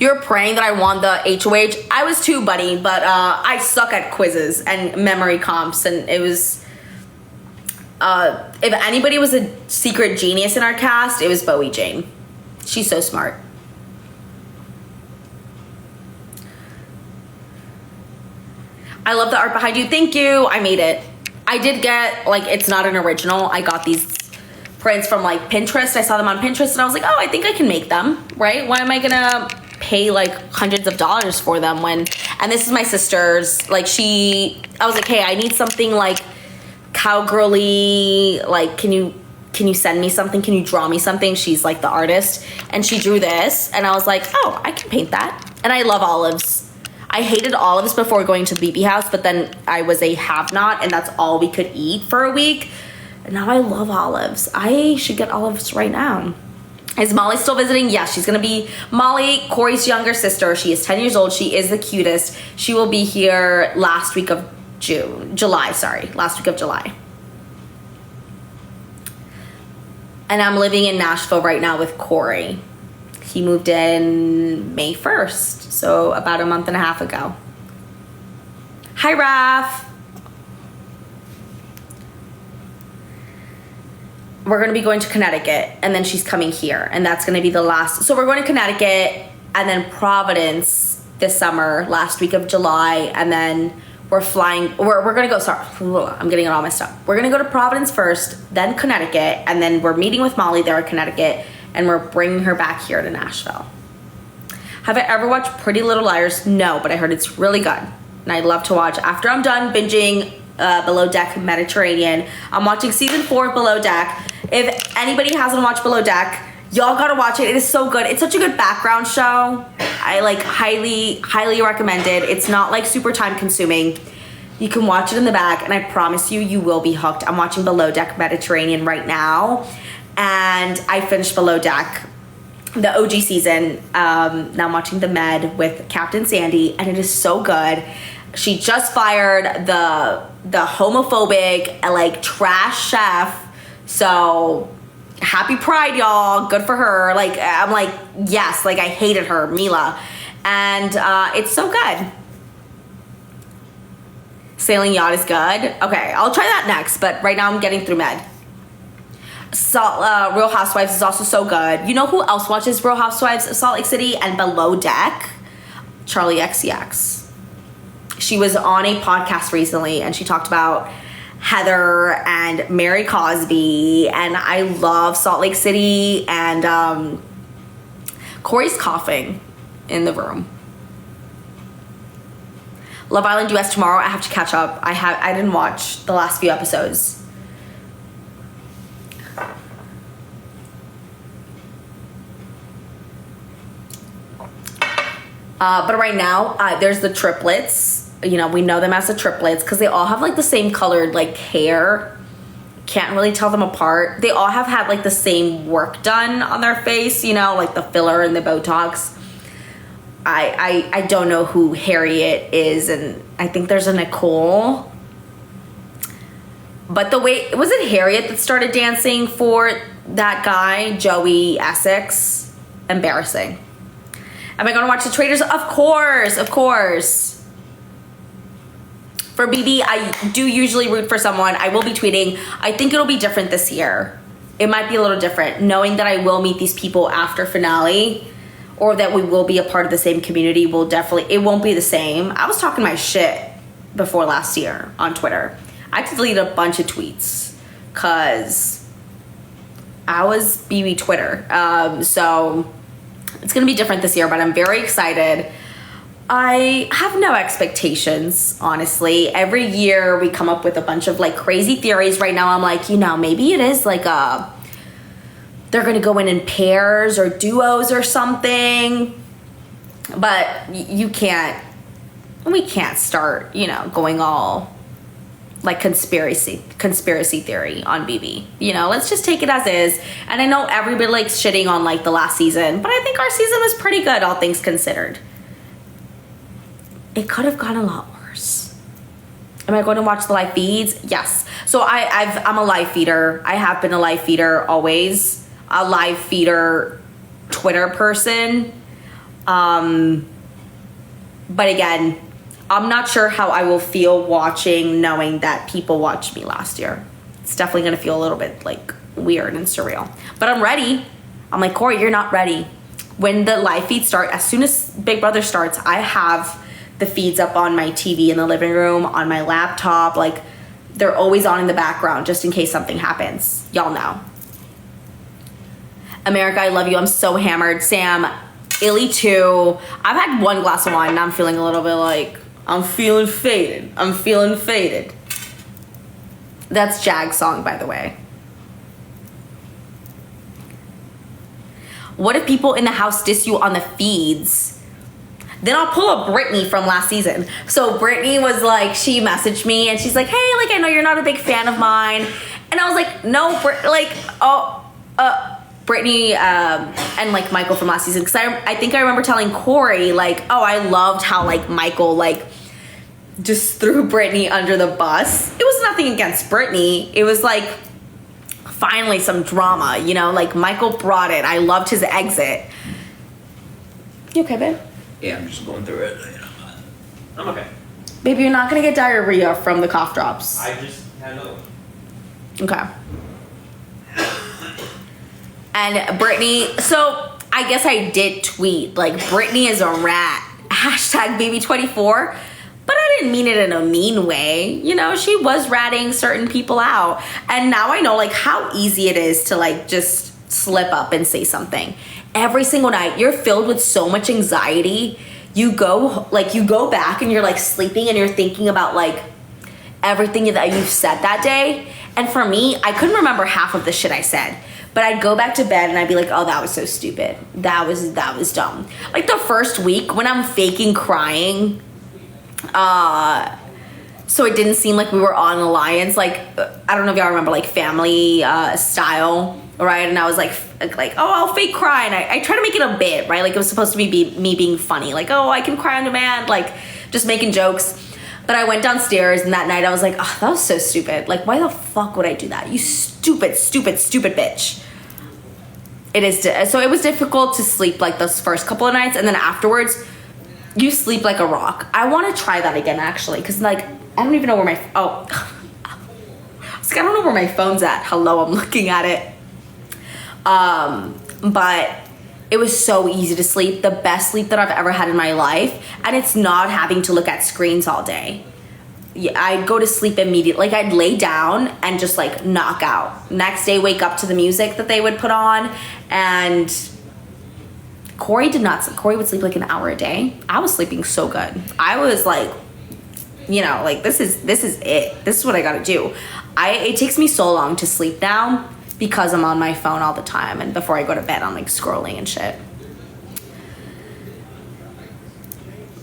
A: You're praying that I won the HOH. I was too, buddy, but I suck at quizzes and memory comps, and it was... if anybody was a secret genius in our cast, it was Bowie Jane. She's so smart. I love the art behind you. Thank you. I made it. I did get, like, it's not an original. I got these prints from, like, Pinterest. I saw them on Pinterest and I was like, oh, I think I can make them, right? Why am I gonna pay, like, hundreds of dollars for them when, and this is my sister's, like, I was like, hey, I need something, like, cowgirly, like, can you send me something? Can you draw me something? She's, like, the artist. And she drew this and I was like, oh, I can paint that. And I love olives. I hated olives before going to the BB house, but then I was a have-not, and that's all we could eat for a week. And now I love olives. I should get olives right now. Is Molly still visiting? Yes, she's gonna be Molly, Cory's younger sister. She is 10 years old. She is the cutest. She will be here last week of July. And I'm living in Nashville right now with Cory. He moved in May 1st, so about a month and a half ago. Hi, Raph. We're gonna be going to Connecticut, and then she's coming here, and that's gonna be the last. So we're going to Connecticut, and then Providence this summer, last week of July, and then we're flying. We're gonna go. Sorry, I'm getting it all messed up. We're gonna go to Providence first, then Connecticut, and then we're meeting with Molly there in Connecticut. And we're bringing her back here to Nashville. Have I ever watched Pretty Little Liars? No, but I heard it's really good. And I'd love to watch. After I'm done binging Below Deck Mediterranean, I'm watching season 4 of Below Deck. If anybody hasn't watched Below Deck, y'all gotta watch it. It is so good. It's such a good background show. I like highly recommend it. It's not like super time consuming. You can watch it in the back, and I promise you, you will be hooked. I'm watching Below Deck Mediterranean right now. And I finished Below Deck, the OG season. Now I'm watching the Med with Captain Sandy, and it is so good. She just fired the homophobic, like, trash chef. So happy Pride, y'all. Good for her. Like, I'm like, yes. Like, I hated her, Mila, and it's so good. Sailing yacht is good. Okay, I'll try that next. But right now I'm getting through Med. Real Housewives is also so good. You know who else watches Real Housewives of Salt Lake City and Below Deck? Charlie XCX. She was on a podcast recently and she talked about Heather and Mary Cosby, and I love Salt Lake City. And Cory's coughing in the room. Love Island US tomorrow. I have to catch up. I didn't watch the last few episodes. But right now, there's the triplets. You know, we know them as the triplets because they all have like the same colored like hair. Can't really tell them apart. They all have had like the same work done on their face, you know, like the filler and the Botox. I don't know who Harriet is, and I think there's a Nicole. But was it Harriet that started dancing for that guy, Joey Essex? Embarrassing. Am I going to watch The Traitors? Of course. For BB, I do usually root for someone. I will be tweeting. I think it'll be different this year. It might be a little different, knowing that I will meet these people after finale, or that we will be a part of the same community. It won't be the same. I was talking my shit before last year on Twitter. I deleted a bunch of tweets because I was BB Twitter. So it's going to be different this year, but I'm very excited. I have no expectations, honestly. Every year we come up with a bunch of like crazy theories. Right now I'm like, maybe it is like they're going to go in pairs or duos or something. But we can't start, going all like conspiracy theory on BB. Let's just take it as is. And I know everybody likes shitting on like the last season, but I think our season was pretty good, all things considered. It could have gone a lot worse. Am I going to watch the live feeds? Yes. So I'm a live feeder. I have been a live feeder always. A live feeder Twitter person. But again, I'm not sure how I will feel watching knowing that people watched me last year. It's definitely going to feel a little bit like weird and surreal. But I'm ready. I'm like, Cory, you're not ready. When the live feeds start, as soon as Big Brother starts, I have the feeds up on my TV in the living room, on my laptop. Like, they're always on in the background just in case something happens. Y'all know. America, I love you. I'm so hammered. Sam, Illy too. I've had one glass of wine and I'm feeling a little bit like, I'm feeling faded. I'm feeling faded. That's Jag's song, by the way. What if people in the house diss you on the feeds? Then I'll pull up Brittany from last season. So Brittany was like, she messaged me and she's like, hey, like, I know you're not a big fan of mine. And I was like, no, Brittany and like Michael from last season. Cause I think I remember telling Cory like, oh, I loved how like Michael like just threw Brittany under the bus. It was nothing against Brittany. It was like, finally some drama, you know, like Michael brought it. I loved his exit. You okay, babe?
G: Yeah, I'm just going through it. I'm okay.
A: Baby, you're not gonna get diarrhea from the cough drops.
G: I just had another one.
A: Okay. And Brittany, so I guess I did tweet, like, Brittany is a rat. Hashtag BB24. But I didn't mean it in a mean way. You know, she was ratting certain people out. And now I know, like, how easy it is to, like, just slip up and say something. Every single night, you're filled with so much anxiety. You go back and you're, like, sleeping and you're thinking about, like, everything that you've said that day. And for me, I couldn't remember half of the shit I said. But I'd go back to bed and I'd be like, oh, that was so stupid. That was dumb. Like, the first week when I'm faking crying... so it didn't seem like we were on alliance. Like, I don't know if y'all remember, like, Family Style, right? And I was like, oh, I'll fake cry. And I try to make it a bit, right? Like, it was supposed to be me being funny. Like, oh, I can cry on demand. Like, just making jokes. But I went downstairs and that night I was like, oh, that was so stupid. Like, why the fuck would I do that? You stupid, stupid, stupid bitch. So it was difficult to sleep, like, those first couple of nights. And then afterwards... you sleep like a rock. I want to try that again, actually, because, like, I don't even know where my... I don't know where my phone's at. Hello, I'm looking at it. But it was so easy to sleep. The best sleep that I've ever had in my life. And it's not having to look at screens all day. Yeah, I'd go to sleep immediately. Like, I'd lay down and just, like, knock out. Next day, wake up to the music that they would put on. And... Cory would sleep like an hour a day. I was sleeping so good. I was like, you know, like, this is it. This is what I gotta do. It takes me so long to sleep now because I'm on my phone all the time. And before I go to bed, I'm like scrolling and shit.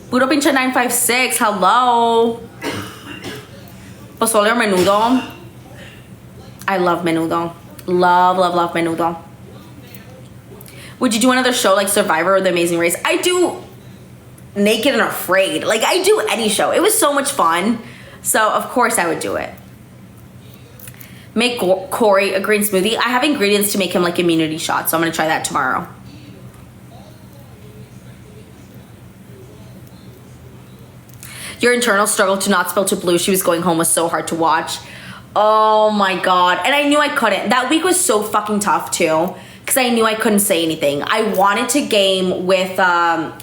A: Puro pinche 956, hello. Pozole or menudo? I love menudo. Love menudo. Would you do another show like Survivor or The Amazing Race? I do Naked and Afraid. Like, I do any show. It was so much fun. So, of course, I would do it. Make Cory a green smoothie. I have ingredients to make him, like, immunity shots. So I'm going to try that tomorrow. Your internal struggle to not spill to Blue. She was going home was so hard to watch. Oh, my God. And I knew I couldn't. That week was so fucking tough, too. Because I knew I couldn't say anything. I wanted to game with, I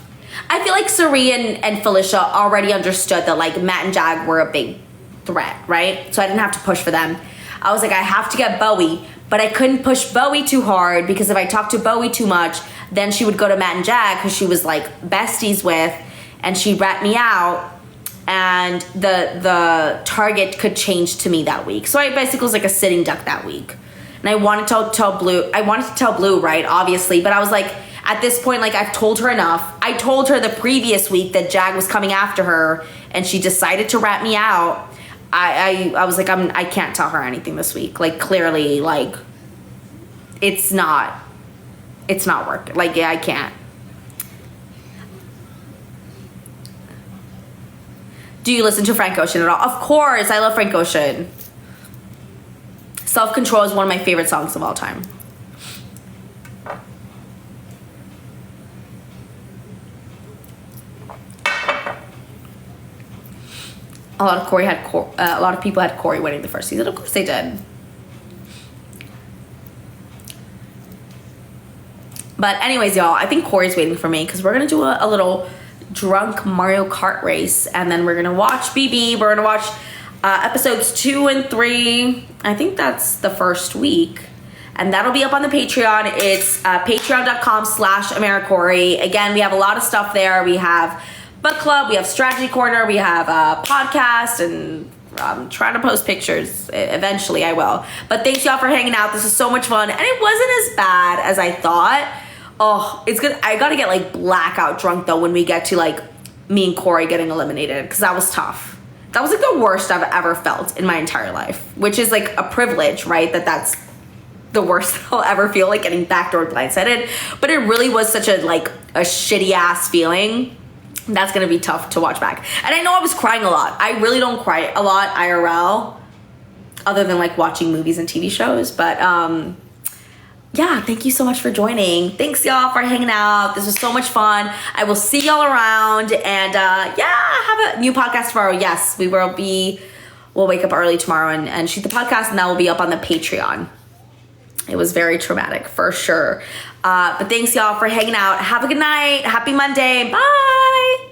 A: feel like Sari and Felicia already understood that, like, Matt and Jag were a big threat, right? So I didn't have to push for them. I was like, I have to get Bowie, but I couldn't push Bowie too hard because if I talked to Bowie too much, then she would go to Matt and Jag because she was, like, besties with, and she'd rat me out, and the target could change to me that week. So I basically was like a sitting duck that week. And I wanted to tell Blue, right, obviously, but I was like, at this point, like, I've told her enough. I told her the previous week that Jag was coming after her, and she decided to rat me out. I was like, I can't tell her anything this week. Like, clearly, like, it's not working. Like, yeah, I can't. Do you listen to Frank Ocean at all? Of course, I love Frank Ocean. Self-Control is one of my favorite songs of all time. A lot of people had Cory winning the first season. Of course they did. But anyways, y'all, I think Cory's waiting for me because we're gonna do a little drunk Mario Kart race, and then we're gonna watch BB. We're gonna watch episodes 2 and 3. I think that's the first week. And that'll be up on the Patreon. It's patreon.com/AmeriCory. Again, we have a lot of stuff there. We have book club, we have strategy corner, we have a podcast, and I'm trying to post pictures. Eventually I will. But thanks y'all for hanging out. This was so much fun. And it wasn't as bad as I thought. Oh, it's good. I gotta get like blackout drunk though when we get to like me and Cory getting eliminated, because that was tough. That was like the worst I've ever felt in my entire life, which is like a privilege, right? That's the worst I'll ever feel, like getting backdoor blindsided. But it really was such a shitty ass feeling. That's gonna be tough to watch back. And I know I was crying a lot. I really don't cry a lot IRL, other than like watching movies and TV shows. But yeah, thank you so much for joining. Thanks y'all for hanging out. This was so much fun. I will see y'all around. And have a new podcast tomorrow. Yes, we'll wake up early tomorrow and shoot the podcast, and that will be up on the Patreon. It was very traumatic for sure. But thanks y'all for hanging out. Have a good night. Happy Monday. Bye.